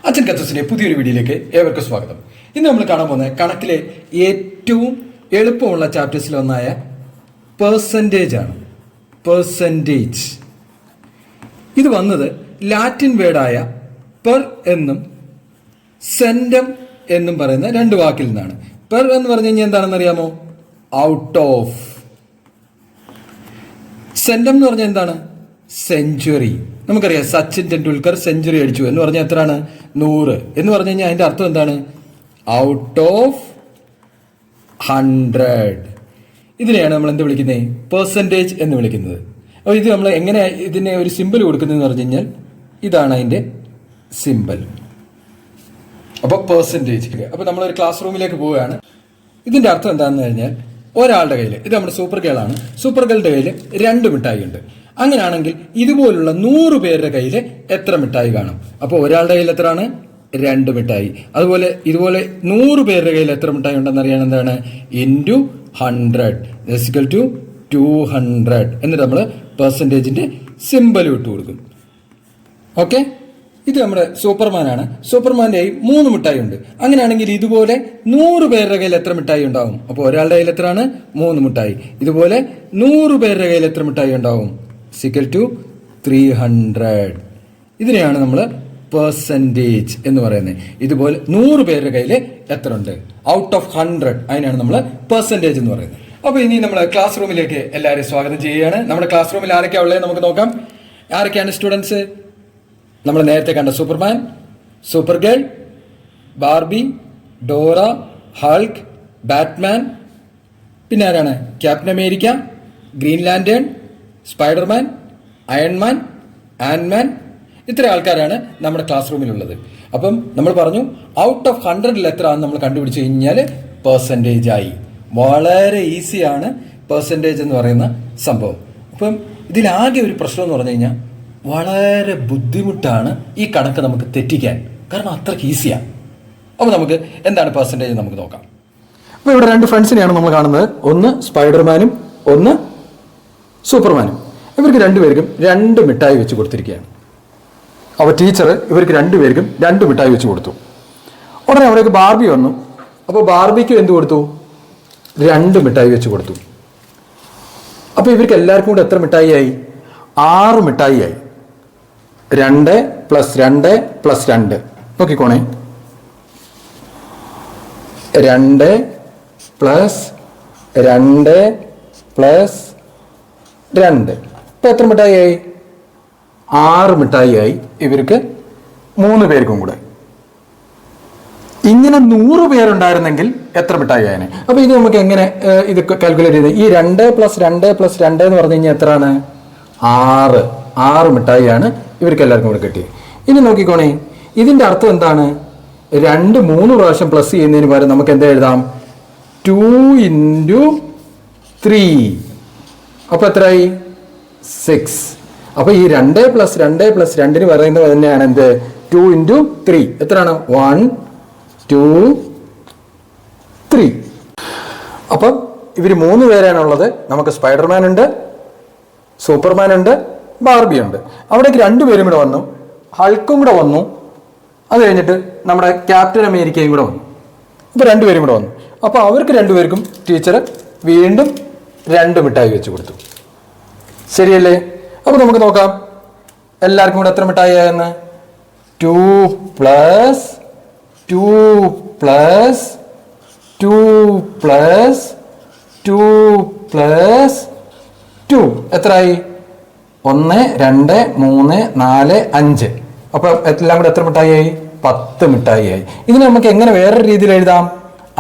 അച്ഛൻ കത്തസിന്റെ പുതിയൊരു വീഡിയോയിലേക്ക് ഏവർക്കും സ്വാഗതം. ഇന്ന് നമ്മൾ കാണാൻ പോകുന്നത് കണക്കിലെ ഏറ്റവും എളുപ്പമുള്ള ചാപ്റ്റേഴ്സിൽ ഒന്നായ പെർസെൻറ്റേജ് ആണ്. പെർസെൻറ്റേജ് ഇത് വന്നത് ലാറ്റിൻ വേർഡായ പെർ എന്നും സെൻറ്റം എന്നും പറയുന്ന രണ്ട് വാക്കിൽ നിന്നാണ്. പെർ എന്ന് പറഞ്ഞു കഴിഞ്ഞാൽ എന്താണെന്ന് അറിയാമോ? Out of. സെൻറ്റം എന്ന് പറഞ്ഞാൽ എന്താണ്? സെഞ്ചുറി. നമുക്കറിയാം സച്ചിൻ ടെണ്ടുൽക്കർ സെഞ്ചുറി അടിച്ചു എന്ന് പറഞ്ഞാൽ എത്രയാണ്? 100 എന്ന് പറഞ്ഞു കഴിഞ്ഞാൽ അതിന്റെ അർത്ഥം എന്താണ്? Out of 100. ഇതിനെയാണ് നമ്മൾ എന്ത് വിളിക്കുന്നത്? പെർസെൻറ്റേജ് എന്ന് വിളിക്കുന്നത്. അപ്പോൾ ഇത് നമ്മൾ എങ്ങനെ ഇതിനെ ഒരു സിമ്പിൾ കൊടുക്കുന്നതെന്ന് പറഞ്ഞു കഴിഞ്ഞാൽ ഇതാണ് അതിന്റെ സിമ്പിൾ. അപ്പോൾ പെർസെൻറ്റേജ്. അപ്പോൾ നമ്മളൊരു ക്ലാസ് റൂമിലേക്ക് പോവുകയാണ്. ഇതിന്റെ അർത്ഥം എന്താണെന്ന് കഴിഞ്ഞാൽ ഒരാളുടെ കയ്യിൽ, ഇത് നമ്മുടെ സൂപ്പർ ഗേളാണ്, സൂപ്പർ ഗേളുടെ കയ്യിൽ 2 മിഠായി ഉണ്ട്. അങ്ങനെയാണെങ്കിൽ ഇതുപോലുള്ള 100 പേരുടെ കയ്യിൽ എത്ര മിഠായി കാണും? അപ്പോൾ ഒരാളുടെ കയ്യിൽ എത്രയാണ്? 2 മിഠായി. അതുപോലെ ഇതുപോലെ 100 പേരുടെ കയ്യിൽ എത്ര മിഠായി ഉണ്ടെന്ന് അറിയാൻ എന്താണ്? ഇൻറ്റു 100 = 200 എന്നിട്ട് നമ്മൾ പെർസെൻറ്റേജിന്റെ സിമ്പൽ ഇട്ട് കൊടുക്കും. ഓക്കെ, ഇത് നമ്മുടെ സൂപ്പർമാനാണ്. സൂപ്പർമാന്റെ കയ്യിൽ 3 മിഠായി ഉണ്ട്. അങ്ങനെയാണെങ്കിൽ ഇതുപോലെ 100 പേരുടെ കയ്യിൽ എത്ര മിഠായി ഉണ്ടാവും? അപ്പോൾ ഒരാളുടെ കയ്യിൽ എത്രയാണ്? 3 മിഠായി. ഇതുപോലെ 100 പേരുടെ കയ്യിൽ എത്ര മിഠായി ഉണ്ടാവും? = 300. ഇതിനെയാണ് നമ്മൾ പെർസെൻറ്റേജ് എന്ന് പറയുന്നത്. ഇതുപോലെ 100 പേരുടെ കയ്യിൽ എത്ര ഉണ്ട്? Out of 100. അതിനാണ് നമ്മൾ പെർസെൻറ്റേജ് എന്ന് പറയുന്നത്. അപ്പോൾ ഇനി നമ്മൾ ക്ലാസ് റൂമിലേക്ക് എല്ലാവരെയും സ്വാഗതം ചെയ്യുകയാണ്. നമ്മുടെ ക്ലാസ് റൂമിൽ ആരൊക്കെയാണ് ഉള്ളത് നമുക്ക് നോക്കാം. ആരൊക്കെയാണ് സ്റ്റുഡൻസ്? നമ്മൾ നേരത്തെ കണ്ട Superman, super girl, Barbie, Dora, Hulk, Batman, പിന്നെ ആരാണ്? Captain America, Green Lantern, Spiderman, Ironman, ആൻമാൻ. ഇത്ര ആൾക്കാരാണ് നമ്മുടെ ക്ലാസ് റൂമിലുള്ളത്. അപ്പം നമ്മൾ പറഞ്ഞു ഔട്ട് ഓഫ് 100 എത്ര ആണെന്ന് നമ്മൾ കണ്ടുപിടിച്ച് കഴിഞ്ഞാൽ പെർസെൻറ്റേജ് ആയി. വളരെ ഈസിയാണ് പെർസെൻറ്റേജ് എന്ന് പറയുന്ന സംഭവം. അപ്പം ഇതിലാകെ ഒരു പ്രശ്നം എന്ന് പറഞ്ഞു കഴിഞ്ഞാൽ വളരെ ബുദ്ധിമുട്ടാണ് ഈ കണക്ക് നമുക്ക് തെറ്റിക്കാൻ. കാരണം അത്രയ്ക്ക് ഈസിയാണ്. അപ്പോൾ നമുക്ക് എന്താണ് പെർസെൻറ്റേജ് നമുക്ക് നോക്കാം. അപ്പോൾ ഇവിടെ 2 ഫ്രണ്ട്സിനെയാണ് നമ്മൾ കാണുന്നത്. ഒന്ന് സ്പൈഡർമാനും ഒന്ന് സൂപ്പർമാനും. ഇവർക്ക് 2 പേർക്കും 2 മിഠായി വെച്ച് കൊടുത്തിരിക്കുകയാണ്. അപ്പോൾ ടീച്ചർ ഇവർക്ക് 2 പേർക്കും 2 മിഠായി വെച്ച് കൊടുത്തു. ഉടനെ അവിടേക്ക് ബാർബി വന്നു. അപ്പോൾ ബാർബിക്ക് എന്ത് കൊടുത്തു? 2 മിഠായി വെച്ച് കൊടുത്തു. അപ്പോൾ ഇവർക്ക് എല്ലാവർക്കും കൂടെ എത്ര മിഠായി ആയി? 6 മിഠായി ആയി. 2 + 2 + 2 നോക്കിക്കോണേ. 2 + 2 + 2 ഇപ്പൊ എത്ര മിഠായി ആയി? 6 മിഠായി ആയി ഇവർക്ക് 3 പേർക്കും കൂടെ. ഇങ്ങനെ 100 പേരുണ്ടായിരുന്നെങ്കിൽ എത്ര മിഠായി ആയനെ? അപ്പൊ ഇത് നമുക്ക് എങ്ങനെ ഇത് കാൽക്കുലേറ്റ് ചെയ്ത്? ഈ 2 + 2 + 2 എന്ന് പറഞ്ഞു കഴിഞ്ഞാൽ എത്രയാണ്? 6 മിഠായിയാണ് ഇവർക്ക് എല്ലാവർക്കും കൂടെ കിട്ടി. ഇനി നോക്കിക്കോണേ, ഇതിന്റെ അർത്ഥം എന്താണ്? 2 3 പ്രാവശ്യം പ്ലസ് ചെയ്യുന്നതിന് പകരം നമുക്ക് എന്താ എഴുതാം? 2 × 3. അപ്പൊ എത്രയായി? 6. അപ്പൊ ഈ 2 + 2 + 2 പറയുന്നത് തന്നെയാണ് എന്ത്? 2 × 3. എത്രയാണ്? 1 2 3. അപ്പം ഇവർ 3 പേരാണുള്ളത്. നമുക്ക് സ്പൈഡർമാൻ ഉണ്ട്, സൂപ്പർമാൻ ഉണ്ട്, ബാർബി ഉണ്ട്. അവിടേക്ക് 2 പേരും കൂടെ വന്നു, ഹൾക്കും കൂടെ വന്നു, അത് കഴിഞ്ഞിട്ട് നമ്മുടെ ക്യാപ്റ്റൻ അമേരിക്കയും കൂടെ വന്നു. അപ്പോൾ 2 പേരും കൂടെ വന്നു. അപ്പോൾ അവർക്ക് 2 പേർക്കും ടീച്ചർ വീണ്ടും 2 മിഠായി വെച്ച് കൊടുത്തു. ശരിയല്ലേ? അപ്പോൾ നമുക്ക് നോക്കാം എല്ലാവർക്കും കൂടെ എത്ര മിഠായി ആയെന്ന്. 2 + 2 + 2 + 2 + 2 എത്രയായി? 1 2 3 4 5. അപ്പൊ എല്ലാം കൂടെ എത്ര മിഠായി ആയി? 10 മിഠായി ആയി. ഇതിന് നമുക്ക് എങ്ങനെ വേറൊരു രീതിയിൽ എഴുതാം?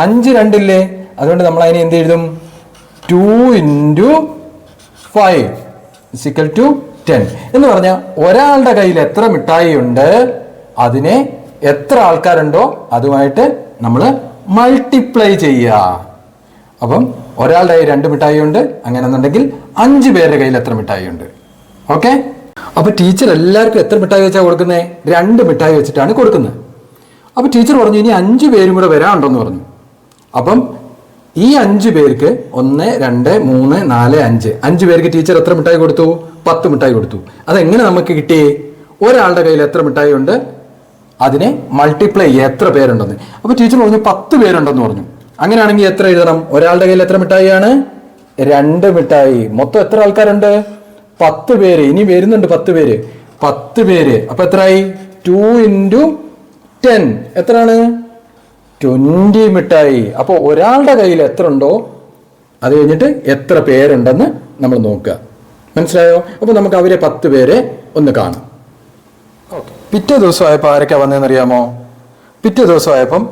5 2 ഇല്ലേ? അതുകൊണ്ട് നമ്മൾ അതിനെ എന്ത് എഴുതും? 2 × 5 = 10 എന്ന് പറഞ്ഞാൽ ഒരാളുടെ കയ്യിൽ എത്ര മിഠായി ഉണ്ട് അതിനെ എത്ര ആൾക്കാരുണ്ടോ അതുമായിട്ട് നമ്മൾ മൾട്ടിപ്ലൈ ചെയ്യുക. അപ്പം ഒരാളുടെ കയ്യിൽ 2 മിഠായി ഉണ്ട്. അങ്ങനെയെന്നുണ്ടെങ്കിൽ 5 പേരുടെ കയ്യിൽ എത്ര മിഠായി ഉണ്ട്? ഓക്കെ. അപ്പൊ ടീച്ചർ എല്ലാവർക്കും എത്ര മിഠായി വെച്ചാണ് കൊടുക്കുന്നത്? 2 മിഠായി വെച്ചിട്ടാണ് കൊടുക്കുന്നത്. അപ്പൊ ടീച്ചർ പറഞ്ഞു ഇനി 5 പേരും കൂടെ വരാനുണ്ടെന്ന് പറഞ്ഞു. അപ്പം ഈ 5 പേർക്ക് 1 2 3 4 5 5 പേർക്ക് ടീച്ചർ എത്ര മിഠായി കൊടുത്തു? 10 മിഠായി കൊടുത്തു. അതെങ്ങനെ നമുക്ക് കിട്ടി? ഒരാളുടെ കയ്യിൽ എത്ര മിഠായി ഉണ്ട്? അതിനെ മൾട്ടിപ്ലൈ ചെയ്യുക എത്ര പേരുണ്ടെന്ന്. അപ്പോൾ ടീച്ചർ പറഞ്ഞു 10 പേരുണ്ടെന്ന് പറഞ്ഞു. അങ്ങനെയാണെങ്കിൽ എത്ര എഴുതണം? ഒരാളുടെ കയ്യിൽ എത്ര മിഠായിയാണ്? 2 മിഠായി. മൊത്തം എത്ര ആൾക്കാരുണ്ട്? 10 പേര്. ഇനി വരുന്നുണ്ട് 10 പേര്. 10 പേര്. അപ്പൊ എത്രയായി? 2 × 10 എത്രയാണ്? 20 മിഠായി. അപ്പോൾ ഒരാളുടെ കയ്യിൽ എത്ര ഉണ്ടോ അത് കഴിഞ്ഞിട്ട് എത്ര പേരുണ്ടെന്ന് നമ്മൾ നോക്കുക. മനസ്സിലായോ? അപ്പോൾ നമുക്ക് അവരെ 10 പേരെ ഒന്ന് കാണാം. പിറ്റേ ദിവസമായപ്പോൾ ആരൊക്കെ വന്നതെന്നറിയാമോ? പിറ്റേ ദിവസമായപ്പം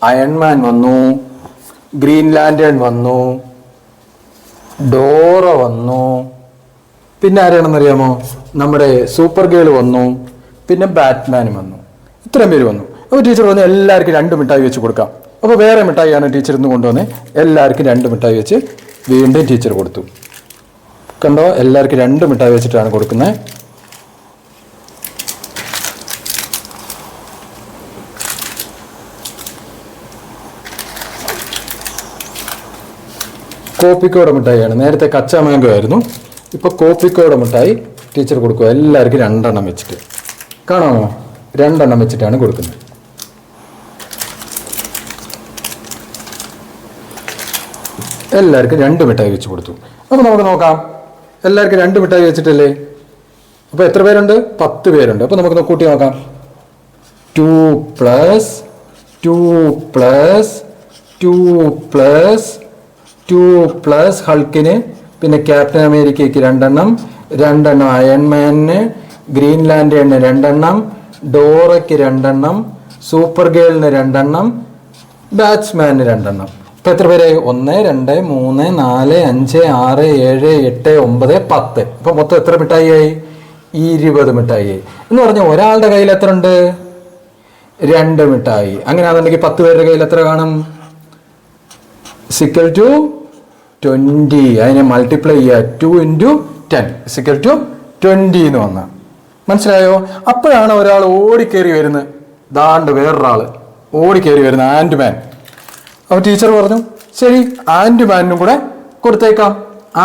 അയൺമാൻ വന്നു, ഗ്രീൻ ലാൻറ്റേൺ വന്നു, ഡോറ വന്നു, പിന്നെ ആരാണെന്നറിയാമോ? നമ്മുടെ സൂപ്പർ ഗേൾ വന്നു, പിന്നെ ബാറ്റ്മാനും വന്നു. ഇത്രയും പേര് വന്നു. അപ്പോൾ ടീച്ചർ പറഞ്ഞു എല്ലാവർക്കും 2 മിഠായി വെച്ച് കൊടുക്കാം. അപ്പോൾ വേറെ മിഠായിയാണ് ടീച്ചർ ഇന്ന് കൊണ്ടുവന്നത്. എല്ലാവർക്കും 2 മിഠായി വെച്ച് വീണ്ടും ടീച്ചർ കൊടുത്തു. കണ്ടോ, എല്ലാവർക്കും 2 മിഠായി വെച്ചിട്ടാണ് കൊടുക്കുന്നത്. കോപ്പിക്കോട മിഠായിയാണ്. നേരത്തെ കച്ചാ മാങ്കോ ആയിരുന്നു, ഇപ്പോൾ കോപ്പിക്കോട മിഠായി ടീച്ചർ കൊടുക്കുക. എല്ലാവർക്കും 2 എണ്ണം വെച്ചിട്ട്. കാണാമോ? 2 എണ്ണം വെച്ചിട്ടാണ് കൊടുക്കുന്നത്. എല്ലാവർക്കും 2 മിഠായി വെച്ച് കൊടുത്തു. അപ്പോൾ നമുക്ക് നോക്കാം, എല്ലാവർക്കും 2 മിഠായി വെച്ചിട്ടല്ലേ? അപ്പോൾ എത്ര പേരുണ്ട്? 10 പേരുണ്ട്. അപ്പോൾ നമുക്ക് കൂട്ടി നോക്കാം. 2 + 2 + 2 + 2 ഹൾക്കിന്, പിന്നെ ക്യാപ്റ്റൻ അമേരിക്കയ്ക്ക് 2 എണ്ണം, 2 എണ്ണം അയൺമാനിന്, ഗ്രീൻ ലാൻറ്റേണിന് 2 എണ്ണം, ഡോറയ്ക്ക് 2 എണ്ണം, സൂപ്പർ ഗേളിന് 2 എണ്ണം, ബാറ്റ്സ്മാന് 2 എണ്ണം. ഇപ്പം എത്ര പേരായി? 1 2 3 4 5 6 7 8 9 10. അപ്പം മൊത്തം എത്ര മിഠായിയായി? 20 മിഠായി. എന്ന് പറഞ്ഞാൽ ഒരാളുടെ കയ്യിൽ എത്ര ഉണ്ട്? 2 മിഠായി. അങ്ങനെയാണെന്നുണ്ടെങ്കിൽ 10 പേരുടെ കയ്യിൽ എത്ര കാണും? = 20. അതിനെ മൾട്ടിപ്ലൈ ചെയ്യുക. 2 × 10 = 20 എന്ന് വന്ന. മനസ്സിലായോ? അപ്പോഴാണ് ഒരാൾ ഓടിക്കേറി വരുന്നത്. ദാണ്ട് വേറൊരാൾ ഓടിക്കേറി വരുന്ന ആൻഡ്മാൻ. അപ്പോൾ ടീച്ചർ പറഞ്ഞു ശരി, ആൻഡ്മാനും കൂടെ കൊടുത്തേക്കാം.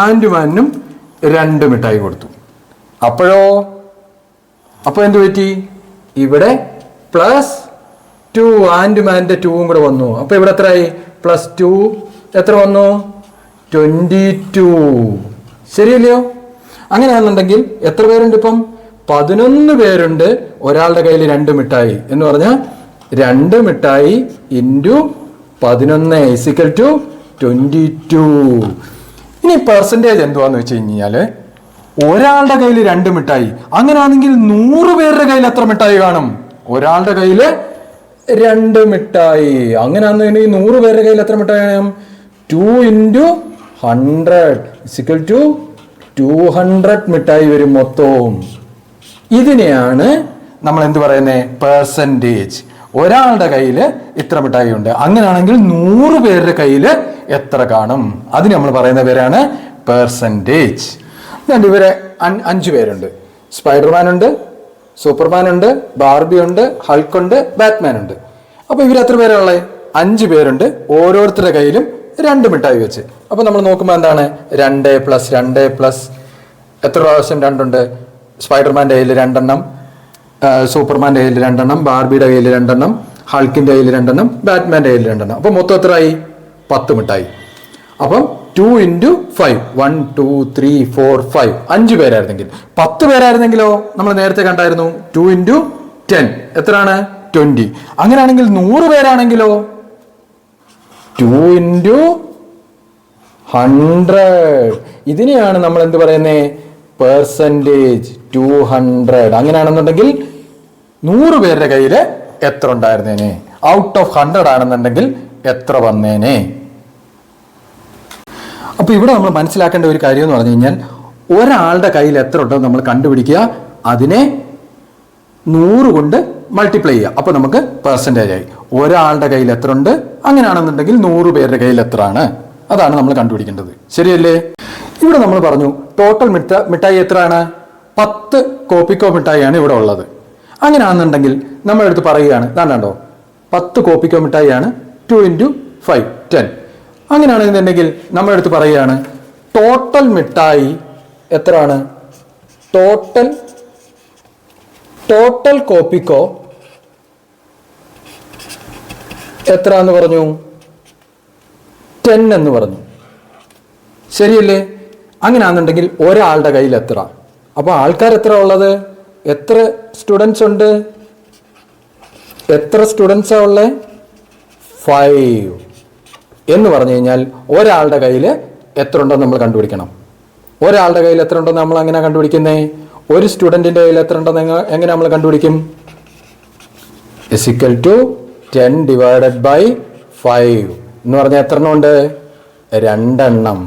ആൻഡ്മാനും 2 മിഠായി കൊടുത്തു. അപ്പോൾ എന്ത് പറ്റി? ഇവിടെ +2, ആൻഡ്മാൻ്റെ 2 കൂടെ വന്നു. അപ്പോൾ ഇവിടെ എത്രയായി? +2 എത്ര വന്നു? 22. ശരിയല്ലയോ? അങ്ങനെയാണെന്നുണ്ടെങ്കിൽ എത്ര പേരുണ്ട്? ഇപ്പം 11 പേരുണ്ട്. ഒരാളുടെ കയ്യിൽ 2 മിഠായി എന്ന് പറഞ്ഞാൽ 2 മിഠായി × 11 = 22. ഇനി പെർസെൻറ്റേജ് എന്തുവാന്ന് വെച്ച് കഴിഞ്ഞാൽ ഒരാളുടെ കയ്യിൽ 2 മിഠായി. അങ്ങനെയാണെങ്കിൽ 100 പേരുടെ കയ്യിൽ എത്ര മിഠായി കാണും? ഒരാളുടെ കയ്യിൽ 2 മിഠായി. അങ്ങനെയാണെന്നുണ്ടെങ്കിൽ 100 പേരുടെ കയ്യിൽ എത്ര മിഠായി കാണും? 2 × 100 = 200 മിഠായി വരും മൊത്തവും. ഇതിനെയാണ് നമ്മൾ എന്ത് പറയുന്നത്? പെർസെൻറ്റേജ്. ഒരാളുടെ കയ്യിൽ ഇത്ര മിഠായി ഉണ്ട്. അങ്ങനെയാണെങ്കിൽ 100 പേരുടെ കയ്യിൽ എത്ര കാണും? അതിന് നമ്മൾ പറയുന്ന പേരാണ് പെർസെൻറ്റേജ്. ഇവരെ 5 പേരുണ്ട്. സ്പൈഡർമാൻ ഉണ്ട്, സൂപ്പർമാൻ ഉണ്ട്, ബാർബി ഉണ്ട്, ഹൾക്ക് ഉണ്ട്, ബാറ്റ്മാൻ ഉണ്ട്. അപ്പോൾ ഇവർ എത്ര പേരുള്ളത്? 5 പേരുണ്ട്. ഓരോരുത്തരുടെ കയ്യിലും 2 മിഠായി വെച്ച്. അപ്പോൾ നമ്മൾ നോക്കുമ്പോൾ എന്താണ്? 2 + 2 + എത്ര പ്രാവശ്യം 2 ഉണ്ട്? സ്പൈഡർമാൻ്റെ കയ്യിൽ 2 എണ്ണം, സൂപ്പർമാൻ്റെ കയ്യിൽ 2 എണ്ണം, ബാർബിയുടെ കയ്യിൽ 2 എണ്ണം, ഹൾക്കിൻ്റെ കയ്യിൽ 2 എണ്ണം, ബാറ്റ്മാൻ്റെ കയ്യിൽ 2 എണ്ണം. അപ്പോൾ മൊത്തം എത്രയായി? 10 മിഠായി. അപ്പം 2 × 5 1 2 3 4 5 5 പേരായിരുന്നെങ്കിൽ. 10 പേരായിരുന്നെങ്കിലോ? നമ്മൾ നേരത്തെ കണ്ടായിരുന്നു 2 × 10 എത്രയാണ്? 20. അങ്ങനെയാണെങ്കിൽ 100 പേരാണെങ്കിലോ? 2 × 100. ഇതിനെയാണ് നമ്മൾ എന്ത് പറയുന്നത്? പെർസെൻറ്റേജ്. 200. അങ്ങനെയാണെന്നുണ്ടെങ്കിൽ 100 പേരുടെ കയ്യിൽ എത്ര ഉണ്ടായിരുന്നേനെ? ഔട്ട് ഓഫ് 100 ആണെന്നുണ്ടെങ്കിൽ എത്ര വന്നേനെ? അപ്പോൾ ഇവിടെ നമ്മൾ മനസ്സിലാക്കേണ്ട ഒരു കാര്യം എന്ന് പറഞ്ഞു കഴിഞ്ഞാൽ ഒരാളുടെ കയ്യിൽ എത്ര ഉണ്ടോ നമ്മൾ കണ്ടുപിടിക്കുക, അതിനെ 100 കൊണ്ട് മൾട്ടിപ്ലൈ ചെയ്യുക. അപ്പോൾ നമുക്ക് പെർസെൻറ്റേജ് ആയി. ഒരാളുടെ കയ്യിൽ എത്ര ഉണ്ട്? അങ്ങനെയാണെന്നുണ്ടെങ്കിൽ 100 പേരുടെ കയ്യിൽ എത്ര ആണ്? അതാണ് നമ്മൾ കണ്ടുപിടിക്കേണ്ടത്. ശരിയല്ലേ? ഇവിടെ നമ്മൾ പറഞ്ഞു ടോട്ടൽ മിഠായി എത്രയാണ്? 10 കോപ്പിക്കോ മിഠായിയാണ് ഇവിടെ ഉള്ളത്. അങ്ങനെയാണെന്നുണ്ടെങ്കിൽ നമ്മളെടുത്ത് പറയുകയാണ്, കണ്ടോ 10 കോപ്പിക്കോ മിഠായിയാണ്. 2 × 5 10. അങ്ങനെയാണെന്നുണ്ടെങ്കിൽ നമ്മളെടുത്ത് പറയുകയാണ് ടോട്ടൽ മിഠായി എത്രയാണ്? ടോട്ടൽ കോപ്പിക്കോ എത്ര എന്ന് പറഞ്ഞു? 10 എന്ന് പറഞ്ഞു. ശരിയല്ലേ? അങ്ങനെയാണെന്നുണ്ടെങ്കിൽ ഒരാളുടെ കയ്യിൽ എത്ര? അപ്പോൾ ആൾക്കാർ എത്ര ഉള്ളത്? എത്ര സ്റ്റുഡൻസ് ഉണ്ട്? എത്ര സ്റ്റുഡൻസാണ് ഉള്ളത്? 5 എന്ന് പറഞ്ഞു കഴിഞ്ഞാൽ ഒരാളുടെ കയ്യിൽ എത്ര ഉണ്ടെന്ന് നമ്മൾ കണ്ടുപിടിക്കണം. ഒരാളുടെ കയ്യിൽ എത്ര ഉണ്ടെന്ന് നമ്മൾ എങ്ങനെ കണ്ടുപിടിക്കുന്നേ? ഒരു സ്റ്റുഡൻറ്റിൻ്റെ കയ്യിൽ എത്ര ഉണ്ടെന്ന് എങ്ങനെ നമ്മൾ കണ്ടുപിടിക്കും? = 10 ഡിവൈഡഡ് ബൈ 5 എന്ന് പറഞ്ഞാൽ എത്ര എണ്ണം ഉണ്ട്? 2 എണ്ണം.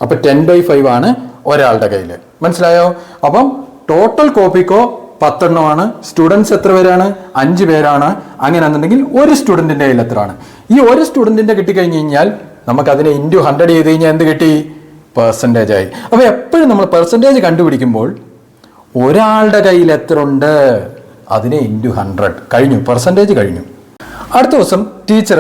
അപ്പം 10/5 ആണ് ഒരാളുടെ കയ്യിൽ. മനസ്സിലായോ? അപ്പം ടോട്ടൽ കോപ്പിക്കോ 10 എണ്ണമാണ്. സ്റ്റുഡൻസ് എത്ര പേരാണ്? 5 പേരാണ്. അങ്ങനെയാണെന്നുണ്ടെങ്കിൽ ഒരു സ്റ്റുഡൻറ്റിൻ്റെ കയ്യിൽ എത്രയാണ്? ഈ ഒരു സ്റ്റുഡൻറ്റിൻ്റെ കിട്ടിക്കഴിഞ്ഞ് കഴിഞ്ഞാൽ നമുക്കതിനെ ഇൻറ്റു 100 ചെയ്ത് കഴിഞ്ഞാൽ എന്ത് കിട്ടി? പെർസെൻറ്റേജ് ആയി. അപ്പോൾ എപ്പോഴും നമ്മൾ പെർസെൻറ്റേജ് കണ്ടുപിടിക്കുമ്പോൾ ഒരാളുടെ കയ്യിൽ എത്ര ഉണ്ട് അതിനെ ഇൻറ്റു 100 കഴിഞ്ഞു, പെർസെൻറ്റേജ് കഴിഞ്ഞു. അടുത്ത ദിവസം ടീച്ചർ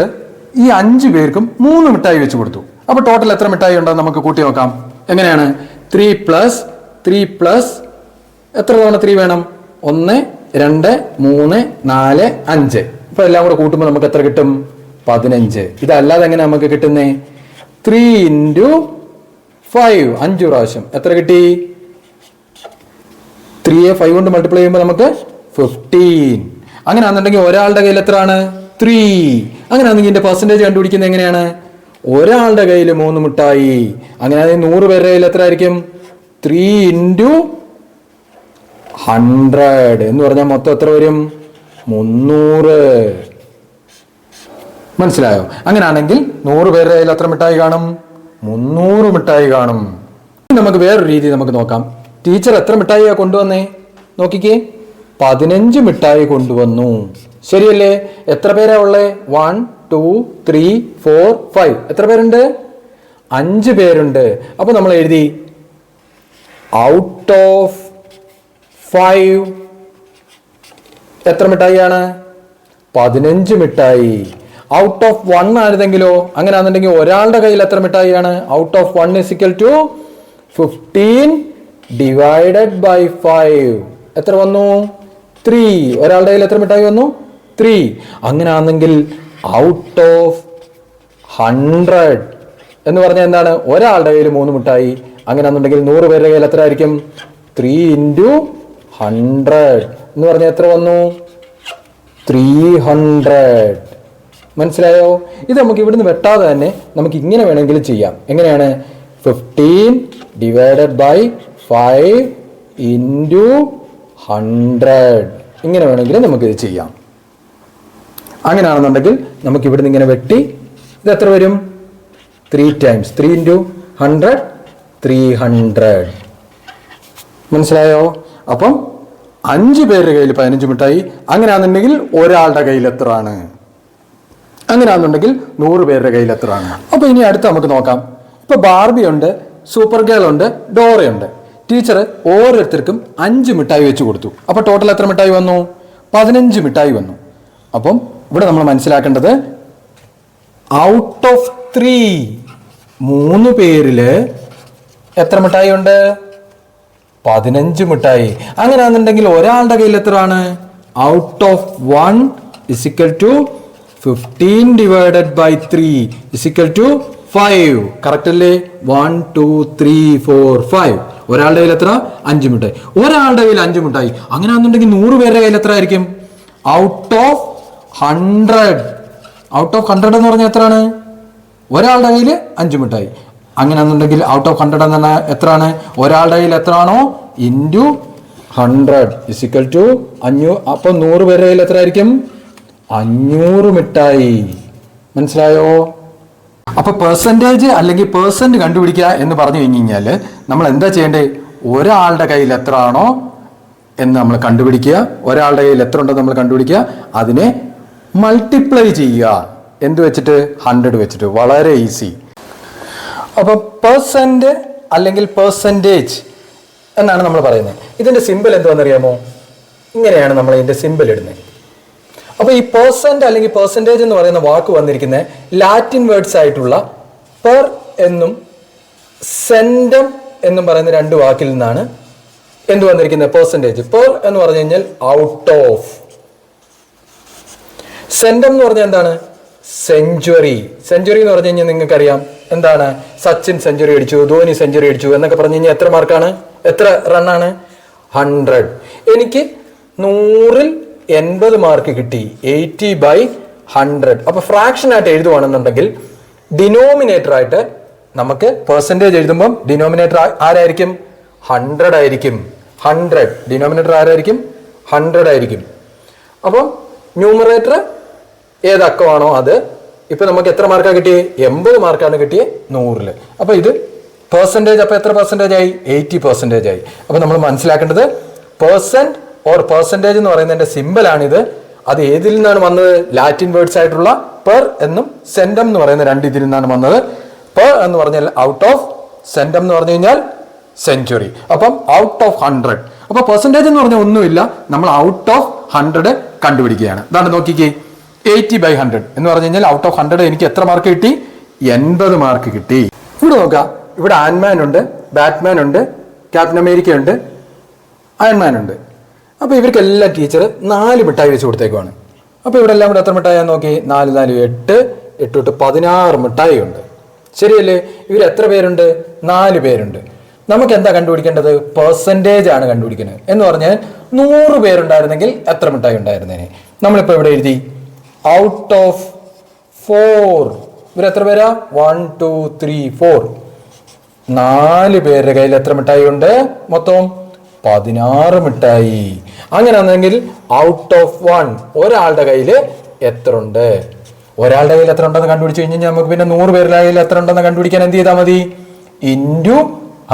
ഈ 5 പേർക്കും 3 മിഠായി വെച്ച് കൊടുത്തു. അപ്പോൾ ടോട്ടൽ എത്ര മിഠായി ഉണ്ടോ നമുക്ക് കൂട്ടി നോക്കാം. എങ്ങനെയാണ്? 3 പ്ലസ് എത്ര തവണ 3 വേണം? 1 2 3 4 5. അപ്പോൾ എല്ലാം കൂടെ കൂട്ടുമ്പോൾ നമുക്ക് എത്ര കിട്ടും? 15. ഇതല്ലാതെ എങ്ങനെ നമുക്ക് കിട്ടുന്നേ? 3 × 5 5 പ്രാവശ്യം എത്ര കിട്ടി? 3യെ 5 കൊണ്ട് മൾട്ടിപ്ലൈ ചെയ്യുമ്പോൾ നമുക്ക് 15. അങ്ങനെയാണെന്നുണ്ടെങ്കിൽ ഒരാളുടെ കയ്യിൽ എത്രയാണ്? 3. അങ്ങനെയാണെങ്കിൽ ഇതിന്റെ പെർസെൻറ്റേജ് കണ്ടുപിടിക്കുന്നത് എങ്ങനെയാണ്? ഒരാളുടെ കയ്യിൽ 3 മിഠായി. അങ്ങനെയാണെങ്കിൽ 100 പേരുടെ കയ്യിൽ എത്ര ആയിരിക്കും? 3 × 100 എന്ന് പറഞ്ഞാൽ മൊത്തം എത്ര വരും? 300. മനസ്സിലായോ? അങ്ങനെയാണെങ്കിൽ 100 പേരുടെ കയ്യിൽ എത്ര മിഠായി കാണും? 300 മിഠായി കാണും. നമുക്ക് വേറൊരു രീതി നമുക്ക് നോക്കാം. ടീച്ചർ എത്ര മിഠായിയാണ് കൊണ്ടുവന്നേ? നോക്കിക്കേ, 15 മിഠായി കൊണ്ടുവന്നു. ശരിയല്ലേ? എത്ര പേരാ ഉള്ളേ? 1 2 3 4 5. എത്ര പേരുണ്ട്? 5 പേരുണ്ട്. അപ്പൊ നമ്മൾ എഴുതി ഔട്ട് ഓഫ് 5 എത്ര മിഠായിയാണ്? 15 മിഠായി. Out of 1 ആയിരുന്നെങ്കിലോ? അങ്ങനെയാണെന്നുണ്ടെങ്കിൽ ഒരാളുടെ കയ്യിൽ എത്ര മിഠായിയാണ്? ഔട്ട് ഓഫ് 1 = 15 ഡിവൈഡഡ് ബൈ 5 എത്ര വന്നു? 3. ഒരാളുടെ കയ്യിൽ എത്ര മിഠായി വന്നു? 3. അങ്ങനെയാണെങ്കിൽ ഔട്ട് ഓഫ് 100 എന്ന് പറഞ്ഞാൽ എന്താണ്? ഒരാളുടെ കയ്യിൽ 3 മിഠായി. അങ്ങനെയാണെന്നുണ്ടെങ്കിൽ 100 പേരുടെ കയ്യിൽ എത്ര ആയിരിക്കും? 3 × 100 എന്ന് പറഞ്ഞാൽ എത്ര വന്നു? 300. മനസ്സിലായോ? ഇത് നമുക്ക് ഇവിടുന്ന് വെട്ടാതെ തന്നെ നമുക്ക് ഇങ്ങനെ വേണമെങ്കിൽ ചെയ്യാം. എങ്ങനെയാണ്? 15 ഡിവൈഡഡ് ബൈ 5 × 100 ഇങ്ങനെ വേണമെങ്കിൽ നമുക്കിത് ചെയ്യാം. അങ്ങനെയാണെന്നുണ്ടെങ്കിൽ നമുക്ക് ഇവിടുന്ന് ഇങ്ങനെ വെട്ടി ഇത് എത്ര വരും? 3 times 3 × 100 300. മനസ്സിലായോ? അപ്പം 5 പേരുടെ കയ്യിൽ 15 മിഠായി. അങ്ങനെയാണെന്നുണ്ടെങ്കിൽ ഒരാളുടെ കയ്യിൽ എത്ര ആണ്? അങ്ങനെയാണെന്നുണ്ടെങ്കിൽ 100 പേരുടെ കയ്യിൽ എത്ര ആണ്? അപ്പൊ ഇനി അടുത്ത് നമുക്ക് നോക്കാം. ഇപ്പൊ ബാർബി ഉണ്ട്, സൂപ്പർ ഗേൾ ഉണ്ട്, ഡോറയുണ്ട്. ടീച്ചർ ഓരോരുത്തർക്കും 5 മിഠായി വെച്ച് കൊടുത്തു. അപ്പൊ ടോട്ടൽ എത്ര മിഠായി വന്നു? 15 മിഠായി വന്നു. അപ്പം ഇവിടെ നമ്മൾ മനസ്സിലാക്കേണ്ടത് ഔട്ട് ഓഫ് 3 പേരില് എത്ര മിഠായി ഉണ്ട്? 15 മിഠായി. അങ്ങനെയാണെന്നുണ്ടെങ്കിൽ ഒരാളുടെ കയ്യിൽ എത്ര ആണ്? Out of 1 = 15 divided by 3 = 5. Correct അല്ലേ? 1 2 3 4 5. ഒരാളുടെ കയ്യിൽ എത്ര? 5 മിഠായി. ഒരാളുടെ കയ്യിൽ 5 മിഠായി. അങ്ങനെയാണെന്നുണ്ടെങ്കിൽ 100 പേരുടെ കയ്യിൽ എത്ര ആയിരിക്കും? Out of 100. ഔട്ട് ഓഫ് 100 എന്ന് പറഞ്ഞാൽ എത്രയാണ്? ഒരാളുടെ കയ്യിൽ 5 മിഠായി. അങ്ങനെയാണെന്നുണ്ടെങ്കിൽ ഔട്ട് ഓഫ് 100 എന്ന് പറഞ്ഞാൽ എത്രയാണ്? ഒരാളുടെ കയ്യിൽ എത്രയാണോ ഇൻറ്റു 100 = 500. അപ്പൊ 100 പേരുടെ കയ്യിൽ എത്ര ആയിരിക്കും? 500 മിഠായി. മനസ്സിലായോ? അപ്പൊ പെർസെൻറ്റേജ് അല്ലെങ്കിൽ പെർസെന്റ് കണ്ടുപിടിക്കുക എന്ന് പറഞ്ഞു കഴിഞ്ഞാൽ നമ്മൾ എന്താ ചെയ്യേണ്ടത്? ഒരാളുടെ കയ്യിൽ എത്ര ആണോ എന്ന് നമ്മൾ കണ്ടുപിടിക്കുക. ഒരാളുടെ കയ്യിൽ എത്ര ഉണ്ടെന്ന് നമ്മൾ കണ്ടുപിടിക്കുക. അതിനെ മൾട്ടിപ്ലൈ ചെയ്യുക. എന്ത് വെച്ചിട്ട്? 100 വെച്ചിട്ട്. വളരെ ഈസി. അപ്പൊ പെർസെന്റ് അല്ലെങ്കിൽ പെർസെൻറ്റേജ് എന്നാണ് നമ്മൾ പറയുന്നത്. ഇതിന്റെ സിമ്പിൾ എന്താണെന്നറിയാമോ? ഇങ്ങനെയാണ് നമ്മൾ ഇതിന്റെ സിമ്പിൾ ഇടുന്നത്. അപ്പൊ ഈ പെർസെന്റ് അല്ലെങ്കിൽ പെർസെൻറ്റേജ് എന്ന് പറയുന്ന വാക്ക് വന്നിരിക്കുന്ന ലാറ്റിൻ വേർഡ്സ് ആയിട്ടുള്ള പെർ എന്നും സെന്റം എന്നും പറയുന്ന 2 വാക്കിൽ നിന്നാണ് എന്ത് വന്നിരിക്കുന്നത്? പെർസെൻറ്റേജ്. പെർ എന്ന് പറഞ്ഞു കഴിഞ്ഞാൽ ഔട്ട് ഓഫ്. സെന്റം എന്ന് പറഞ്ഞാൽ എന്താണ്? സെഞ്ചുറി. സെഞ്ചുറി എന്ന് പറഞ്ഞു കഴിഞ്ഞാൽ നിങ്ങൾക്കറിയാം എന്താണ്? സച്ചിൻ സെഞ്ചുറി അടിച്ചു, ധോനി സെഞ്ചുറി അടിച്ചു എന്നൊക്കെ പറഞ്ഞു കഴിഞ്ഞാൽ എത്ര മാർക്കാണ്, എത്ര റണ്ണാണ്? 100. എനിക്ക് 100ൽ 80 മാർക്ക് കിട്ടി, 80/100. അപ്പൊ ഫ്രാക്ഷൻ ആയിട്ട് എഴുതുവാണെന്നുണ്ടെങ്കിൽ ഡിനോമിനേറ്റർ ആയിട്ട് നമുക്ക് പെർസെൻറ്റേജ് എഴുതുമ്പോൾ ഡിനോമിനേറ്റർ ആരായിരിക്കും? 100 ആയിരിക്കും. 100 ഡിനോമിനേറ്റർ ആരായിരിക്കും? 100 ആയിരിക്കും. അപ്പം ന്യൂമറേറ്റർ ഏതക്കമാണോ അത്. ഇപ്പൊ നമുക്ക് എത്ര മാർക്കാണ് കിട്ടിയേ? 80 മാർക്കാണ് കിട്ടിയത് 100ല്. അപ്പൊ ഇത് പെർസെൻറ്റേജ്. അപ്പൊ എത്ര പെർസെൻറ്റേജ് ആയി? 80% ആയി. അപ്പൊ നമ്മൾ മനസ്സിലാക്കേണ്ടത് പെർസെന്റ് ഓർ പെർസെൻറ്റേജ് എന്ന് പറയുന്നതിന്റെ സിമ്പിൾ ആണിത്. അത് ഏതിൽ നിന്നാണ് വന്നത്? ലാറ്റിൻ വേർഡ്സ് ആയിട്ടുള്ള പെർ എന്നും സെന്റം എന്ന് പറയുന്ന രണ്ട് ഇതിൽ നിന്നാണ് വന്നത്. പെർ എന്ന് പറഞ്ഞാൽ ഔട്ട് ഓഫ്, സെന്റം എന്ന് പറഞ്ഞു കഴിഞ്ഞാൽ സെഞ്ചുറി. അപ്പം ഔട്ട് ഓഫ് 100. അപ്പൊ പെർസെൻറ്റേജ് എന്ന് പറഞ്ഞാൽ ഒന്നുമില്ല, നമ്മൾ ഔട്ട് ഓഫ് 100 കണ്ടുപിടിക്കുകയാണ്. അതാണ് നോക്കിക്കേ, 80/100 എന്ന് പറഞ്ഞു കഴിഞ്ഞാൽ ഔട്ട് ഓഫ് 100 എനിക്ക് എത്ര മാർക്ക് കിട്ടി? 80 മാർക്ക് കിട്ടി. ഇവിടെ നോക്കാം, ഇവിടെ ആൻമാൻ ഉണ്ട്, ബാറ്റ്മാൻ ഉണ്ട്, ക്യാപ്റ്റൻ അമേരിക്ക ഉണ്ട്, അയൺമാൻ ഉണ്ട്. അപ്പൊ ഇവർക്കെല്ലാം ടീച്ചർ 4 മിഠായി വെച്ച് കൊടുത്തേക്കുവാണ്. അപ്പൊ ഇവിടെ എല്ലാം കൂടെ എത്ര മിഠായിയാന്ന് നോക്കി? 4 4 8, 8 8 16 മിഠായി ഉണ്ട്. ശരിയല്ലേ? ഇവർ എത്ര പേരുണ്ട്? 4 പേരുണ്ട്. നമുക്ക് എന്താ കണ്ടുപിടിക്കേണ്ടത്? പെർസെൻറ്റേജ് ആണ് കണ്ടുപിടിക്കുന്നത്. എന്ന് പറഞ്ഞാൽ 100 പേരുണ്ടായിരുന്നെങ്കിൽ എത്ര മിഠായി ഉണ്ടായിരുന്നേനെ? നമ്മളിപ്പോ ഇവിടെ എഴുതി ഔട്ട് ഓഫ് 4. ഇവർ എത്ര പേരാ? 1 2 3 4. 4 പേരുടെ കയ്യിൽ എത്ര മിഠായി ഉണ്ട്? മൊത്തം 16 മിഠായി. അങ്ങനെ ആണെങ്കിൽ ഔട്ട് ഓഫ് 1 ഒരാളുടെ കയ്യിൽ എത്ര ഉണ്ട്? ഒരാളുടെ കയ്യിൽ എത്ര ഉണ്ടെന്ന് കണ്ടുപിടിച്ച് കഴിഞ്ഞാൽ നമുക്ക് പിന്നെ 100 പേരുടെ കയ്യിൽ എത്ര ഉണ്ടെന്ന് കണ്ടുപിടിക്കാൻ എന്ത് ചെയ്താൽ മതി? ഇൻറ്റു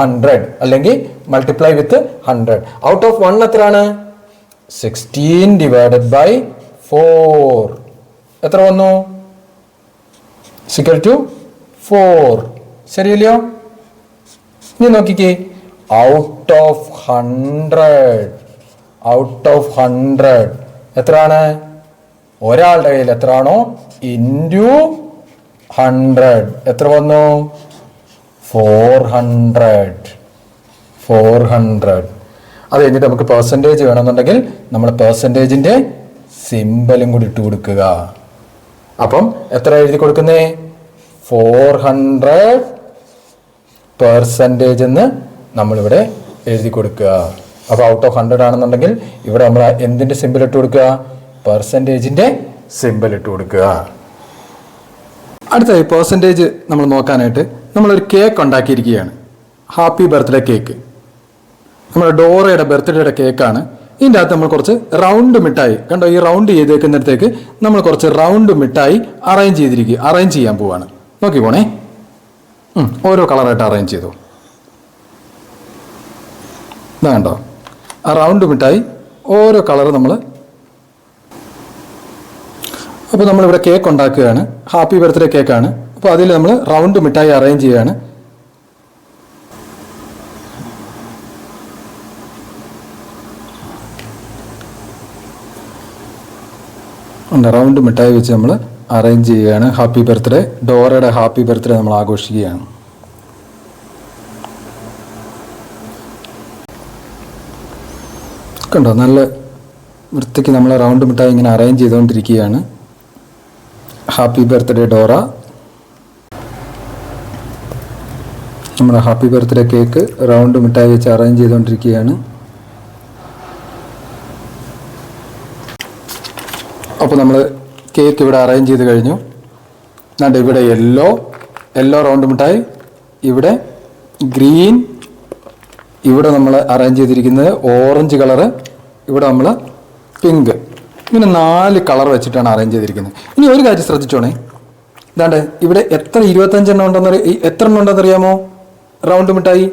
100 അല്ലെങ്കിൽ മൾട്ടിപ്ലൈ വിത്ത് 100. ഔട്ട് ഓഫ് 1 എത്രയാണ്? 16/4. എത്ര വന്നു? = 4. ശരിയല്ലയോ? ഇനി നോക്കിക്കേ, ഔട്ട് ഓഫ് 100 എത്രയാണ്? ഒരാളുടെ കയ്യിൽ എത്രയാണോ ഇൻറ്റു 100 എത്ര വന്നു? 400. അത് കഴിഞ്ഞിട്ട് നമുക്ക് പെർസെൻറ്റേജ് വേണമെന്നുണ്ടെങ്കിൽ നമ്മൾ പെർസെൻറ്റേജിന്റെ സിമ്പലും കൂടി ഇട്ട് കൊടുക്കുക. അപ്പം എത്ര എഴുതി കൊടുക്കുന്നേ? 400 പെർസെൻറ്റേജ് എന്ന് നമ്മളിവിടെ എഴുതി കൊടുക്കുക. അപ്പോൾ ഔട്ട് ഓഫ് 100 ആണെന്നുണ്ടെങ്കിൽ ഇവിടെ നമ്മൾ എന്തിന്റെ സിമ്പിൾ ഇട്ട് കൊടുക്കുക? പെർസെൻറ്റേജിന്റെ സിമ്പിൾ ഇട്ട് കൊടുക്കുക. അടുത്തായി പെർസെൻറ്റേജ് നമ്മൾ നോക്കാനായിട്ട് നമ്മളൊരു കേക്ക് ഉണ്ടാക്കിയിരിക്കുകയാണ്. Happy birthday cake. നമ്മുടെ ഡോറയുടെ ബർത്ത്ഡേയുടെ കേക്കാണ്. ഇതിൻ്റെ അകത്ത് നമ്മൾ കുറച്ച് റൗണ്ട് മിഠായി കണ്ടോ, ഈ റൗണ്ട് ചെയ്തേക്കുന്നിടത്തേക്ക് നമ്മൾ കുറച്ച് റൗണ്ട് മിഠായി അറേഞ്ച് ചെയ്യാൻ പോവാണ്. നോക്കി പോണേ, ഓരോ കളറായിട്ട് അറേഞ്ച് ചെയ്തു. ഇതാ കണ്ടോ, ആ റൗണ്ട് മിഠായി ഓരോ കളർ നമ്മൾ. അപ്പോൾ നമ്മളിവിടെ കേക്ക് ഉണ്ടാക്കുകയാണ്, ഹാപ്പി ബർത്ത്ഡേ കേക്കാണ്. അപ്പോൾ അതിൽ നമ്മൾ റൗണ്ട് മിഠായി അറേഞ്ച് ചെയ്യുകയാണ്. റൗണ്ട് മിഠായി വെച്ച് നമ്മൾ അറേഞ്ച് ചെയ്യുകയാണ്. ഹാപ്പി ബർത്ത്ഡേ, ഡോറയുടെ ഹാപ്പി ബർത്ത്ഡേ നമ്മൾ ആഘോഷിക്കുകയാണ്. കണ്ടോ, നല്ല വൃത്തിക്ക് നമ്മൾ റൗണ്ട് മിഠായി ഇങ്ങനെ അറേഞ്ച് ചെയ്തുകൊണ്ടിരിക്കുകയാണ്. Happy birthday Dora. നമ്മുടെ ഹാപ്പി ബർത്ത്ഡേ കേക്ക് റൗണ്ട് മിഠായി വെച്ച് അറേഞ്ച് ചെയ്തുകൊണ്ടിരിക്കുകയാണ്. അപ്പോൾ നമ്മൾ കേക്ക് ഇവിടെ അറേഞ്ച് ചെയ്ത് കഴിഞ്ഞു. എന്നിട്ട് ഇവിടെ യെല്ലോ റൗണ്ട് മിഠായി, ഇവിടെ ഗ്രീൻ, ഇവിടെ നമ്മൾ അറേഞ്ച് ചെയ്തിരിക്കുന്നത് ഓറഞ്ച് കളറ്, ഇവിടെ നമ്മൾ പിങ്ക്. ഇങ്ങനെ 4 കളർ വെച്ചിട്ടാണ് അറേഞ്ച് ചെയ്തിരിക്കുന്നത്. ഇനി ഒരു കാര്യം ശ്രദ്ധിച്ചോണേ, ഇതാണ്ട് ഇവിടെ എത്ര 25 എണ്ണം ഉണ്ടെന്നറിയാമോ റൗണ്ട് മിഠായി?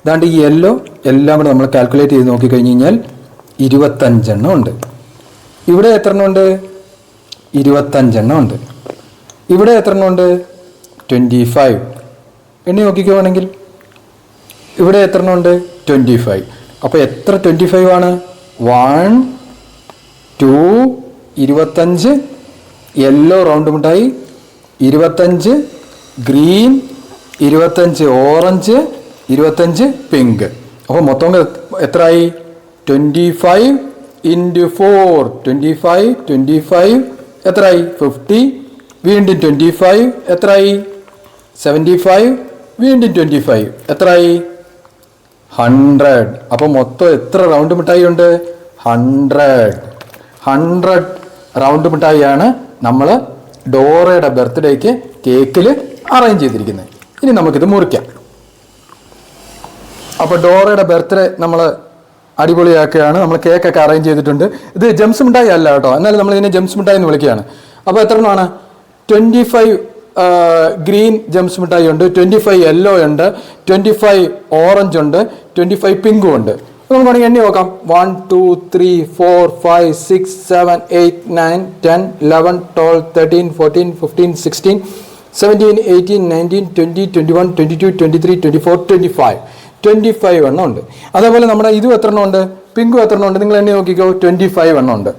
ഇതാണ്ട് ഈ യെല്ലോ എല്ലാം കൂടെ നമ്മൾ കാൽക്കുലേറ്റ് ചെയ്ത് നോക്കിക്കഴിഞ്ഞ് കഴിഞ്ഞാൽ 25 എണ്ണം ഉണ്ട്. ഇവിടെ എത്ര എണ്ണം ഉണ്ട്? 25 എണ്ണം ഉണ്ട്. ഇവിടെ എത്ര എണ്ണം ഉണ്ട്? 25. എണ്ണി നോക്കിക്കുവാണെങ്കിൽ ഇവിടെ എത്ര എണ്ണം ഉണ്ട്? 25. അപ്പോൾ എത്ര 25 ആണ്? 1 2 25 യെല്ലോ റൗണ്ട് മിഠായി, 25 ഗ്രീൻ, 25 ഓറഞ്ച്, 25 പിങ്ക്. അപ്പോൾ മൊത്തം എത്രയായി? 25 × 4 25 എത്രയായി? 50. വീണ്ടും 25 എത്രയായി? 75. വീണ്ടും 25 എത്രയായി? 100. അപ്പം മൊത്തം എത്ര റൗണ്ട് മിഠായി ഉണ്ട്? 100 റൗണ്ട് മിഠായിയാണ് നമ്മൾ ഡോറയുടെ ബർത്ത്ഡേക്ക് കേക്കിൽ അറേഞ്ച് ചെയ്തിരിക്കുന്നത്. ഇനി നമുക്കിത് മുറിക്കാം. അപ്പോൾ ഡോറയുടെ ബർത്ത്ഡേ നമ്മൾ അടിപൊളിയാക്കുകയാണ്. നമ്മൾ കേക്കൊക്കെ അറേഞ്ച് ചെയ്തിട്ടുണ്ട്. ഇത് ജംസ് മിഠായി അല്ല കേട്ടോ, എന്നാലും നമ്മൾ ഇതിനെ ജംസ് മിഠായി എന്ന് വിളിക്കുകയാണ്. അപ്പോൾ എത്ര എണ്ണമാണ്? 25 ഗ്രീൻ ജംസ് മിഠായി ഉണ്ട്, 25 യെല്ലോ ഉണ്ട്, 25 ഓറഞ്ച് ഉണ്ട്, 25 പിങ്കും ഉണ്ട്. നമുക്ക് വേണമെങ്കിൽ എണ്ണി നോക്കാം. 1 2 3 4 5 6 7 8 9 10 11 12 13 14 15 16 17 18 19 20 21 22 23 24 25 എണ്ണം ഉണ്ട്. അതേപോലെ നമ്മുടെ ഇതും എത്ര എണ്ണം ഉണ്ട്? പിങ്കും എത്ര എണ്ണം ഉണ്ട്? നിങ്ങൾ എണ്ണി നോക്കിക്കോ. 25 എണ്ണം ഉണ്ട്.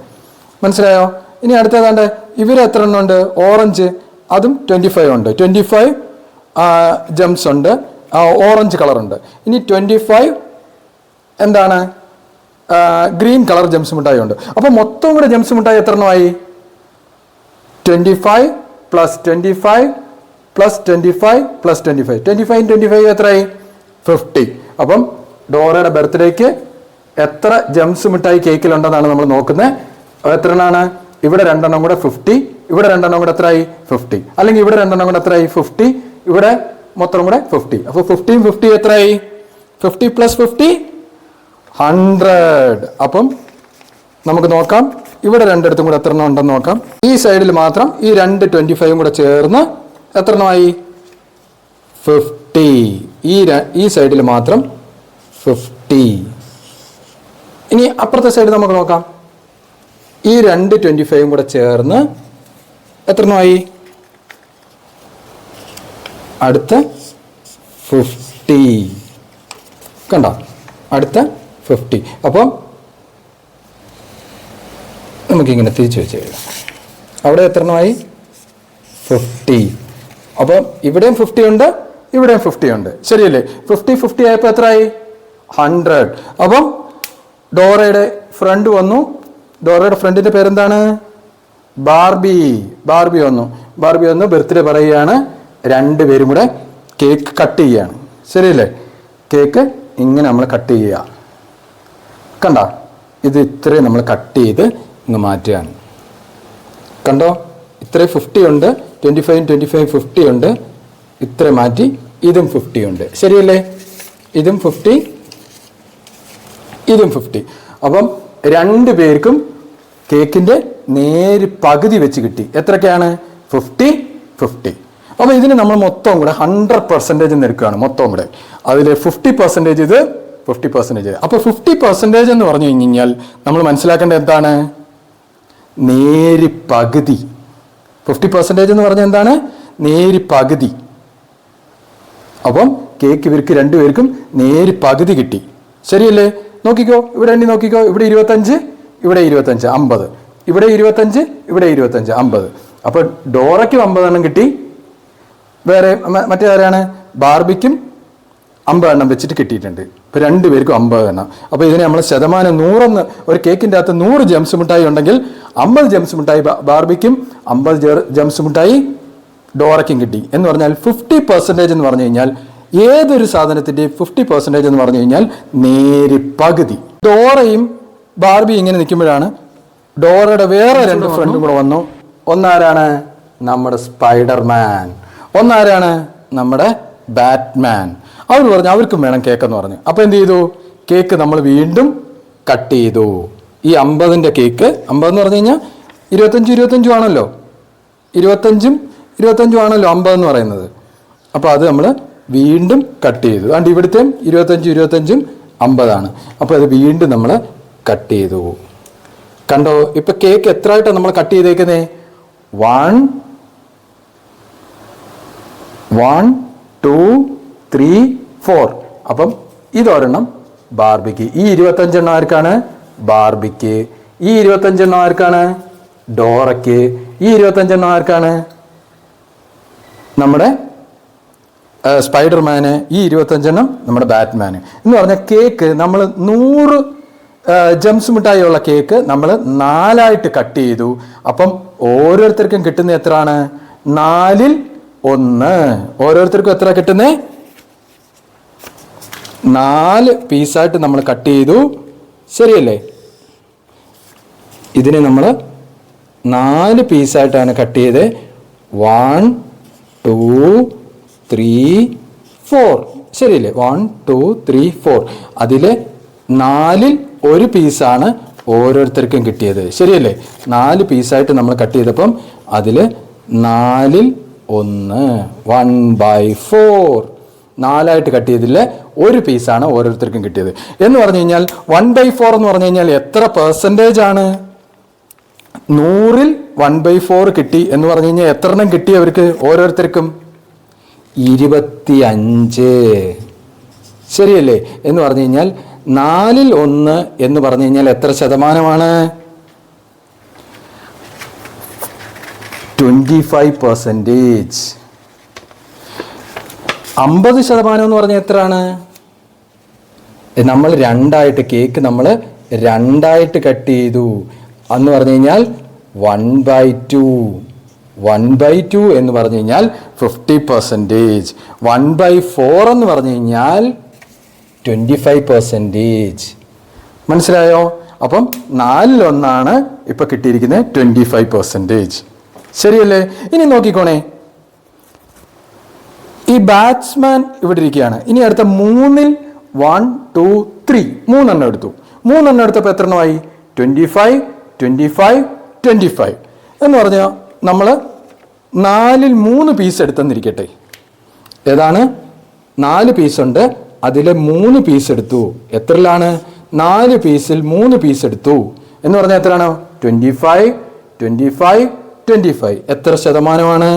മനസ്സിലായോ? ഇനി അടുത്തതാണ്ട് ഇവർ എത്ര എണ്ണം ഉണ്ട്? ഓറഞ്ച്, അതും 25 ഉണ്ട്. 25 ജംസ് ഉണ്ട്, ഓറഞ്ച് കളറുണ്ട്. ഇനി 25 എന്താണ്? ഗ്രീൻ കളർ ജംസ് മിഠായി ഉണ്ട്. അപ്പോൾ മൊത്തം കൂടെ ജംസ് മിഠായി എത്ര എണ്ണമായി? 25 + 25 + 25 + 25. 25 എത്രയായി? 50. അപ്പം ഡോറയുടെ ബർത്ത്ഡേക്ക് എത്ര ജംസ് മിഠായി കേക്കിലുണ്ടെന്നാണ് നമ്മൾ നോക്കുന്നത്. എത്ര എണ്ണമാണ്? ഇവിടെ 2 എണ്ണം കൂടെ 50, ഇവിടെ 2 എണ്ണം കൂടെ എത്രയായി? 50. അല്ലെങ്കിൽ ഇവിടെ 2 എണ്ണം കൂടെ എത്രയായി? 50, ഇവിടെ മൊത്തം കൂടെ 50. അപ്പോൾ 50 50 എത്രയായി? 50 + 50 100. അപ്പം നമുക്ക് നോക്കാം, ഇവിടെ രണ്ടിടത്തും കൂടെ എത്ര എണ്ണം ഉണ്ടെന്ന് നോക്കാം. ഈ സൈഡിൽ മാത്രം ഈ 2 25 കൂടെ ചേർന്ന് എത്ര എണ്ണമായി? 50. ഈ സൈഡിൽ മാത്രം 50. ഇനി അപ്പുറത്തെ സൈഡ് നമുക്ക് നോക്കാം. ഈ 2 25 കൂടെ ചേർന്ന് എത്ര എണ്ണമായി? അടുത്ത 50. കണ്ടോ? അടുത്ത 50. അപ്പം നമുക്കിങ്ങനെ തിരിച്ചു വെച്ച് എഴുതാം. അവിടെ എത്ര എണ്ണമായി? 50. അപ്പം ഇവിടെയും 50 ഉണ്ട്, ഇവിടെയും 50 ഉണ്ട്. ശരിയല്ലേ? 50 50 ആയപ്പോൾ എത്രയായി? 100. അപ്പം ഡോറയുടെ ഫ്രണ്ട് വന്നു. ഡോറയുടെ ഫ്രണ്ടിന്റെ പേരെന്താണ്? ബാർബി. ബാർബി വന്നു ബർത്ത്ഡേ പറയുകയാണ്. 2 പേരും കൂടെ കേക്ക് കട്ട് ചെയ്യുകയാണ്. ശരിയല്ലേ? കേക്ക് ഇങ്ങനെ നമ്മൾ കട്ട് ചെയ്യുക. കണ്ടോ? ഇത് ഇത്രയും നമ്മൾ കട്ട് ചെയ്ത് ഇങ്ങ് മാറ്റുകയാണ്. കണ്ടോ? ഇത്രയും 50 ഉണ്ട്, 25 25 50 ഉണ്ട്. ഇത്ര മാറ്റി ഇതും 50 ഉണ്ട്. ശരിയല്ലേ? ഇതും 50, ഇതും 50. അപ്പം 2 പേർക്കും കേക്കിന്റെ നേര് പകുതി വെച്ച് കിട്ടി. എത്രയൊക്കെയാണ്? 50 50. അപ്പോൾ ഇതിന് നമ്മൾ മൊത്തം കൂടെ 100% എടുക്കുകയാണ്. മൊത്തം കൂടെ അതിൽ 50% ഇത്, 50%. അപ്പോൾ 50% എന്ന് പറഞ്ഞു കഴിഞ്ഞാൽ നമ്മൾ മനസ്സിലാക്കേണ്ടത് എന്താണ്? നേര് പകുതി. 50% എന്ന് പറഞ്ഞാൽ എന്താണ്? നേര് പകുതി. അപ്പം കേക്ക് ഇവർക്ക് 2 പേർക്കും നേര് പകുതി കിട്ടി. ശരിയല്ലേ? നോക്കിക്കോ, ഇവിടെ എണ്ണി നോക്കിക്കോ. ഇവിടെ 25, ഇവിടെ 25, 50. ഇവിടെ 25, ഇവിടെ 25, 50. അപ്പോൾ ഡോറയ്ക്കും 50 എണ്ണം കിട്ടി. വേറെ മറ്റേ ആരാണ്? ബാർബിക്കും 50 എണ്ണം വെച്ചിട്ട് കിട്ടിയിട്ടുണ്ട്. ഇപ്പം 2 പേർക്കും 50 എണ്ണം. അപ്പോൾ ഇതിനെ നമ്മൾ ശതമാനം 100 ഒരു കേക്കിൻ്റെ അകത്ത് 100 ജംസ് മിഠായി ഉണ്ടെങ്കിൽ 50 ജംസ് മിഠായി ബാർബിക്കും 50 ജംസ് മിഠായി ഡോറയ്ക്കും കിട്ടി. എന്ന് പറഞ്ഞാൽ 50% എന്ന് പറഞ്ഞു കഴിഞ്ഞാൽ ഏതൊരു സാധനത്തിൻ്റെ 50% എന്ന് പറഞ്ഞു കഴിഞ്ഞാൽ നേര് പകുതി. ഡോറയും ബാർബിയും ഇങ്ങനെ നിൽക്കുമ്പോഴാണ് ഡോറയുടെ വേറെ 2 ഫ്രണ്ടും കൂടെ വന്നു. ഒന്നാരാണ്? നമ്മുടെ സ്പൈഡർമാൻ. ഒന്നാരാണ്? നമ്മുടെ ബാറ്റ്മാൻ. അവർ പറഞ്ഞു അവർക്കും വേണം കേക്കെന്ന് പറഞ്ഞു. അപ്പോൾ എന്ത് ചെയ്തു? കേക്ക് നമ്മൾ വീണ്ടും കട്ട് ചെയ്തു. ഈ 50ന്റെ കേക്ക്, 50 എന്ന് പറഞ്ഞു കഴിഞ്ഞാൽ 25 ആണല്ലോ, 25 ആണല്ലോ 50 എന്ന് പറയുന്നത്. അപ്പോൾ അത് നമ്മൾ വീണ്ടും കട്ട് ചെയ്തു. അതുകൊണ്ട് ഇവിടുത്തെ 25 50 അപ്പോൾ അത് വീണ്ടും നമ്മൾ കട്ട് ചെയ്തു. കണ്ടോ? ഇപ്പൊ കേക്ക് എത്ര ആയിട്ടാണ് നമ്മൾ കട്ട് ചെയ്തേക്കുന്നേ? 1 2 3 4. അപ്പം ഇതൊരെണ്ണം ബാർബിക്ക്. ഈ 25 എണ്ണം ആർക്കാണ്? ബാർബിക്ക്. ഈ 25 എണ്ണം ആർക്കാണ്? ഡോറയ്ക്ക്. ഈ 25 എണ്ണം ആർക്കാണ്? നമ്മുടെ സ്പൈഡർമാന്. ഈ 25 എണ്ണം നമ്മുടെ ബാറ്റ്മാന്. എന്ന് പറഞ്ഞാൽ കേക്ക് നമ്മൾ 100 ജംസ് മിഠായിയുള്ള കേക്ക് നമ്മൾ 4 ആയിട്ട് കട്ട് ചെയ്തു. അപ്പം ഓരോരുത്തർക്കും കിട്ടുന്ന എത്രയാണ്? 1/4. ഓരോരുത്തർക്കും എത്ര കിട്ടുന്നേ? 4 പീസായിട്ട് നമ്മൾ കട്ട് ചെയ്തു, ശരിയല്ലേ? ഇതിനെ നമ്മൾ 4 പീസായിട്ടാണ് കട്ട് ചെയ്ത്. 1 2 3 4, ശരിയല്ലേ? 1 2 3 4. അതിൽ 4ൽ 1 പീസാണ് ഓരോരുത്തർക്കും കിട്ടിയത്, ശരിയല്ലേ? 4 പീസായിട്ട് നമ്മൾ കട്ട് ചെയ്തപ്പം അതിൽ 4ൽ 1/4, 4ആയിട്ട് കട്ട് ചെയ്തില്ല 1 പീസാണ് ഓരോരുത്തർക്കും കിട്ടിയത്. എന്ന് പറഞ്ഞു കഴിഞ്ഞാൽ 1/4 എന്ന് പറഞ്ഞു കഴിഞ്ഞാൽ എത്ര പെർസെൻറ്റേജ് ആണ്? 100ൽ 1/4 കിട്ടി എന്ന് പറഞ്ഞു കഴിഞ്ഞാൽ എത്ര എണ്ണം കിട്ടി അവർക്ക് ഓരോരുത്തർക്കും? 25, ശരിയല്ലേ? എന്ന് പറഞ്ഞു കഴിഞ്ഞാൽ 4ൽ 1 എന്ന് പറഞ്ഞു കഴിഞ്ഞാൽ എത്ര ശതമാനമാണ്? 25%. 50% എന്ന് പറഞ്ഞാൽ എത്രയാണ്? നമ്മൾ കേക്ക് നമ്മൾ 2ആയിട്ട് കട്ട് ചെയ്തു എന്ന് പറഞ്ഞു കഴിഞ്ഞാൽ 1/2. 1/2 എന്ന് പറഞ്ഞു കഴിഞ്ഞാൽ 50%. 1/4 എന്ന് പറഞ്ഞു കഴിഞ്ഞാൽ 25%. മനസ്സിലായോ? അപ്പം 4ൽ 1 ഇപ്പൊ കിട്ടിയിരിക്കുന്നത് 25%, ശരിയല്ലേ? ഇനി നോക്കിക്കോണേ, ഈ ബാറ്റ്സ്മാൻ ഇവിടെ ഇരിക്കുകയാണ്. ഇനി അടുത്ത 3ൽ 1 2 3 3 എടുത്തു. 3 എടുത്തപ്പോൾ എത്ര എണ്ണമായി? 25 25 25 എന്ന് പറഞ്ഞാൽ നമ്മൾ 4ൽ 3 പീസ് എടുത്തെന്നിരിക്കട്ടെ. ഏതാണ്? 4 പീസുണ്ട്, അതിൽ 3 പീസ് എടുത്തു. എത്രയിലാണ്? 4 പീസിൽ 3 പീസ് എടുത്തു എന്ന് പറഞ്ഞാൽ എത്രയാണ്? 25 25 25. എത്ര ശതമാനമാണ്?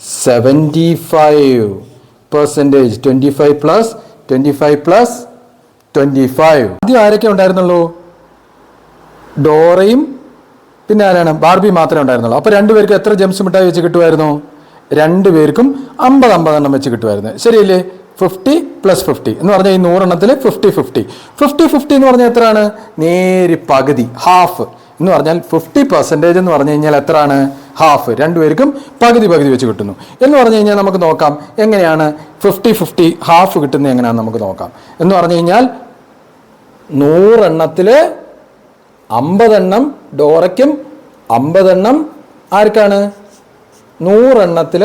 75%. 25 പ്ലസ് 25 പ്ലസ് 25. ആദ്യം ആരൊക്കെ ഉണ്ടായിരുന്നുള്ളൂ? ഡോറയും പിന്നെ ആരാണ്? ബാർബി മാത്രമേ ഉണ്ടായിരുന്നുള്ളൂ. അപ്പോൾ 2 പേർക്ക് എത്ര ജെംസ് മിഠായി വെച്ച് കിട്ടുമായിരുന്നു? 2 പേർക്കും 50 എണ്ണം വെച്ച് കിട്ടുമായിരുന്നു, ശരിയല്ലേ? 50 പ്ലസ് 50 എന്ന് പറഞ്ഞാൽ ഈ 100 എണ്ണത്തിൽ 50 50 50 50 എന്ന് പറഞ്ഞാൽ എത്രയാണ്? നേരി പകുതി, ഹാഫ് എന്ന് പറഞ്ഞാൽ 50% എന്ന് പറഞ്ഞു കഴിഞ്ഞാൽ എത്രയാണ്? ഹാഫ്. 2 പേർക്കും പകുതി വെച്ച് കിട്ടുന്നു എന്ന് പറഞ്ഞു കഴിഞ്ഞാൽ നമുക്ക് നോക്കാം എങ്ങനെയാണ് 50 50 ഹാഫ് കിട്ടുന്നത് എങ്ങനെയാണെന്ന് നമുക്ക് നോക്കാം. എന്ന് പറഞ്ഞു കഴിഞ്ഞാൽ 100 എണ്ണത്തിൽ 50 എണ്ണം ഡോറയ്ക്കും 50 എണ്ണം ആർക്കാണ്? 100 എണ്ണത്തിൽ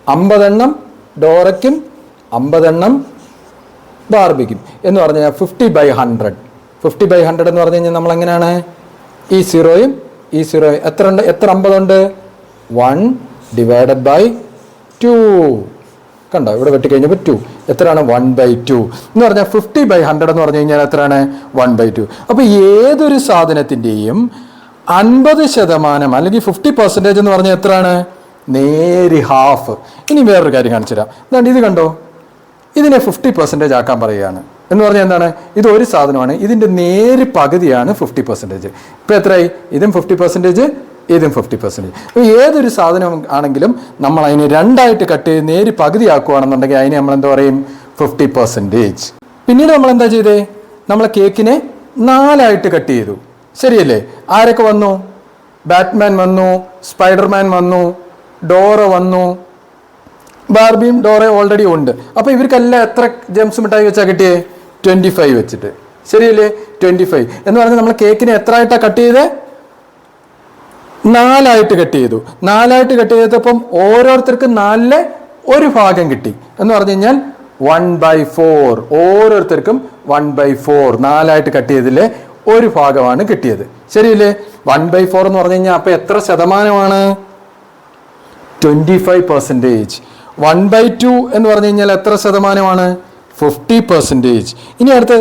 50 എണ്ണം ഡോറയ്ക്കും 50 എണ്ണം ബാർബിക്കും എന്ന് പറഞ്ഞു കഴിഞ്ഞാൽ 50/100. 50/100 എന്ന് പറഞ്ഞു കഴിഞ്ഞാൽ നമ്മൾ എങ്ങനെയാണ്? ഈ 0യും ഈ 0യും എത്ര ഉണ്ട്? എത്ര 50 ഉണ്ട്? 1/2. കണ്ടോ, ഇവിടെ വെട്ടിക്കഴിഞ്ഞപ്പോൾ 2 എത്രയാണ്? 1/2 എന്ന് പറഞ്ഞാൽ 50/100 എന്ന് പറഞ്ഞു കഴിഞ്ഞാൽ എത്രയാണ്? 1/2. അപ്പോൾ ഏതൊരു സാധനത്തിൻ്റെയും 50% അല്ലെങ്കിൽ 50% എന്ന് പറഞ്ഞാൽ എത്രയാണ്? നേരി ഹാഫ്. ഇനി വേറൊരു കാര്യം കാണിച്ചു തരാം. എന്താണ് ഇത്? കണ്ടോ, ഇതിനെ 50% ആക്കാൻ പറയുകയാണ്. എന്ന് പറഞ്ഞാൽ എന്താണ്? ഇത് ഒരു സാധനമാണ്, ഇതിൻ്റെ നേരി പകുതിയാണ് 50%. ഇപ്പം എത്രയായി? ഇതും 50%, ഇതും 50%. അപ്പോൾ ഏതൊരു സാധനം ആണെങ്കിലും നമ്മൾ അതിനെ 2ആയിട്ട് കട്ട് ചെയ്ത് നേരി പകുതി ആക്കുകയാണെന്നുണ്ടെങ്കിൽ അതിനെ നമ്മൾ എന്താ പറയും? 50%. പിന്നീട് നമ്മൾ എന്താ ചെയ്തേ? നമ്മൾ കേക്കിനെ 4ആയിട്ട് കട്ട് ചെയ്തു, ശരിയല്ലേ? ആരൊക്കെ വന്നു? ബാറ്റ്മാൻ വന്നു, സ്പൈഡർമാൻ വന്നു, ഡോറ വന്നു, ബാർബിയും ഡോറ ഓൾറെഡി ഉണ്ട്. അപ്പോൾ ഇവർക്കെല്ലാം എത്ര ജെംസ് മിഠായി വെച്ചാൽ കിട്ടിയേ? 25 വെച്ചിട്ട്, ശരിയല്ലേ? 25 എന്ന് പറഞ്ഞാൽ നമ്മൾ കേക്കിനെ എത്ര ആയിട്ടാണ് കട്ട് ചെയ്തേ? 4ആയിട്ട് കട്ട് ചെയ്തു. 4ആയിട്ട് കട്ട് ചെയ്തപ്പം ഓരോരുത്തർക്കും 4ലെ 1 ഭാഗം കിട്ടി എന്ന് പറഞ്ഞു കഴിഞ്ഞാൽ 1/4. ഓരോരുത്തർക്കും 1/4 4ആയിട്ട് കട്ട് ചെയ്തില്ലേ 1 ഭാഗമാണ് കിട്ടിയത്, ശരിയല്ലേ? 1/4 എന്ന് പറഞ്ഞു കഴിഞ്ഞാൽ അപ്പം എത്ര ശതമാനമാണ്? 25%. 1/2 എന്ന് പറഞ്ഞു കഴിഞ്ഞാൽ എത്ര ശതമാനമാണ്? 50%. ഇനി അടുത്ത്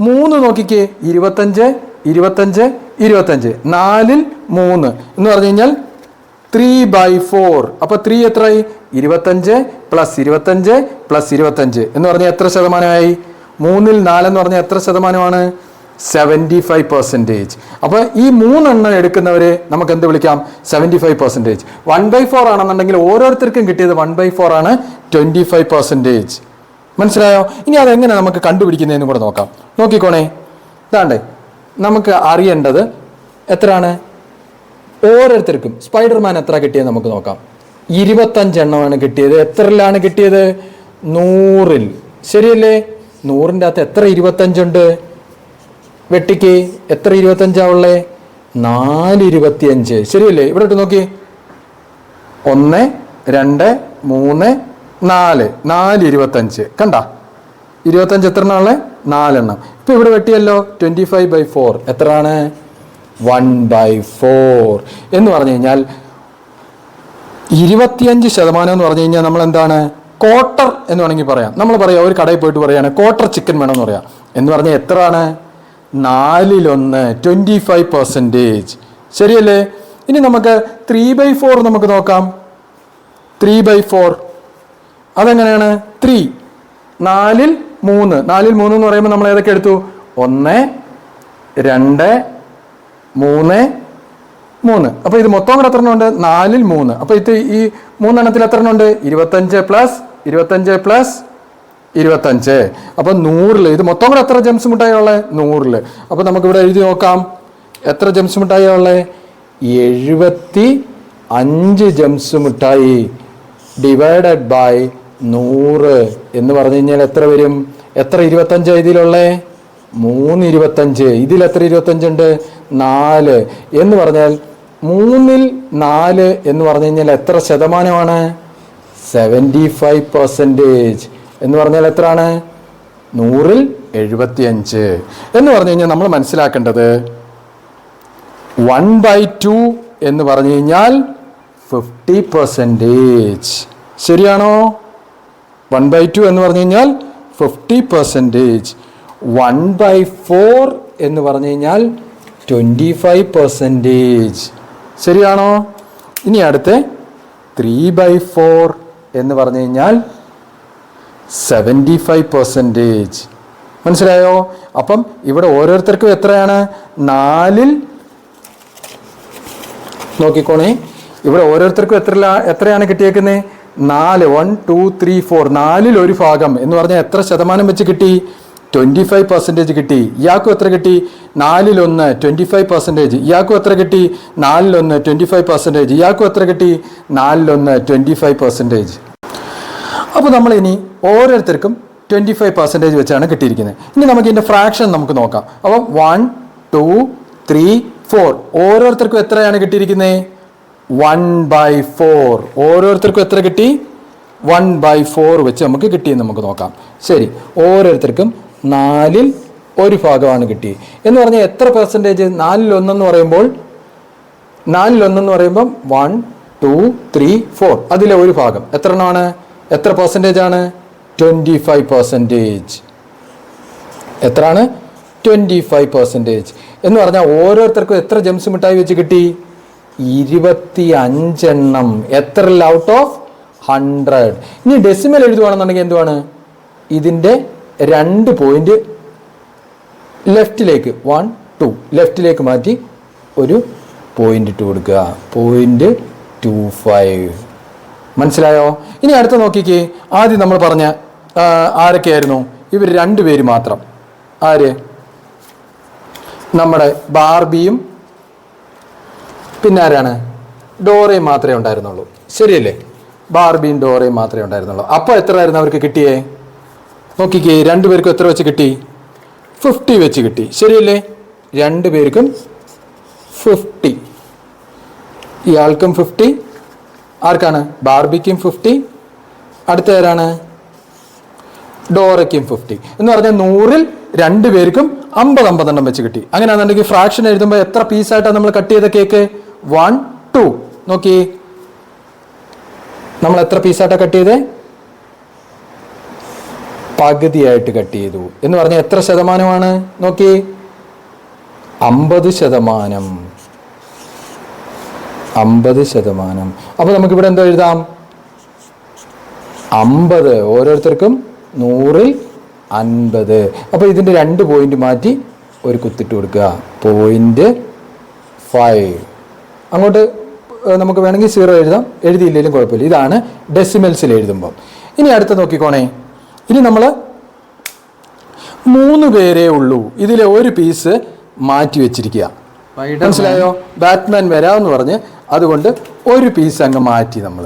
3 നോക്കിക്കേ. 25 25 25. 4ൽ 3 എന്ന് പറഞ്ഞു കഴിഞ്ഞാൽ 3/4. അപ്പോൾ 3 എത്രയായി? 25 പ്ലസ് 25 പ്ലസ് 25 എന്ന് പറഞ്ഞാൽ എത്ര ശതമാനമായി? 3ൽ 4 എന്ന് പറഞ്ഞാൽ എത്ര ശതമാനമാണ്? 75%. അപ്പോൾ ഈ 3 എണ്ണം എടുക്കുന്നവരെ നമുക്ക് എന്ത് വിളിക്കാം? 75%. 1/4 ആണെന്നുണ്ടെങ്കിൽ ഓരോരുത്തർക്കും കിട്ടിയത് 1/4 ആണ്, 25%. മനസ്സിലായോ? ഇനി അതെങ്ങനെ നമുക്ക് കണ്ടുപിടിക്കുന്നതെന്ന് കൂടെ നോക്കാം. നോക്കിക്കോണേ, ഇതാണ്ടേ നമുക്ക് അറിയേണ്ടത് എത്രയാണ്? ഓരോരുത്തർക്കും സ്പൈഡർമാൻ എത്ര കിട്ടിയത് നമുക്ക് നോക്കാം. 25 എണ്ണമാണ് കിട്ടിയത്. എത്രയിലാണ് കിട്ടിയത്? 100-ൽ. ശരിയല്ലേ? 100-ൻ്റെ അകത്ത് എത്ര 25 ഉണ്ട്? വെട്ടിക്ക് എത്ര 25 4 25. ശരിയല്ലേ? ഇവിടെ ഇട്ട് നോക്കി. 1 2 3 4 4 25. കണ്ട 25 എത്ര എണ്ണ? 4 എണ്ണം. ഇപ്പൊ ഇവിടെ വെട്ടിയല്ലോ. 25/4 എത്രയാണ്? 1/4 എന്ന് പറഞ്ഞു കഴിഞ്ഞാൽ 25% എന്ന് പറഞ്ഞു കഴിഞ്ഞാൽ നമ്മൾ എന്താണ്? ക്വാർട്ടർ എന്ന് വേണമെങ്കിൽ പറയാം. നമ്മൾ പറയാം ഒരു കടയിൽ പോയിട്ട് പറയാണ് ക്വാർട്ടർ ചിക്കൻ വേണമെന്ന് പറയാം. എന്ന് പറഞ്ഞാൽ എത്രയാണ്? 4/1 25%. ശരിയല്ലേ? ഇനി നമുക്ക് 3/4 നമുക്ക് നോക്കാം. 3/4 അതെങ്ങനെയാണ്? 3 4-ൽ 3 4-ൽ 3 എന്ന് പറയുമ്പോൾ നമ്മൾ ഏതൊക്കെ എടുത്തു? 1 2 3 3. അപ്പൊ ഇത് മൊത്തം കൂടെ എത്ര ഉണ്ട്? 4-ൽ 3. അപ്പൊ ഇത് ഈ 3 എണ്ണത്തിൽ എത്ര ഉണ്ട്? 25 പ്ലസ് 25. അപ്പൊ 100-ൽ ഇത് മൊത്തം കൂടെ എത്ര ജംസ് മിഠായി ഉള്ളത്? 100-ൽ. അപ്പൊ നമുക്ക് ഇവിടെ എഴുതി നോക്കാം. എത്ര ജംസ് മിഠായി ഉള്ളത്? 75 ജംസ് മിഠായി ഡിവൈഡഡ് ബൈ 100 എന്ന് പറഞ്ഞു കഴിഞ്ഞാൽ എത്ര വരും? എത്ര 25 ഇതിലുള്ളേ? 3 25. ഇതിൽ എത്ര 25 ഉണ്ട്? 4 എന്ന് പറഞ്ഞാൽ 3-ൽ 4 എന്ന് പറഞ്ഞു കഴിഞ്ഞാൽ എത്ര ശതമാനമാണ്? 75% എന്ന് പറഞ്ഞാൽ എത്രയാണ്? 100-ൽ 75 എന്ന് പറഞ്ഞു കഴിഞ്ഞാൽ നമ്മൾ മനസ്സിലാക്കേണ്ടത് 1/2 എന്ന് പറഞ്ഞു കഴിഞ്ഞാൽ 50%. ശരിയാണോ? 1/2 എന്ന് പറഞ്ഞു കഴിഞ്ഞാൽ 50%. 1/4 എന്ന് പറഞ്ഞു കഴിഞ്ഞാൽ 25%. ശരിയാണോ? ഇനി അടുത്ത് 3/4 എന്ന് പറഞ്ഞു കഴിഞ്ഞാൽ 75%. മനസ്സിലായോ? അപ്പം ഇവിടെ ഓരോരുത്തർക്കും എത്രയാണ്? 4-ൽ നോക്കിക്കോണേ. ഇവിടെ ഓരോരുത്തർക്കും എത്രയാണ് കിട്ടിയേക്കുന്നത്? 4 1 2 3 4 4-ൽ 1 ഭാഗം എന്ന് പറഞ്ഞാൽ എത്ര ശതമാനം വെച്ച് കിട്ടി? 25% കിട്ടി. ഇയാൾക്കും എത്ര കിട്ടി? 4-ൽ 1 25%. ഇയാൾക്കും എത്ര കിട്ടി? 4-ൽ 1 25%. ഇയാൾക്കും എത്ര കിട്ടി? 4-ൽ 1 25%. അപ്പോൾ നമ്മൾ ഇനി ഓരോരുത്തർക്കും 25% വെച്ചാണ് കിട്ടിയിരിക്കുന്നത്. ഇനി നമുക്ക് ഇതിന്റെ ഫ്രാക്ഷൻ നമുക്ക് നോക്കാം. അപ്പം 1 2 3 4 ഓരോരുത്തർക്കും എത്രയാണ് കിട്ടിയിരിക്കുന്നത്? 1/4. ഓരോരുത്തർക്കും എത്ര കിട്ടി? 1/4 വെച്ച് നമുക്ക് കിട്ടിയെന്ന് നമുക്ക് നോക്കാം. ശരി, ഓരോരുത്തർക്കും 4-ൽ 1 ഭാഗമാണ് കിട്ടി എന്ന് പറഞ്ഞാൽ എത്ര പെർസെൻറ്റേജ്? 4-ൽ 1 എന്ന് പറയുമ്പോൾ 1 2 3 4 അതിലെ 1 ഭാഗം എത്ര എണ്ണമാണ്? എത്ര പെർസെൻറ്റേജ് ആണ്? 25%. എത്രയാണ്? 25% എന്ന് പറഞ്ഞാൽ ഓരോരുത്തർക്കും എത്ര ജംസ് മിഠായി വെച്ച് കിട്ടി? 25 എണ്ണം. എത്ര ഔട്ട് ഓഫ് 100? ഇനി ഡെസിമൽ എഴുതുവാണെന്നുണ്ടെങ്കിൽ എന്തുവാണ്? ഇതിൻ്റെ 2 പോയിന്റ് ലെഫ്റ്റിലേക്ക് 1 2 ലെഫ്റ്റിലേക്ക് മാറ്റി ഒരു പോയിന്റ് 2 കൊടുക്കുക. 0.25. മനസ്സിലായോ? ഇനി അടുത്ത നോക്കിക്കേ. ആദ്യം നമ്മൾ പറഞ്ഞ ആരൊക്കെയായിരുന്നു? ഇവർ 2 പേര് മാത്രം. ആര്? നമ്മുടെ ബാർബിയും പിന്നെ ആരാണ്? ഡോറയും മാത്രമേ ഉണ്ടായിരുന്നുള്ളൂ. ശരിയല്ലേ? ബാർബിയും ഡോറയും മാത്രമേ ഉണ്ടായിരുന്നുള്ളൂ. അപ്പോൾ എത്രയായിരുന്നു അവർക്ക് കിട്ടിയേ? നോക്കിക്കേ. 2 പേർക്കും എത്ര വെച്ച് കിട്ടി? 50 വെച്ച് കിട്ടി. ശരിയല്ലേ? 2 പേർക്കും 50. ഇയാൾക്കും 50. ആർക്കാണ്? ബാർബിക്കും 50. അടുത്ത ആരാണ്? ഡോറയ്ക്കും 50. എന്ന് പറഞ്ഞാൽ 100-ൽ 2 പേർക്കും 50 എണ്ണം വെച്ച് കിട്ടി. അങ്ങനെയാണെന്നുണ്ടെങ്കിൽ ഫ്രാക്ഷൻ എഴുതുമ്പോൾ എത്ര പീസായിട്ടാണ് നമ്മൾ കട്ട് ചെയ്ത കേക്ക്? 1 2. നോക്കി, നമ്മൾ എത്ര പീസായിട്ടാണ് കട്ട് ചെയ്തേ? പകുതിയായിട്ട് കട്ട് ചെയ്തു. എന്ന് പറഞ്ഞാൽ എത്ര ശതമാനമാണ്? നോക്കി, 50%. 50%. അപ്പൊ നമുക്കിവിടെ എന്തോ എഴുതാം? 50. ഓരോരുത്തർക്കും 100-ൽ 50. അപ്പൊ ഇതിന്റെ 2 പോയിന്റ് മാറ്റി ഒരു കുത്തിട്ട് കൊടുക്കുക. 0.5. അങ്ങോട്ട് നമുക്ക് വേണമെങ്കിൽ 0 എഴുതാം, എഴുതിയില്ലെങ്കിലും കുഴപ്പമില്ല. ഇതാണ് ഡെസിമൽസിൽ എഴുതുമ്പോൾ. ഇനി അടുത്ത നോക്കിക്കോണേ. ഇനി നമ്മൾ 3 പേരേ ഉള്ളൂ. ഇതിലെ 1 പീസ് മാറ്റി വെച്ചിരിക്കുക. മനസ്സിലായോ? ബാറ്റ്മാൻ വരാമെന്ന് പറഞ്ഞ് അതുകൊണ്ട് ഒരു പീസ് അങ്ങ് മാറ്റി. നമ്മൾ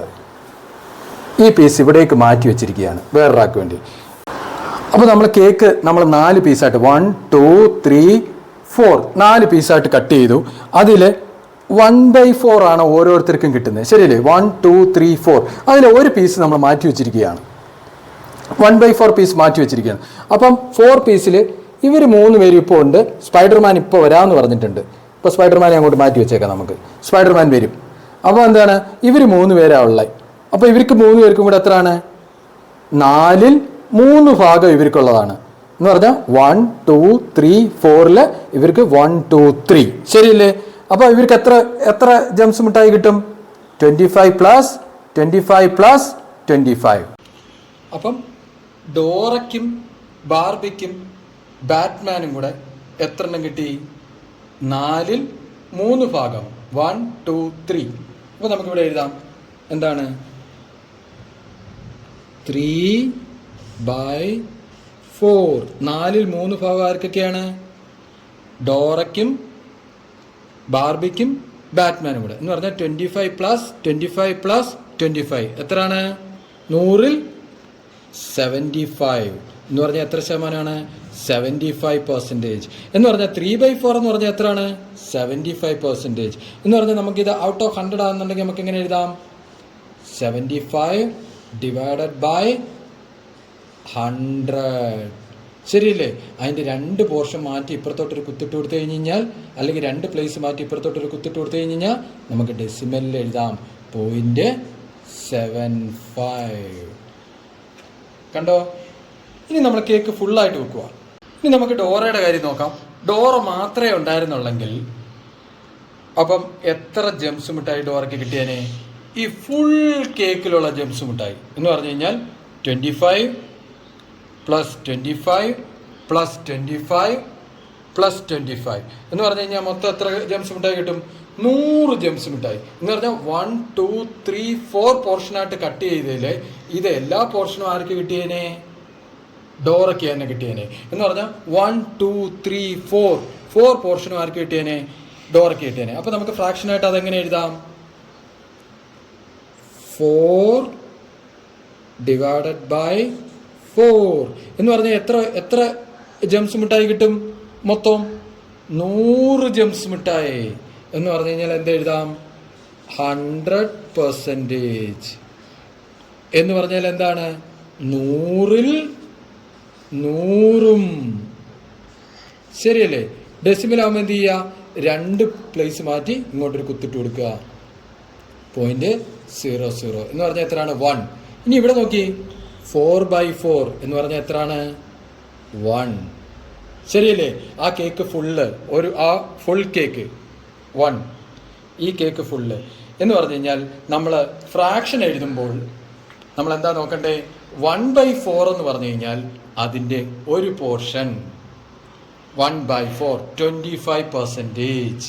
ഈ പീസ് ഇവിടേക്ക് മാറ്റി വെച്ചിരിക്കുകയാണ് വേറൊരാൾക്ക് വേണ്ടി. അപ്പോൾ നമ്മൾ കേക്ക് നമ്മൾ 4 പീസായിട്ട് 1 2 3 4 4 പീസായിട്ട് കട്ട് ചെയ്തു. അതിൽ 1/4 ആണ് ഓരോരുത്തർക്കും കിട്ടുന്നത്, ശരിയല്ലേ? 1 2 3 4 അതിൽ ഒരു പീസ് നമ്മൾ മാറ്റി വെച്ചിരിക്കുകയാണ്. 1/4 പീസ് മാറ്റി വെച്ചിരിക്കുകയാണ്. അപ്പം 4 പീസിൽ ഇവർ 3 പേരും ഇപ്പോൾ ഉണ്ട്. സ്പൈഡർമാൻ ഇപ്പോൾ വരാമെന്ന് പറഞ്ഞിട്ടുണ്ട്. ഇപ്പോൾ സ്പൈഡർമാനെ അങ്ങോട്ട് മാറ്റി വെച്ചേക്കാം നമുക്ക്. സ്പൈഡർമാൻ വരും. അപ്പോൾ എന്താണ്, ഇവർ 3 പേരാണ് ഉള്ളത്. അപ്പോൾ ഇവർക്ക് 3 പേർക്കും കൂടെ എത്രയാണ്? 4ൽ 3 ഭാഗം ഇവർക്കുള്ളതാണ് എന്ന് പറഞ്ഞാൽ 1 2 3 4 ഇവർക്ക് 1 2 3, ശരിയല്ലേ? അപ്പോൾ ഇവർക്ക് എത്ര ജംസ് മിഠായി കിട്ടും? 25 പ്ലസ് 25 പ്ലസ് 25. അപ്പം ഡോറയ്ക്കും ബാർബിക്കും ബാറ്റ്മാനും കൂടെ എത്ര എണ്ണം കിട്ടി? 4ൽ 3 ഭാഗം 1 2 3. അപ്പോൾ നമുക്കിവിടെ എഴുതാം എന്താണ്? 3/4. 4ൽ 3 ഭാഗം ആർക്കൊക്കെയാണ്? ഡോറയ്ക്കും ബാർബിക്കും ബാറ്റ്മാനും കൂടെ എന്ന് പറഞ്ഞാൽ 25 പ്ലസ് 25 പ്ലസ് 25 എത്രയാണ്? 100ൽ 75 എന്ന് പറഞ്ഞാൽ എത്ര ശതമാനമാണ്? 75% എന്ന് പറഞ്ഞാൽ 3/4 എന്ന് പറഞ്ഞാൽ എത്രയാണ്? 75% എന്ന് പറഞ്ഞാൽ നമുക്കിത് ഔട്ട് ഓഫ് 100 ആണെന്നുണ്ടെങ്കിൽ നമുക്ക് എങ്ങനെ എഴുതാം? 75 ഡിവൈഡഡ് ബൈ 100, ശരിയല്ലേ? അതിൻ്റെ 2 പോർഷൻ മാറ്റി ഇപ്പുറത്തോട്ടൊരു കുത്തിട്ട് കൊടുത്തു കഴിഞ്ഞാൽ, അല്ലെങ്കിൽ 2 പ്ലേസ് മാറ്റി ഇപ്പുറത്തോട്ടൊരു കുത്തിട്ട് കൊടുത്തു കഴിഞ്ഞാൽ നമുക്ക് ഡെസിമലിൽ എഴുതാം 0.75. കണ്ടോ? ഇനി നമ്മൾ കേക്ക് ഫുള്ളായിട്ട് വെക്കുക. ഇനി നമുക്ക് ഡോറയുടെ കാര്യം നോക്കാം. ഡോറ മാത്രമേ ഉണ്ടായിരുന്നുള്ളെങ്കിൽ അപ്പം എത്ര ജംസ് മിഠായി ഡോറയ്ക്ക് കിട്ടിയേനെ? ഈ ഫുൾ കേക്കിലുള്ള ജംസ് മിഠായി എന്ന് പറഞ്ഞു കഴിഞ്ഞാൽ 25 പ്ലസ് 25 പ്ലസ് 25 പ്ലസ് 25 എന്ന് പറഞ്ഞു കഴിഞ്ഞാൽ മൊത്തം എത്ര ജംസ് മിഠായി കിട്ടും? 100 ജംസ് മിഠായി എന്ന് പറഞ്ഞാൽ 1 2 3 4 പോർഷനായിട്ട് കട്ട് ചെയ്തതിൽ ഇത് എല്ലാ പോർഷനും ആർക്ക് കിട്ടിയേനെ? ഡോറയ്ക്ക് തന്നെ കിട്ടിയേനെ. എന്ന് പറഞ്ഞാൽ 1 2 3 4 പോർഷനും ആർക്ക് കിട്ടിയേനെ? ഡോറയ്ക്ക് കിട്ടിയേനെ. അപ്പോൾ നമുക്ക് ഫ്രാക്ഷനായിട്ട് അതെങ്ങനെ എഴുതാം? 4 ഡിവൈഡഡ് ബൈ 4 എന്ന് പറഞ്ഞാൽ എത്ര ജംസ് മിഠായി കിട്ടും? മൊത്തം 100 ജംസ് മിഠായി എന്ന് പറഞ്ഞു കഴിഞ്ഞാൽ എന്ത് എഴുതാം? 100% എന്ന് പറഞ്ഞാൽ എന്താണ്? 100ൽ 100ഉം, ശരിയല്ലേ? ഡെസിമലാകുമ്പോൾ എന്ത് ചെയ്യുക? 2 പ്ലേസ് മാറ്റി ഇങ്ങോട്ടൊരു കുത്തിട്ട് കൊടുക്കുക. 0.00 എന്ന് പറഞ്ഞാൽ എത്രയാണ്? 1. ഇനി ഇവിടെ നോക്കി, 4/4 എന്ന് പറഞ്ഞാൽ എത്രയാണ്? 1, ശരിയല്ലേ? ആ കേക്ക് ഫുള്ള് ആ ഫുൾ കേക്ക് 1, ഈ കേക്ക് ഫുള്ള് എന്ന് പറഞ്ഞു കഴിഞ്ഞാൽ നമ്മൾ ഫ്രാക്ഷൻ എഴുതുമ്പോൾ നമ്മൾ എന്താ നോക്കണ്ടേ? 1/4 എന്ന് പറഞ്ഞു കഴിഞ്ഞാൽ അതിൻ്റെ ഒരു പോർഷൻ 1/4 25%.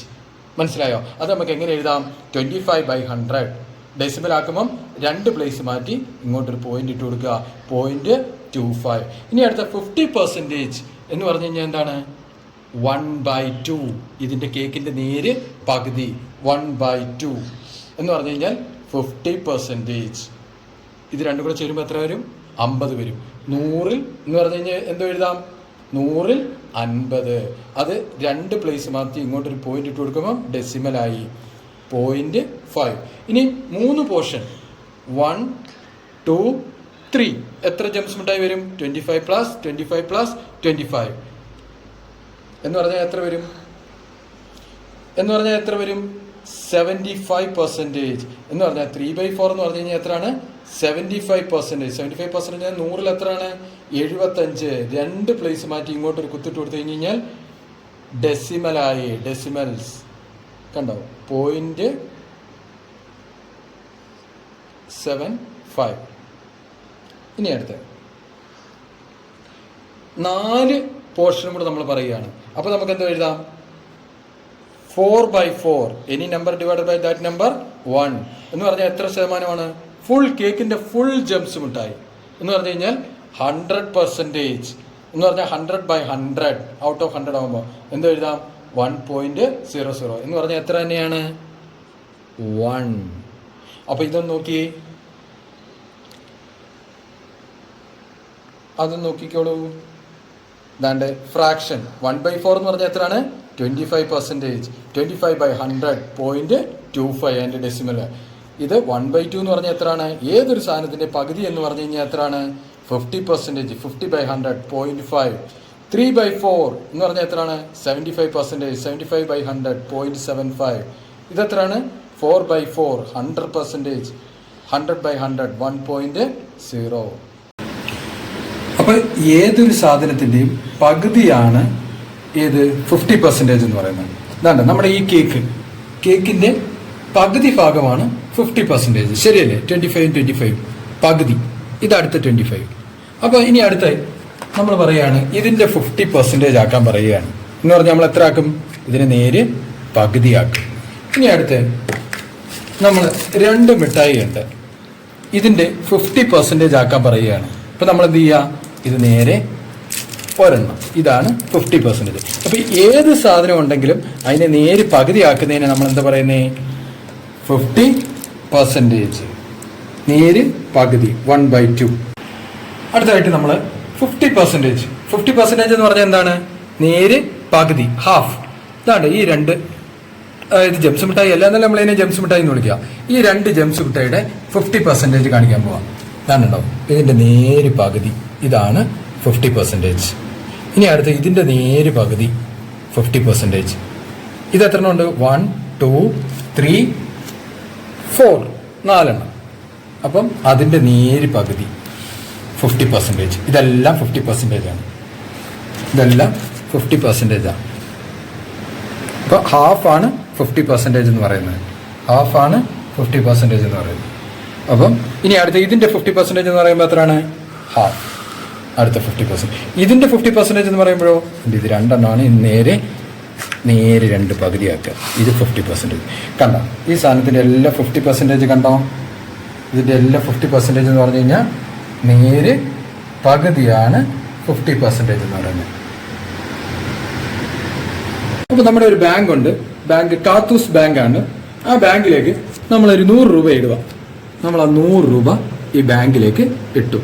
മനസ്സിലായോ? അത് നമുക്ക് എങ്ങനെ എഴുതാം? 25/100. ഡെസിമൽ ആക്കുമ്പം 2 പ്ലേസ് മാറ്റി ഇങ്ങോട്ടൊരു പോയിന്റ് ഇട്ട് കൊടുക്കുക, 0.25. ഇനി അടുത്ത 50% എന്ന് പറഞ്ഞു കഴിഞ്ഞാൽ എന്താണ്? 1/2. ഇതിൻ്റെ കേക്കിൻ്റെ നേര് പകുതി 1/2 എന്ന് പറഞ്ഞു കഴിഞ്ഞാൽ 50%. ഇത് രണ്ടും കൂടെ ചേരുമ്പോൾ എത്ര വരും? 50 വരും. 100ൽ എന്ന് പറഞ്ഞു കഴിഞ്ഞാൽ എന്തോ എഴുതാം? 100ൽ 50. അത് 2 പ്ലേസ് മാറ്റി ഇങ്ങോട്ടൊരു പോയിന്റ് ഇട്ട് കൊടുക്കുമ്പോൾ ഡെസിമലായി 0.5. ഇനി 3 പോർഷൻ 1 2 3 എത്ര ജംസ് മിഠായി വരും? 25 പ്ലസ് 25 പ്ലസ് 25 എന്ന് പറഞ്ഞാൽ എത്ര വരും? 75% എന്ന് പറഞ്ഞാൽ 3/4 എന്ന് പറഞ്ഞു കഴിഞ്ഞാൽ എത്രയാണ്? 75%. 75% 100ൽ എത്രയാണ്? 75. 2 പ്ലേസ് മാറ്റി ഇങ്ങോട്ടൊരു കുത്തിട്ട് കൊടുത്തു കഴിഞ്ഞ് കഴിഞ്ഞാൽ ഡെസിമലായി. ഡെസിമൽസ് കണ്ടോ? 0.75. ഇനി അടുത്ത് 4 പോർഷനും കൂടെ നമ്മൾ പറയുകയാണ്. അപ്പോൾ നമുക്ക് എന്താ എഴുതാം? 4/4 any number divide by that number 1 എന്ന് പറഞ്ഞാൽ എത്ര ശതമാനമാണ്? ഫുൾ കേക്കിൻ്റെ ഫുൾ ജംസ് മിഠായി എന്ന് പറഞ്ഞു കഴിഞ്ഞാൽ 100% എന്ന് പറഞ്ഞാൽ 100/100 ഔട്ട് ഓഫ് 100 ആകുമ്പോൾ എന്താ എഴുതാം? 1.00 എന്ന് പറഞ്ഞാൽ എത്ര തന്നെയാണ്? 1. അപ്പോൾ ഇതൊന്ന് നോക്കിയേ, അതൊന്ന് നോക്കിക്കോളൂ. ദാണ്ട് ഫ്രാക്ഷൻ 1/4 എന്ന് പറഞ്ഞാൽ എത്രയാണ്? 25%. 25/100.25 അതിൻ്റെ ഡെസിമൽ. ഇത് 1/2 എന്ന് പറഞ്ഞാൽ എത്രയാണ്? ഏതൊരു സാധനത്തിൻ്റെ പകുതി എന്ന് പറഞ്ഞു കഴിഞ്ഞാൽ എത്രയാണ്? 50%. 50/100 0.5. 3/4 എന്ന് പറഞ്ഞാൽ എത്രയാണ്? 75%. 75/100 0.75. ഇതെത്രയാണ്? 4/4 100%. 100/100 1.0. അപ്പോൾ ഏതൊരു സാധനത്തിൻ്റെയും പകുതിയാണ് ഏത് 50% എന്ന് പറയുന്നത്. ഇതാണ്ട് നമ്മുടെ ഈ കേക്കിൻ്റെ പകുതി ഭാഗമാണ് 50%. ശരിയല്ലേ? 25 പകുതി. ഇതടുത്ത 25. അപ്പോൾ ഇനി അടുത്ത നമ്മൾ പറയുകയാണ് ഇതിൻ്റെ 50% ആക്കാൻ പറയുകയാണ് എന്ന് പറഞ്ഞാൽ നമ്മൾ എത്ര ആക്കും? ഇതിനെ നേര് പകുതിയാക്കും. ഇനി അടുത്ത് നമ്മൾ 2 മിഠായി ഉണ്ട്, ഇതിൻ്റെ 50% ആക്കാൻ പറയുകയാണ്. അപ്പോൾ നമ്മൾ എന്ത് ചെയ്യുക? ഇത് നേരെ ഒരെണ്ണം, ഇതാണ് 50%. അപ്പോൾ ഏത് സാധനം ഉണ്ടെങ്കിലും അതിനെ നേര് പകുതിയാക്കുന്നതിന് നമ്മൾ എന്താ പറയുന്നത്? 50%. നേര് പകുതി 1/2. അടുത്തതായിട്ട് നമ്മൾ 50% എന്ന് പറഞ്ഞാൽ എന്താണ്? നേര് പകുതി, ഹാഫ്. ഇതാണ് ഈ 2 ഇത് ജംസ് മിഠായി അല്ല എന്നല്ല നമ്മൾ ഇതിനെ ജംസ് മിഠായി എന്ന് വിളിക്കുക. ഈ 2 ജംസ് മിഠായിയുടെ 50% കാണിക്കാൻ പോവാം. ഇതാണുണ്ടാവും ഇതിൻ്റെ നേര് പകുതി, ഇതാണ് 50%. ഇനി അടുത്ത് ഇതിൻ്റെ നേര് പകുതി 50%. ഇത് എത്ര എണ്ണം ഉണ്ട്? 1 2 3 4 4 അപ്പം അതിൻ്റെ നേര് പകുതി 50%. ഇതെല്ലാം 50% ആണ്. ഇതെല്ലാം 50% ആണ്. അപ്പോൾ ഹാഫാണ് 50% എന്ന് പറയുന്നത്. ഹാഫാണ് 50% എന്ന് പറയുന്നത്. അപ്പം ഇനി അടുത്ത ഇതിൻ്റെ 50% എന്ന് പറയുമ്പോൾ എത്രയാണ്? ഹാഫ്. അടുത്ത 50%. ഇതിൻ്റെ 50% എന്ന് പറയുമ്പോഴോ ഇത് 2 എണ്ണമാണ്. നേരെ 2 പകുതിയാക്കുക. ഇത് 50%. കണ്ടോ ഈ സാധനത്തിൻ്റെ എല്ലാ 50% കണ്ടോ? ഇതിൻ്റെ എല്ലാ 50% എന്ന് പറഞ്ഞു കഴിഞ്ഞാൽ നേര് പകുതിയാണ് 50% എന്ന് പറയുന്നത്. അപ്പോൾ നമ്മുടെ ഒരു ബാങ്ക് ഉണ്ട്, ബാങ്ക് കാത്തൂസ് ബാങ്കാണ്. ആ ബാങ്കിലേക്ക് നമ്മളൊരു 100 രൂപ ഇടുക. നമ്മൾ ആ 100 രൂപ ഈ ബാങ്കിലേക്ക് ഇട്ടു.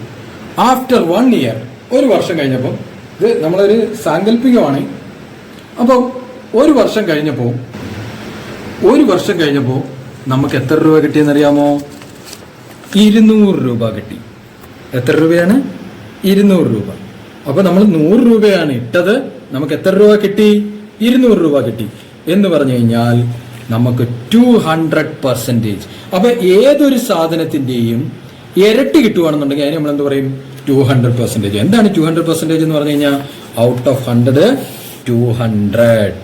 ആഫ്റ്റർ 1 ഇയർ, 1 വർഷം കഴിഞ്ഞപ്പോൾ, ഇത് നമ്മളൊരു സാങ്കല്പികമാണ്. അപ്പോൾ 1 വർഷം കഴിഞ്ഞപ്പോൾ നമുക്ക് എത്ര രൂപ കിട്ടിയെന്നറിയാമോ? 200 രൂപ കിട്ടി. എത്ര രൂപയാണ്? 200 രൂപ. അപ്പോൾ നമ്മൾ 100 രൂപയാണ് ഇട്ടത്, നമുക്ക് എത്ര രൂപ കിട്ടി? 200 രൂപ കിട്ടി. എന്ന് പറഞ്ഞു കഴിഞ്ഞാൽ നമുക്ക് 200%. അപ്പോൾ ഏതൊരു സാധനത്തിൻ്റെയും ഇരട്ടി കിട്ടുകയാണെന്നുണ്ടെങ്കിൽ അതിന് നമ്മൾ എന്ത് പറയും? 200%. എന്താണ് 200% എന്ന് പറഞ്ഞു കഴിഞ്ഞാൽ? Out of 100 200.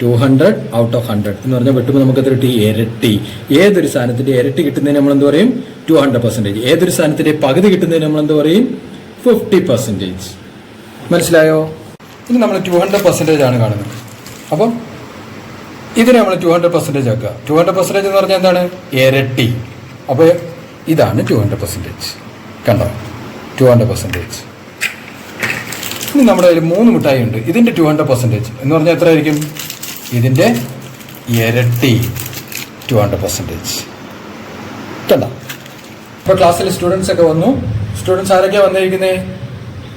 200 ഔട്ട് ഓഫ് 100 എന്ന് പറഞ്ഞാൽ വെട്ടുമ്പോൾ നമുക്ക് എത്ര കിട്ടി? ഇരട്ടി. ഏതൊരു സാധനത്തിന്റെ ഇരട്ടി കിട്ടുന്നതിന് നമ്മൾ എന്ത് പറയും? 200%. ഏതൊരു സാധനത്തിന്റെ പകുതി കിട്ടുന്നതിന് നമ്മൾ എന്ത് പറയും? 50%. മനസ്സിലായോ? ഇനി നമ്മൾ 200% ആണ് കാണുന്നത്. അപ്പം ഇതിനെ നമ്മൾ 200% ആക്കുക. 200% എന്ന് പറഞ്ഞാൽ എന്താണ്? ഇരട്ടി. അപ്പോൾ ഇതാണ് 200%. കണ്ടോ? 200%. ഇനി നമ്മുടെ കയ്യിൽ 3 മിഠായി ഉണ്ട്, ഇതിൻ്റെ 200% എന്ന് പറഞ്ഞാൽ എത്ര ആയിരിക്കും? ഇതിൻ്റെ ഇരട്ടി 200%. കണ്ടോ? ഇപ്പോൾ ക്ലാസ്സിൽ സ്റ്റുഡൻസ് ഒക്കെ വന്നു. സ്റ്റുഡൻസ് ആരൊക്കെയാണ് വന്നിരിക്കുന്നത്?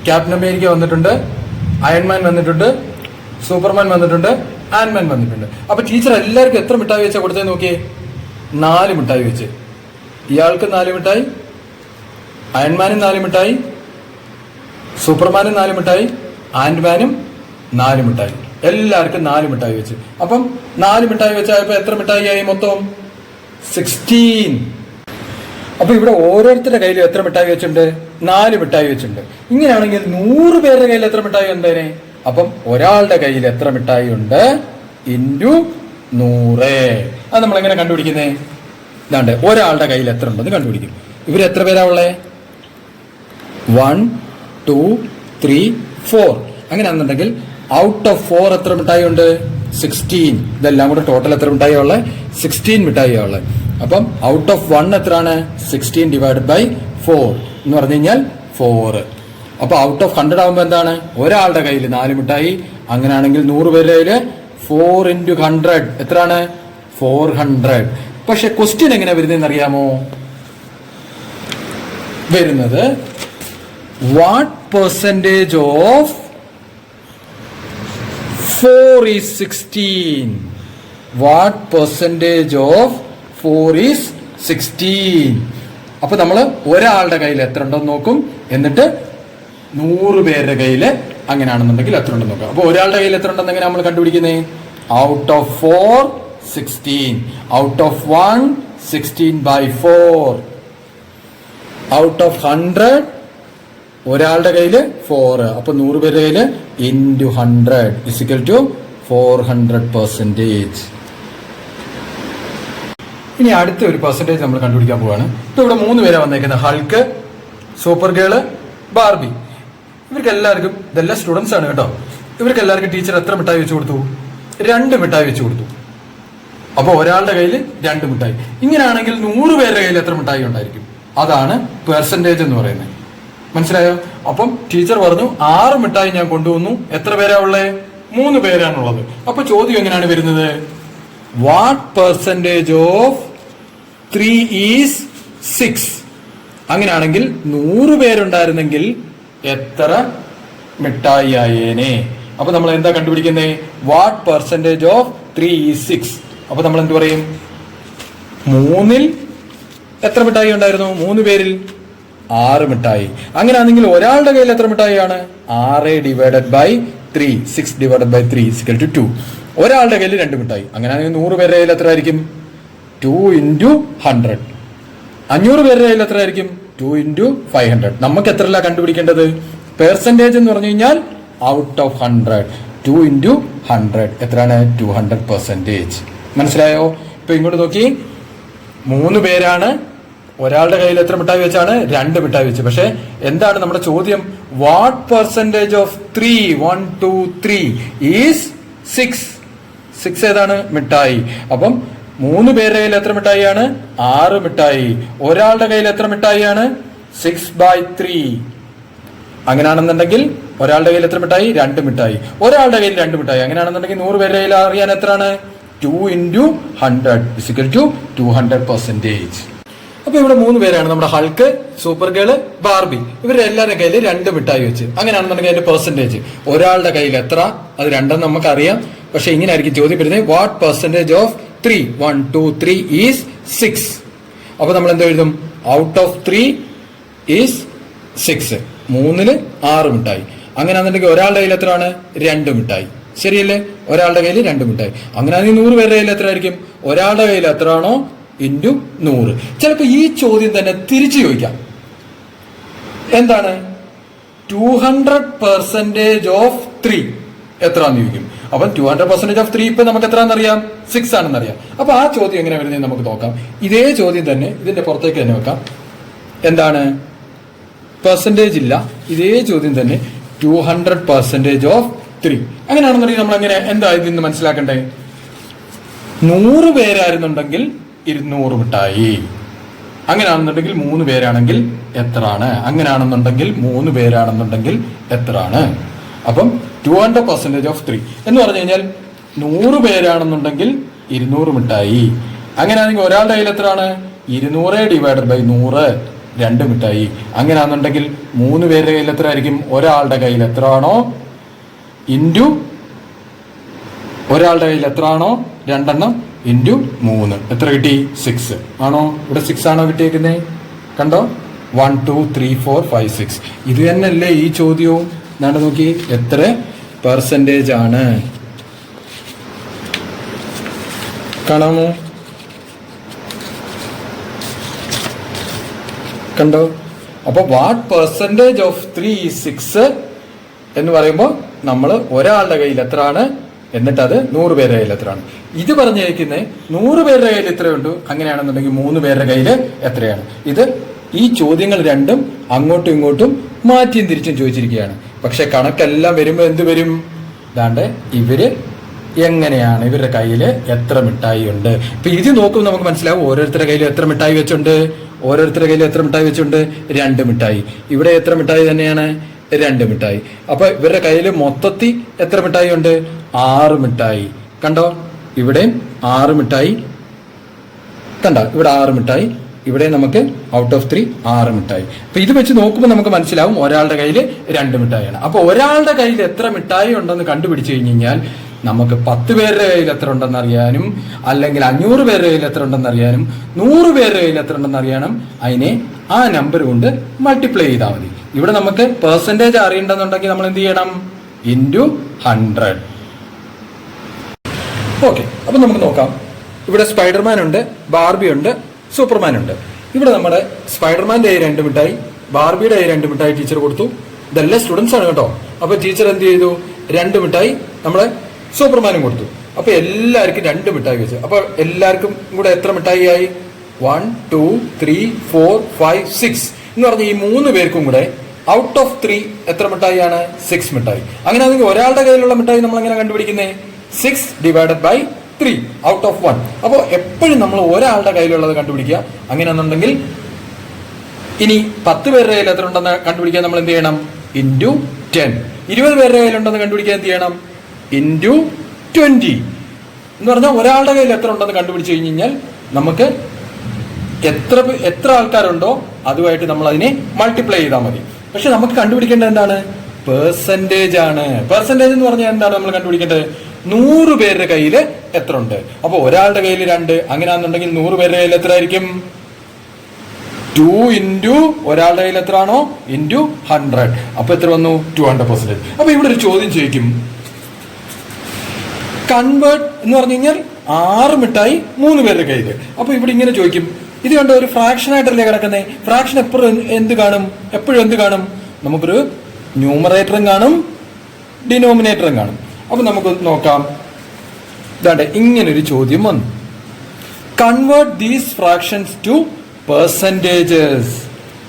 ക്യാപ്റ്റൻ അമേരിക്ക വന്നിട്ടുണ്ട്, അയൺമാൻ വന്നിട്ടുണ്ട്, സൂപ്പർമാൻ വന്നിട്ടുണ്ട്, ആൻമാൻ വന്നിട്ടുണ്ട്. അപ്പോൾ ടീച്ചർ എല്ലാവർക്കും എത്ര മിഠായി വെച്ചാൽ കൊടുത്തേ നോക്കിയേ? 4 മിഠായി വെച്ച്. ഇയാൾക്ക് 4 മിഠായി, അയൺമാനും 4 മിഠായി, സൂപ്പർമാനും 4 മിഠായി, ആൻഡ്മാനും 4 മിഠായി. എല്ലാവർക്കും 4 മിഠായി വെച്ച്. അപ്പം 4 മിഠായി വെച്ചായപ്പോൾ എത്ര മിഠായി ആയി മൊത്തം? 16. അപ്പൊ ഇവിടെ ഓരോരുത്തരുടെ കയ്യിൽ എത്ര മിഠായി വെച്ചിട്ടുണ്ട്? 4 മിഠായി വെച്ചിട്ടുണ്ട്. ഇങ്ങനെയാണെങ്കിൽ 100 പേരുടെ കയ്യിൽ എത്ര മിഠായി ഉണ്ടേനെ? അപ്പം ഒരാളുടെ കയ്യിൽ എത്ര മിഠായി ഉണ്ട് ഇൻറ്റു 100. അത് നമ്മളെങ്ങനെ കണ്ടുപിടിക്കുന്നേ? ഇതാണ്ട് ഒരാളുടെ കയ്യിൽ എത്ര ഉണ്ടെന്ന് കണ്ടുപിടിക്കും. ഇവർ എത്ര പേരാ ഉള്ളേ? 1 2 3 4. അങ്ങനെയാണെന്നുണ്ടെങ്കിൽ ഔട്ട് ഓഫ് 4 എത്ര മിഠായി ഉണ്ട്? 16. ഇതെല്ലാം കൂടെ ടോട്ടൽ എത്ര മിഠായിയാണ് ഉള്ളത്? 16 മിഠായിയാണ് ഉള്ളത്. അപ്പം ഔട്ട് ഓഫ് 1 എത്രയാണ്? 16 ഡിവൈഡഡ് ബൈ 4 എന്ന് പറഞ്ഞു കഴിഞ്ഞാൽ 4. അപ്പോൾ ഔട്ട് ഓഫ് 100 ആകുമ്പോൾ എന്താണ്? ഒരാളുടെ കയ്യിൽ 4 മിഠായി. അങ്ങനെയാണെങ്കിൽ 100 പേരുടെ കയ്യിൽ 4 into 100 എത്രയാണ്? 400. പക്ഷെ ക്വസ്റ്റ്യൻ എങ്ങനെ വരുന്നതെന്ന് അറിയാമോ? വരുന്നത് what percentage of 4 is 16? What percentage of 4 is 16? അപ്പൊ നമ്മൾ ഒരാളുടെ കയ്യിൽ എത്ര ഉണ്ടെന്ന് നോക്കും, എന്നിട്ട് 100 പേരുടെ കയ്യിൽ അങ്ങനെയാണെന്നുണ്ടെങ്കിൽ എത്ര ഉണ്ടെന്ന് നോക്കാം. അപ്പൊ ഒരാളുടെ കയ്യിൽ എത്ര ഉണ്ടെന്ന് എങ്ങനെ നമ്മൾ കണ്ടുപിടിക്കുന്നത്? Out of 4 16, out of 1 16 by 4, out of 100 ഒരാളുടെ കയ്യില് 4, അപ്പൊ 100 പേരുടെ കയ്യില് into 100 is equal to 400%. ഇനി അടുത്ത ഒരു പെർസെന്റേജ് നമ്മൾ കണ്ടുപിടിക്കാൻ പോവാണ്. ഇപ്പൊ ഇവിടെ 3 പേരാ വന്നേക്കുന്നത്, ഹൾക്ക്, സൂപ്പർ ഗേള്, ബാർബി. ഇവർക്ക് എല്ലാവർക്കും, ഇതെല്ലാം സ്റ്റുഡൻസ് ആണ് കേട്ടോ, ഇവർക്ക് എല്ലാവർക്കും ടീച്ചർ എത്ര മിഠായി വെച്ച് കൊടുത്തു? 2 മിഠായി വെച്ച് കൊടുത്തു. അപ്പൊ ഒരാളുടെ കയ്യിൽ 2 മിഠായി. ഇങ്ങനെയാണെങ്കിൽ 100 പേരുടെ കയ്യിൽ എത്ര മിഠായി ഉണ്ടായിരിക്കും? അതാണ് പെർസെന്റേജ് എന്ന് പറയുന്നത്. മനസ്സിലായോ? അപ്പം ടീച്ചർ പറഞ്ഞു 6 മിഠായി ഞാൻ കൊണ്ടുവന്നു. എത്ര പേരാ ഉള്ളേ? 3 പേരാണുള്ളത്. അപ്പൊ ചോദ്യം എങ്ങനെയാണ് വരുന്നത്? What percentage of 3 is 6? അങ്ങനെയാണെങ്കിൽ 100 പേരുണ്ടായിരുന്നെങ്കിൽ എത്ര മിഠായി ആയേനെ? അപ്പൊ നമ്മൾ എന്താ കണ്ടുപിടിക്കുന്നത്? What percentage of 3 is 6. അപ്പൊ നമ്മൾ എന്ത് പറയും? 3-ൽ എത്ര മിഠായി ഉണ്ടായിരുന്നു? 3 പേരിൽ 6 മിഠായി. അങ്ങനെയാണെങ്കിൽ ഒരാളുടെ കയ്യിൽ എത്ര മിഠായിയാണ്? 6 divided by 3, 6 divided by 3 is equal to 2. ഒരാളുടെ കയ്യിൽ 2 മിഠായി. അങ്ങനെയാണെങ്കിൽ 100 പേരുടെ കയ്യിൽ എത്ര ആയിരിക്കും? 2 into 100. 500 പേരുടെ കയ്യിൽ എത്ര ആയിരിക്കും? 2 into 500. നമുക്ക് എത്രയല്ല കണ്ടുപിടിക്കേണ്ടത്? പെർസെന്റേജ് എന്ന് പറഞ്ഞു കഴിഞ്ഞാൽ ഔട്ട് ഓഫ് 100, 2 into 100 എത്രയാണ്? 200%. മനസ്സിലായോ? ഇപ്പൊ ഇങ്ങോട്ട് നോക്കി, 3 പേരാണ്, ഒരാളുടെ കയ്യിൽ എത്ര മിഠായി വെച്ചാണ്? 2 മിഠായി വെച്ച്. പക്ഷെ എന്താണ് നമ്മുടെ ചോദ്യം? What percentage of 3, 1 2 3 is 6? 6 ഏതാണ്? മിഠായി. അപ്പം 3 പേരുടെ കയ്യിൽ എത്ര മിഠായിയാണ്? 6 മിഠായി. ഒരാളുടെ കയ്യിൽ എത്ര മിഠായിയാണ്? 6 by 3. അങ്ങനെയാണെന്നുണ്ടെങ്കിൽ ഒരാളുടെ കയ്യിൽ എത്ര മിഠായി? 2 മിഠായി. ഒരാളുടെ കയ്യിൽ 2 മിഠായി. അങ്ങനെയാണെന്നുണ്ടെങ്കിൽ 100 പേരുടെ കയ്യിൽ അറിയാൻ എത്രയാണ്? 2 into 100 is equal to 200%. അപ്പൊ ഇവിടെ 3 പേരാണ്, നമ്മുടെ ഹൾക്ക്, സൂപ്പർ ഗേള്, ബാർബി. ഇവരുടെ എല്ലാവരുടെ കയ്യിൽ 2 മിഠായി വെച്ച്. അങ്ങനെയാണെന്നുണ്ടെങ്കിൽ അതിന്റെ പെർസെന്റേജ് ഒരാളുടെ കയ്യിൽ എത്ര? അത് 2 നമുക്കറിയാം. പക്ഷെ ഇങ്ങനെ ആയിരിക്കും ചോദ്യം വരുന്നത്. What percentage of 3, 1 2 3 is 6? അപ്പൊ നമ്മൾ എന്ത് എഴുതും? Out of 3 is 6. 3-ൽ 6 മിഠായി. അങ്ങനെയാണെന്നുണ്ടെങ്കിൽ ഒരാളുടെ കയ്യിൽ എത്രയാണ്? 2 മിഠായി. ശരിയല്ലേ? ഒരാളുടെ കയ്യിൽ 2 മിഠായി. അങ്ങനെയാണെങ്കിൽ 100 പേരുടെ കയ്യിൽ എത്ര ആയിരിക്കും? ഒരാളുടെ കയ്യിൽ എത്രയാണോ ഇൻറ്റു 100. ചിലപ്പോൾ ഈ ചോദ്യം തന്നെ തിരിച്ചു ചോദിക്കാം. എന്താണ്? 200% ഓഫ് 3 എത്രയാണെന്ന് ചോദിക്കും. അപ്പം 200% ഓഫ് 3 ഇപ്പൊ നമുക്ക് എത്രയാണെന്നറിയാം? 6 ആണെന്നറിയാം. അപ്പൊ ആ ചോദ്യം എങ്ങനെ വരുന്നത് നമുക്ക് നോക്കാം. ഇതേ ചോദ്യം തന്നെ ഇതിന്റെ പുറത്തേക്ക് തന്നെ വെക്കാം. എന്താണ്? പെർസെന്റേജ് ഇല്ല. ഇതേ ചോദ്യം തന്നെ 200% ഓഫ് 3. അങ്ങനെയാണെന്നുണ്ടെങ്കിൽ നമ്മൾ എങ്ങനെ എന്താ ഇതിന്ന് മനസ്സിലാക്കണ്ടേ? 100 പേരായിരുന്നുണ്ടെങ്കിൽ 200 മിഠായി. അങ്ങനെയാണെന്നുണ്ടെങ്കിൽ 3 പേരാണെങ്കിൽ എത്രയാണ്? അങ്ങനെയാണെന്നുണ്ടെങ്കിൽ 3 പേരാണെന്നുണ്ടെങ്കിൽ എത്രയാണ്? അപ്പം 200% ഓഫ് 3 എന്ന് പറഞ്ഞു കഴിഞ്ഞാൽ 100 പേരാണെന്നുണ്ടെങ്കിൽ 200 മിഠായി. അങ്ങനെയാണെങ്കിൽ ഒരാളുടെ കയ്യിൽ എത്രയാണ്? 200 ഡിവൈഡഡ് ബൈ 100, 2 മിഠായി. അങ്ങനെയാണെന്നുണ്ടെങ്കിൽ 3 പേരുടെ കയ്യിൽ എത്ര ആയിരിക്കും? ഒരാളുടെ കയ്യിൽ എത്രയാണോ ഇൻറ്റു ഒരാളുടെ കയ്യിൽ എത്രയാണോ 2 ഇൻറ്റു 3 എത്ര കിട്ടി? 6 ആണോ? ഇവിടെ 6 ആണോ കിട്ടിയേക്കുന്നത്? കണ്ടോ? 1 2 3 4 5 6. ഇത് തന്നെയല്ലേ ഈ ചോദ്യവും? എന്നാണ് നോക്കി എത്ര പെർസെന്റേജ് ആണ്. കാണാമോ? കണ്ടോ? അപ്പൊ വാട്ട് പെർസെന്റേജ് ഓഫ് 3 is 6 എന്ന് പറയുമ്പോൾ നമ്മൾ ഒരാളുടെ കയ്യിൽ എത്രയാണ്, എന്നിട്ട് അത് 100 പേരുടെ കയ്യിൽ എത്രയാണ്. ഇത് പറഞ്ഞിരിക്കുന്നത് 100 പേരുടെ കയ്യിൽ എത്രയുണ്ട്, അങ്ങനെയാണെന്നുണ്ടെങ്കിൽ 3 പേരുടെ കയ്യിൽ എത്രയാണ്. ഇത് ഈ ചോദ്യങ്ങൾ രണ്ടും അങ്ങോട്ടും ഇങ്ങോട്ടും മാറ്റിയും തിരിച്ചും ചോദിച്ചിരിക്കുകയാണ്. പക്ഷെ കണക്കെല്ലാം വരുമ്പോൾ എന്ത് വരും? ദാണ്ട് ഇവര് എങ്ങനെയാണ്, ഇവരുടെ കയ്യിൽ എത്ര മിഠായി ഉണ്ട്. ഇപ്പൊ ഇത് നോക്കുമ്പോൾ നമുക്ക് മനസ്സിലാവും ഓരോരുത്തരുടെ കയ്യിൽ എത്ര മിഠായി വെച്ചുണ്ട്. ഓരോരുത്തരുടെ കയ്യിൽ എത്ര മിഠായി വെച്ചുണ്ട്? 2 മിഠായി. ഇവിടെ എത്ര മിഠായി തന്നെയാണ്? 2 മിഠായി. അപ്പൊ ഇവരുടെ കയ്യിൽ മൊത്തത്തിൽ എത്ര മിഠായി ഉണ്ട്? 6 മിഠായി. കണ്ടോ, ഇവിടെയും 6 മിഠായി. കണ്ട, ഇവിടെ 6 മിഠായി, ഇവിടെ നമുക്ക് ഔട്ട് ഓഫ് 3 6 മിഠായി. അപ്പൊ ഇത് വെച്ച് നോക്കുമ്പോൾ നമുക്ക് മനസ്സിലാവും ഒരാളുടെ കയ്യിൽ 2 മിഠായിയാണ്. അപ്പൊ ഒരാളുടെ കയ്യിൽ എത്ര മിഠായി ഉണ്ടെന്ന് കണ്ടുപിടിച്ചു കഴിഞ്ഞാൽ നമുക്ക് 10 പേരുടെ കയ്യിൽ എത്ര ഉണ്ടെന്ന് അറിയാനും, അല്ലെങ്കിൽ 500 പേരുടെ കയ്യിൽ എത്ര ഉണ്ടെന്ന് അറിയാനും, 100 പേരുടെ കയ്യിൽ എത്ര ഉണ്ടെന്ന് അറിയാനും അതിനെ ആ നമ്പർ കൊണ്ട് മൾട്ടിപ്ലൈ ചെയ്താൽ മതി. ഇവിടെ നമുക്ക് പെർസെന്റേജ് അറിയണ്ടെന്നുണ്ടെങ്കിൽ നമ്മൾ എന്ത് ചെയ്യണം? ഇൻറ്റു 100. ഓക്കെ, അപ്പൊ നമുക്ക് നോക്കാം. ഇവിടെ സ്പൈഡർമാൻ ഉണ്ട്, ബാർബി ഉണ്ട്, സൂപ്പർമാൻ ഉണ്ട്. ഇവിടെ നമ്മുടെ സ്പൈഡർമാന്റെ കയ്യിൽ 2 മിഠായി, ബാർബിയുടെ കയ്യിൽ 2 മിഠായി ടീച്ചർ കൊടുത്തു. ഇതെല്ലാം സ്റ്റുഡൻസ് ആണ് കേട്ടോ. അപ്പൊ ടീച്ചർ എന്ത് ചെയ്തു? 2 മിഠായി നമ്മളെ സൂപ്പർമാനും കൊടുത്തു. അപ്പൊ എല്ലാവർക്കും 2 മിഠായി വെച്ചു. അപ്പൊ എല്ലാവർക്കും കൂടെ എത്ര മിഠായി ആയി? 1 2 3 4 5 6 എന്ന് പറഞ്ഞ ഈ 3 പേർക്കും കൂടെ ഔട്ട് ഓഫ് 3 എത്ര മിഠായിയാണ്? 6 മിഠായി. അങ്ങനെ ആണെങ്കിൽ ഒരാളുടെ കയ്യിലുള്ള മിഠായി നമ്മൾ എങ്ങനെ കണ്ടുപിടിക്കുന്നേ? 6 ഡിവൈഡഡ് ബൈ 3 ഔട്ട് ഓഫ് 1. അപ്പോൾ എപ്പോഴും നമ്മൾ ഒരാളുടെ കയ്യിലുള്ളത് കണ്ടുപിടിക്കുക. അങ്ങനെയാണെന്നുണ്ടെങ്കിൽ ഇനി 10 പേരുടെ കയ്യിൽ എത്ര ഉണ്ടെന്ന് കണ്ടുപിടിക്കാൻ നമ്മൾ എന്ത് ചെയ്യണം? ഇൻറ്റു 10. 20 പേരുടെ കയ്യിലുണ്ടെന്ന് കണ്ടുപിടിക്കാൻ എന്ത് ചെയ്യണം? ഇൻറ്റു 20 എന്ന് പറഞ്ഞാൽ ഒരാളുടെ കയ്യിൽ എത്ര ഉണ്ടെന്ന് കണ്ടുപിടിച്ചു കഴിഞ്ഞാൽ നമുക്ക് എത്ര ആൾക്കാരുണ്ടോ അതുമായിട്ട് നമ്മൾ അതിനെ മൾട്ടിപ്ലൈ ചെയ്താൽ മതി. പക്ഷെ നമുക്ക് കണ്ടുപിടിക്കേണ്ടത് എന്താണ്? പെർസെന്റേജ് ആണ്. പെർസെന്റേജ് എന്ന് പറഞ്ഞാൽ എന്താണ് നമ്മൾ കണ്ടുപിടിക്കേണ്ടത്? 100 പേരുടെ കയ്യിൽ എത്ര ഉണ്ട്. അപ്പൊ ഒരാളുടെ കയ്യിൽ 2, അങ്ങനെയാണെന്നുണ്ടെങ്കിൽ 100 പേരുടെ കയ്യിൽ എത്ര ആയിരിക്കും? 2 ഇൻറ്റു ഒരാളുടെ കയ്യിൽ എത്ര ആണോ ഇൻറ്റു 100. അപ്പൊ എത്ര വന്നു? 200%. അപ്പൊ ഇവിടെ ഒരു ചോദ്യം ചോദിക്കും, കൺവേർട്ട് എന്ന് പറഞ്ഞു കഴിഞ്ഞാൽ 6 മിഠായി 3 പേരുടെ കയ്യിൽ. അപ്പൊ ഇവിടെ ഇങ്ങനെ ചോദിക്കും, ഇത് കണ്ട ഒരു ഫ്രാക്ഷൻ ആയിട്ടല്ലേ കിടക്കുന്നേ? ഫ്രാക്ഷൻ എപ്പോഴും എന്ത് കാണും? എപ്പോഴും എന്ത് കാണും? നമുക്കൊരു ന്യൂമറേറ്ററും കാണും, ഡിനോമിനേറ്ററും കാണും. അപ്പൊ നമുക്ക് നോക്കാം. ഇതാണ്ട് ഇങ്ങനൊരു ചോദ്യം വന്നു, convert these fractions to percentages.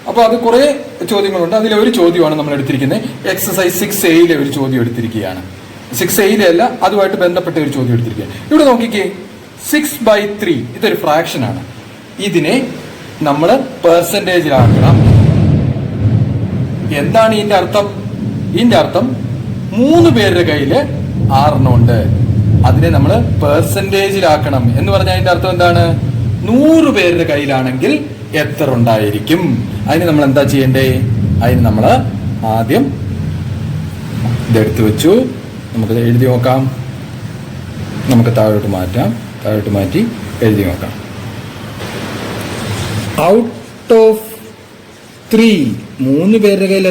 അപ്പൊ അത് കുറെ ചോദ്യങ്ങളുണ്ട്. അതിലെ ഒരു ചോദ്യമാണ് നമ്മൾ എടുത്തിരിക്കുന്നത്. എക്സസൈസ് 6A ഒരു ചോദ്യം എടുത്തിരിക്കുകയാണ്. 6A അല്ല, അതുമായിട്ട് ബന്ധപ്പെട്ട ഒരു ചോദ്യം എടുത്തിരിക്കുക. ഇവിടെ നോക്കിക്കേ, 6/3 ഇതൊരു ഫ്രാക്ഷൻ ആണ്. ഇതിനെ നമ്മൾ പെർസെന്റേജിലാക്കണം. എന്താണ് ഇതിന്റെ അർത്ഥം? ഇതിന്റെ അർത്ഥം 3 പേരുടെ കയ്യിൽ 6 ഉണ്ട്, അതിനെ നമ്മൾ പെർസെന്റേജിലാക്കണം എന്ന് പറഞ്ഞാൽ അതിന്റെ അർത്ഥം എന്താണ്? 100 പേരുടെ കയ്യിലാണെങ്കിൽ എത്ര ഉണ്ടായിരിക്കും? അതിന് നമ്മൾ എന്താ ചെയ്യണ്ടേ? അതിന് നമ്മൾ ആദ്യം ഇതെടുത്തു വെച്ചു. നമുക്ക് എഴുതി നോക്കാം. നമുക്ക് താഴോട്ട് മാറ്റി എഴുതി നോക്കാം. ഔട്ട് ഓഫ് 3 3 പേരുടെ കയ്യിൽ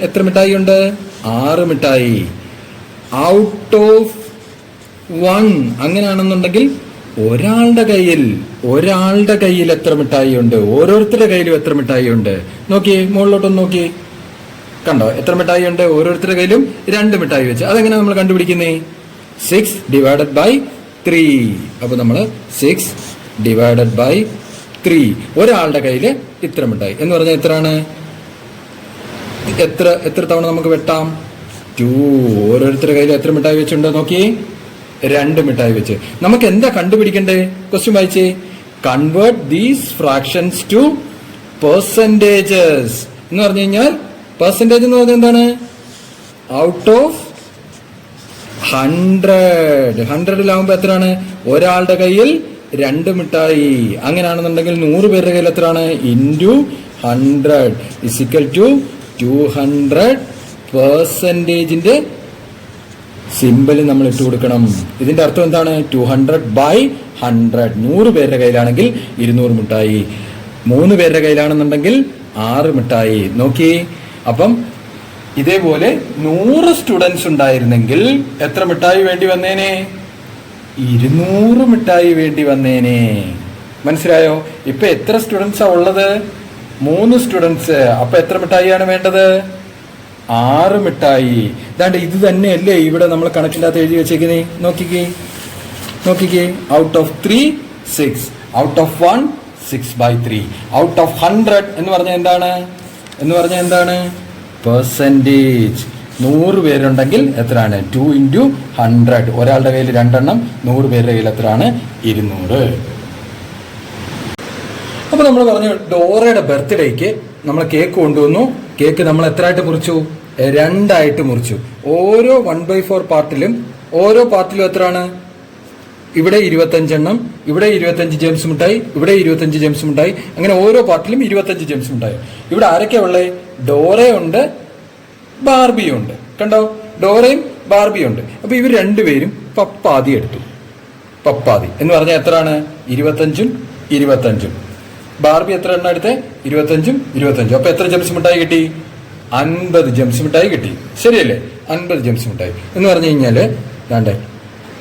എത്ര മിഠായി ഉണ്ട്? 6 മിഠായി. ഔട്ട് ഓഫ് 1 അങ്ങനെയാണെന്നുണ്ടെങ്കിൽ ഒരാളുടെ കയ്യിൽ എത്ര മിഠായി ഉണ്ട്? ഓരോരുത്തരുടെ കയ്യിലും എത്ര മിഠായി ഉണ്ട്? നോക്കിയേ, മുകളിലോട്ടൊന്ന് നോക്കിയേ, കണ്ടോ എത്ര മിഠായി ഉണ്ട്? ഓരോരുത്തരുടെ കയ്യിലും 2 മിഠായി വെച്ച്. അതെങ്ങനെ നമ്മൾ കണ്ടുപിടിക്കുന്നേ? 6 ഡിവൈഡഡ് ബൈ 3. അപ്പൊ നമ്മൾ 6 ഡിവൈഡഡ് ബൈ 3, ഒരാളുടെ കയ്യില് ഇത്ര മിഠായി എന്ന് പറഞ്ഞാൽ എത്രയാണ്? എത്ര തവണ നമുക്ക് വെട്ടാം? 2. ഓരോരുത്തരുടെ കയ്യിൽ എത്ര മിഠായി വെച്ചിട്ടുണ്ട്? നോക്കി, 2 മിഠായി വെച്ച്. നമുക്ക് എന്താ കണ്ടുപിടിക്കണ്ടേ? ക്വസ്റ്റ്യൻ വായിച്ചേ. Convert these fractions to percentages എന്ന് പറഞ്ഞു കഴിഞ്ഞാൽ പെർസെന്റേജ് എന്ന് പറഞ്ഞാൽ എന്താണ്? Out of 100. 100ലാവുമ്പോ എത്രയാണ്? ഒരാളുടെ കയ്യിൽ 2 മിഠായി. അങ്ങനെയാണെന്നുണ്ടെങ്കിൽ 100 പേരുടെ കയ്യിൽ എത്രയാണ്? ഇൻറ്റു 100 ഇസിക്കൽ ടു 200 പെർസെന്റേജിന്റെ സിമ്പിൾ നമ്മൾ ഇട്ട് കൊടുക്കണം. ഇതിന്റെ അർത്ഥം എന്താണ്? 200/100. 100 പേരുടെ കയ്യിലാണെങ്കിൽ 200 മിഠായി, 3 പേരുടെ കയ്യിലാണെന്നുണ്ടെങ്കിൽ 6 മിഠായി. നോക്കി, അപ്പം ഇതേപോലെ 100 സ്റ്റുഡൻസ് ഉണ്ടായിരുന്നെങ്കിൽ എത്ര മിഠായി വേണ്ടി വന്നേനെ? 200 മിഠായി വേണ്ടി വന്നേനെ. മനസ്സിലായോ? ഇപ്പൊ എത്ര സ്റ്റുഡൻസാ ഉള്ളത്? 3 സ്റ്റുഡൻസ്. അപ്പൊ എത്ര മിഠായിയാണ് വേണ്ടത്? 6 മിഠായി. ഇതാണ്ട് ഇത് തന്നെയല്ലേ ഇവിടെ നമ്മൾ കണക്കിൻ്റെ അകത്ത് എഴുതി വെച്ചേക്കുന്നേ. നോക്കിക്കേ, out of 3 6, out of 1 6/3, out of 100 എന്ന് പറഞ്ഞാൽ എന്താണ്? പെർസെന്റേജ്. 100 പേരുണ്ടെങ്കിൽ എത്രയാണ്? 2 ഇൻറ്റു 100. ഒരാളുടെ കയ്യിൽ 2 എണ്ണം, 100 പേരുടെ കയ്യിൽ എത്രയാണ്? 200. അപ്പൊ നമ്മൾ പറഞ്ഞു, ഡോറയുടെ ബർത്ത്ഡേക്ക് നമ്മൾ കേക്ക് കൊണ്ടുവന്നു. കേക്ക് നമ്മൾ എത്ര ആയിട്ട് മുറിച്ചു? 2 ആയിട്ട് മുറിച്ചു. ഓരോ 1/4 പാർട്ടിലും ഓരോ പാർട്ടിലും എത്രയാണ്? ഇവിടെ 25 എണ്ണം, ഇവിടെ 25 ജെയിംസ് മിഠായി, ഇവിടെ 25 ജെയിംസ് മിഠായി, അങ്ങനെ ഓരോ പാർട്ടിലും 25 ജെയിംസ് മിഠായി. ഇവിടെ ആരൊക്കെയാ ഉള്ളത്? ഡോറയുണ്ട്, ബാർബിയുണ്ട്. കണ്ടോ? ഡോറയും ബാർബിയും ഉണ്ട്. അപ്പൊ ഇവർ രണ്ടുപേരും പപ്പാതി എടുത്തു. പപ്പാതി എന്ന് പറഞ്ഞാൽ എത്രയാണ്? 25ഉം 25ഉം. ബാർബി എത്ര എണ്ണം എടുത്തേ? 25ഉം 25ഉം. അപ്പൊ എത്ര ജെയിംസ് മിഠായി കിട്ടി? 50 ജെയിംസ് മിഠായി കിട്ടി. ശരിയല്ലേ? 50 ജെയിംസ് മിഠായി എന്ന് പറഞ്ഞു കഴിഞ്ഞാല് വേണ്ടേ,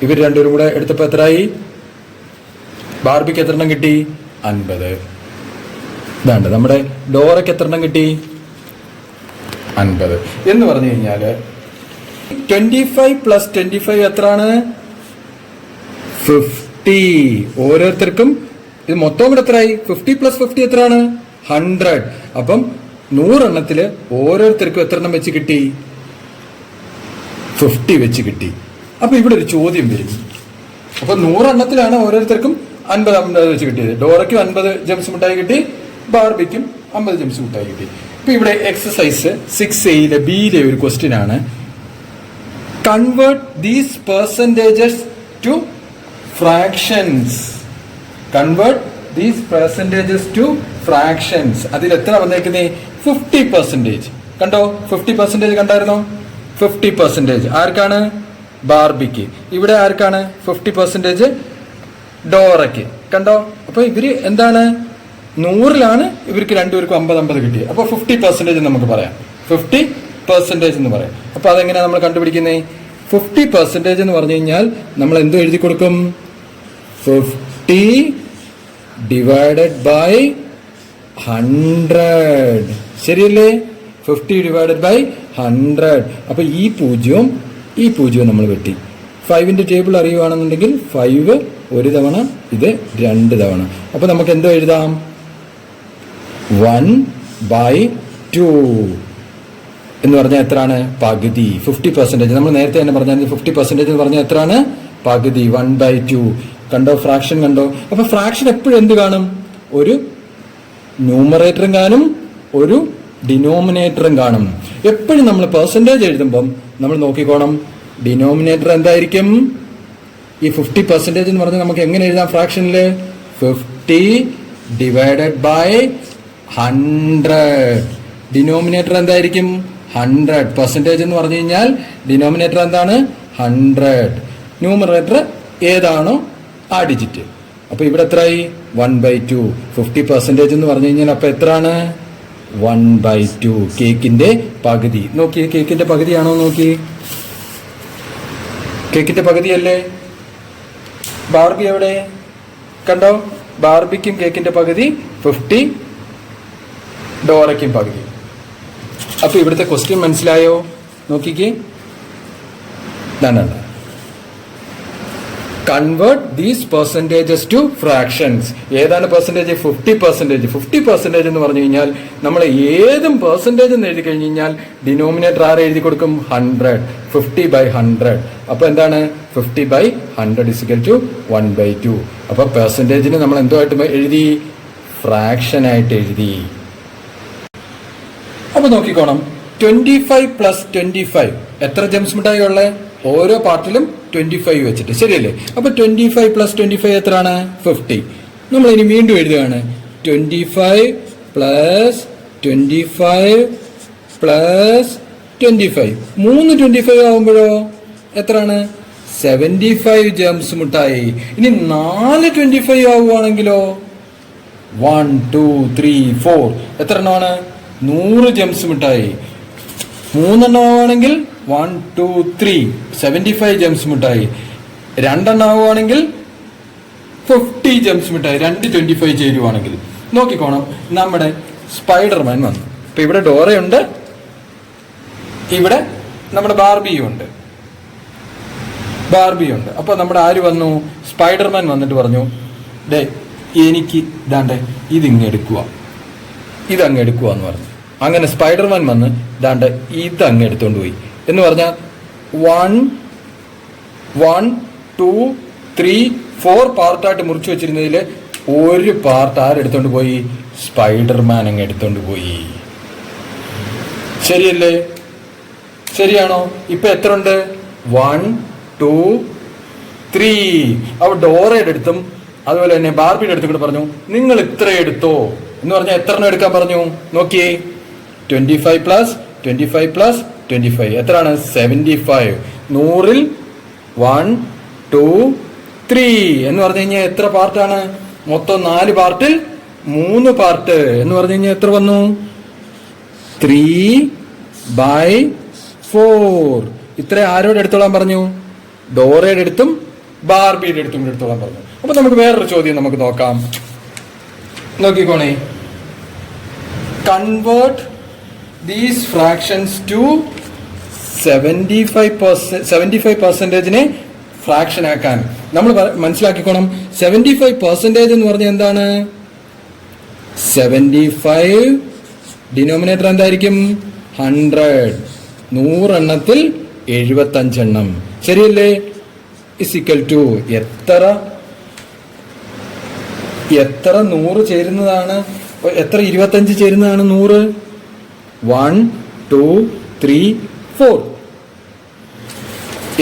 ഇവർ രണ്ടുപേരും കൂടെ എടുത്തപ്പോ എത്രയായി? ബാർബിക്ക് എത്ര എണ്ണം കിട്ടി? 50. വേണ്ട, നമ്മുടെ ഡോറയ്ക്ക് എത്ര എണ്ണം കിട്ടി? 50. എന്ന് പറഞ്ഞു കഴിഞ്ഞാല് 25 പ്ലസ് 25 എത്രയാണ്? 50. ഓരോരുത്തർക്കും ഇത് മൊത്തം കൂടെ എത്രയായി? 50 പ്ലസ് 50 എത്രയാണ്? 100. അപ്പം 100 എണ്ണത്തില് ഓരോരുത്തർക്കും എത്ര എണ്ണം വെച്ച് കിട്ടി? 50 വെച്ച് കിട്ടി. അപ്പൊ ഇവിടെ ഒരു ചോദ്യം വരും. അപ്പൊ 100 എണ്ണത്തിലാണ് ഓരോരുത്തർക്കും 50 വെച്ച് കിട്ടിയത്. ഡോറയ്ക്കും 50 ജെയിംസ് മിഠായി കിട്ടി, ബാർബിക്കും 50 ജെയിംസ് മിഠായി കിട്ടി. ഇപ്പൊ ഇവിടെ എക്സസൈസ് 6A ബിയിലെ ഒരു ക്വസ്റ്റ്യൻ ആണ്. Convert these percentages to fractions. Convert these percentages to fractions. അതിൽ എത്ര വന്നേക്കുന്നേ? 50%. കണ്ടോ? 50% കണ്ടായിരുന്നോ? 50% ആർക്കാണ്? ബാർബിക്ക്. ഇവിടെ ആർക്കാണ് 50%? ഡോറയ്ക്ക്. കണ്ടോ? അപ്പൊ ഇവര് എന്താണ്? 100ലാണ് ഇവർക്ക് രണ്ടുപേർക്കും 50 കിട്ടിയത്. അപ്പൊ 50% നമുക്ക് പറയാം. 50% എന്ന് പറയാം. അപ്പൊ അതെങ്ങനെയാ നമ്മൾ കണ്ടുപിടിക്കുന്നേ? 50% എന്ന് പറഞ്ഞു കഴിഞ്ഞാൽ നമ്മൾ എന്തോ എഴുതി കൊടുക്കും? 50 ഡിവൈഡഡ് ബൈ 100. ശരിയല്ലേ? 50 ഡിവൈഡഡ് ബൈ 100. അപ്പൊ ഈ പൂജ്യവും നമ്മൾ വെട്ടി. 5ന്റെ ടേബിൾ അറിയുവാണെന്നുണ്ടെങ്കിൽ 5 ഒരു തവണ, ഇത് 2 തവണ. അപ്പൊ നമുക്ക് എന്തോ എഴുതാം? 1/2 എന്ന് പറഞ്ഞാൽ എത്രയാണ്? പകുതി. 50%. നമ്മൾ നേരത്തെ തന്നെ പറഞ്ഞാൽ 50% എന്ന് പറഞ്ഞാൽ എത്രയാണ്? പകുതി. 1/2. കണ്ടോ? ഫ്രാക്ഷൻ കണ്ടോ? അപ്പൊ ഫ്രാക്ഷൻ എപ്പോഴും എന്ത് കാണും? ഒരു ന്യൂമറേറ്ററും കാണും, ഒരു ഡിനോമിനേറ്ററും കാണും. എപ്പോഴും നമ്മൾ പെർസെന്റേജ് എഴുതുമ്പം നമ്മൾ നോക്കിക്കോണം, ഡിനോമിനേറ്റർ എന്തായിരിക്കും? ഈ 50% എന്ന് പറഞ്ഞാൽ നമുക്ക് എങ്ങനെ എഴുതാം ഫ്രാക്ഷനില്? 50 ഡിവൈഡഡ് ബൈ 100. ഡിനോമിനേറ്റർ എന്തായിരിക്കും? 100. പെർസെന്റേജ് എന്ന് പറഞ്ഞു കഴിഞ്ഞാൽ ഡിനോമിനേറ്റർ എന്താണ്? 100. ന്യൂമറേറ്റർ ഏതാണോ ആ ഡിജിറ്റ്. അപ്പൊ ഇവിടെ എത്രയായി? 1/2. 50% എന്ന് പറഞ്ഞു കഴിഞ്ഞാൽ അപ്പൊ എത്രയാണ്? 1/2. കേക്കിന്റെ പകുതി. നോക്കി, കേക്കിന്റെ പകുതിയാണോ? നോക്കി, കേക്കിന്റെ പകുതിയല്ലേ? ബാർബി എവിടെ? കണ്ടോ? ബാർബിക്കും കേക്കിന്റെ പകുതി 50, ഡോറയ്ക്കും പകുതി. അപ്പൊ ഇവിടുത്തെ ക്വസ്റ്റ്യൻ മനസ്സിലായോ? നോക്കിക്കേ, convert these percentages to fractions. ഏതാണ് പെർസെന്റേജ്? 50%. 50% എന്ന് പറഞ്ഞു കഴിഞ്ഞാൽ നമ്മൾ ഏതും പെർസെന്റേജ് എന്ന് എഴുതി കഴിഞ്ഞ് കഴിഞ്ഞാൽ ഡിനോമിനേറ്റർ ആരെ എഴുതി കൊടുക്കും? 100. 50/100. അപ്പൊ എന്താണ്? 50/100 = 1/2. അപ്പൊ പെർസെന്റേജിന് നമ്മൾ എന്തോ ആയിട്ട് എഴുതി? ഫ്രാക്ഷൻ ആയിട്ട് എഴുതി. അപ്പൊ നോക്കിക്കോണം, 25 പ്ലസ് 25 എത്ര ജെയിംസ് മിഠായി ഉള്ളത്? ഓരോ പാർട്ടിലും 25 വെച്ചിട്ട്. ശരിയല്ലേ? അപ്പൊ 25 പ്ലസ് 25 എത്രയാണ്? 50. നമ്മൾ ഇനി വീണ്ടും എഴുതുകയാണ്. 25 പ്ലസ് 25 പ്ലസ് 25. 3 25 ആവുമ്പോഴോ എത്രയാണ്? 75 ജെയിംസ് മിഠായി. ഇനി 4 25 ആവുകയാണെങ്കിലോ 1 2 3 4 എത്ര എണ്ണമാണ്? 100 ജെയിംസ് മിഠായി. 3 എണ്ണം ആവുകയാണെങ്കിൽ 1 2 3 75 ജെയിംസ് മിഠായി. 2 എണ്ണം ആവുകയാണെങ്കിൽ 50 ജെയിംസ് മിഠായി. 2 25 ചേരുവാണെങ്കിൽ. നോക്കിക്കോണം, നമ്മുടെ സ്പൈഡർമാൻ വന്നു. ഇപ്പൊ ഇവിടെ ഡോറയുണ്ട്, ഇവിടെ നമ്മുടെ ബാർബിയുണ്ട്. അപ്പൊ നമ്മുടെ ആര് വന്നു? സ്പൈഡർമാൻ വന്നിട്ട് പറഞ്ഞു, ഡേ എനിക്ക് ദാണ്ടെ ഇതിങ്ങ് എടുക്കുക, ഇതങ്ങ് എടുക്കുക എന്ന് പറഞ്ഞു. അങ്ങനെ സ്പൈഡർമാൻ വന്ന് ദാണ്ടെ ഇതങ്ങ് എടുത്തോണ്ട് പോയി. എന്ന് പറഞ്ഞാൽ 1 2 3 4 പാർട്ടായിട്ട് മുറിച്ചു വെച്ചിരുന്നതിൽ ഒരു പാർട്ട് ആരെടുത്തോണ്ട് പോയി? സ്പൈഡർമാൻ അങ്ങ് എടുത്തോണ്ട് പോയി. ശരിയല്ലേ? ശരിയാണോ? ഇപ്പൊ എത്ര ഉണ്ട്? 1 2 3. അപ്പോൾ ഡോറയുടെ അടുത്തും അതുപോലെ തന്നെ ബാർബിയുടെ അടുത്തും കൂടെ പറഞ്ഞു നിങ്ങൾ ഇത്ര എടുത്തോ എന്ന് പറഞ്ഞാൽ എത്ര എണ്ണം എടുക്കാൻ പറഞ്ഞു? നോക്കിയേ, 25 പ്ലസ് 25 പ്ലസ് 25 എത്രയാണ്? 75. 100-ൽ 1 2 3 എന്ന് പറഞ്ഞു കഴിഞ്ഞാൽ എത്ര പാർട്ടാണ്? മൊത്തം 4 പാർട്ടിൽ 3 പാർട്ട് എന്ന് പറഞ്ഞു കഴിഞ്ഞാൽ എത്ര വന്നു? 3/4. ഇത്ര ആരോട് എടുത്തോളാൻ പറഞ്ഞു? ഡോറയുടെ അടുത്തും ബാർബിയുടെ അടുത്തും എടുത്തോളാൻ പറഞ്ഞു. അപ്പൊ നമുക്ക് വേറൊരു ചോദ്യം നമുക്ക് നോക്കാം. നോക്കിക്കോണേ, convert these fractions to 75%. Fraction ആക്കാൻ നമ്മൾ മനസ്സിലാക്കിക്കോണം. 75% എന്ന് പറഞ്ഞാൽ എന്താണ്? 75 ഡിനോമിനേറ്റർ എന്തായിരിക്കും? 100. 100 എണ്ണത്തിൽ 75 എണ്ണം, ശരിയല്ലേ? ഇസിക്കൽ ടു എത്ര 100 ചേരുന്നതാണ്? എത്ര 25 ചേരുന്നതാണ് 100? 1 2 3 4.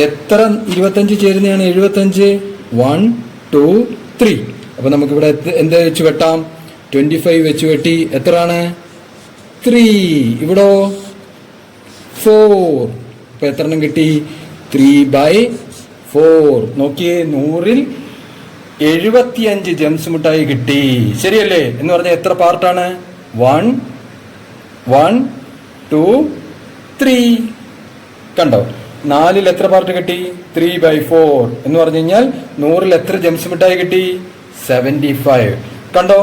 എത്ര 25 ചേരുന്നതാണ് 75? 1 2 3. അപ്പൊ നമുക്കിവിടെ എന്ത് വെച്ച് വെട്ടാം? 25 വെച്ച് വെട്ടി. എത്രയാണ്? 3. ഇവിടോ 4. അപ്പൊ എത്ര എണ്ണം കിട്ടി? 3/4. നോക്കിയേ, 100-ൽ 75 ജംസ് മിഠായി കിട്ടി, ശരിയല്ലേ? എന്ന് പറഞ്ഞാൽ എത്ര പാർട്ടാണ്? 1 1 2 3. കണ്ടോ, 4-ൽ എത്ര പാർട്ട് കിട്ടി? 3/4 എന്ന് പറഞ്ഞു കഴിഞ്ഞാൽ 100-ൽ എത്ര ജംസ് മിഠായി കിട്ടി? 75. കണ്ടോ,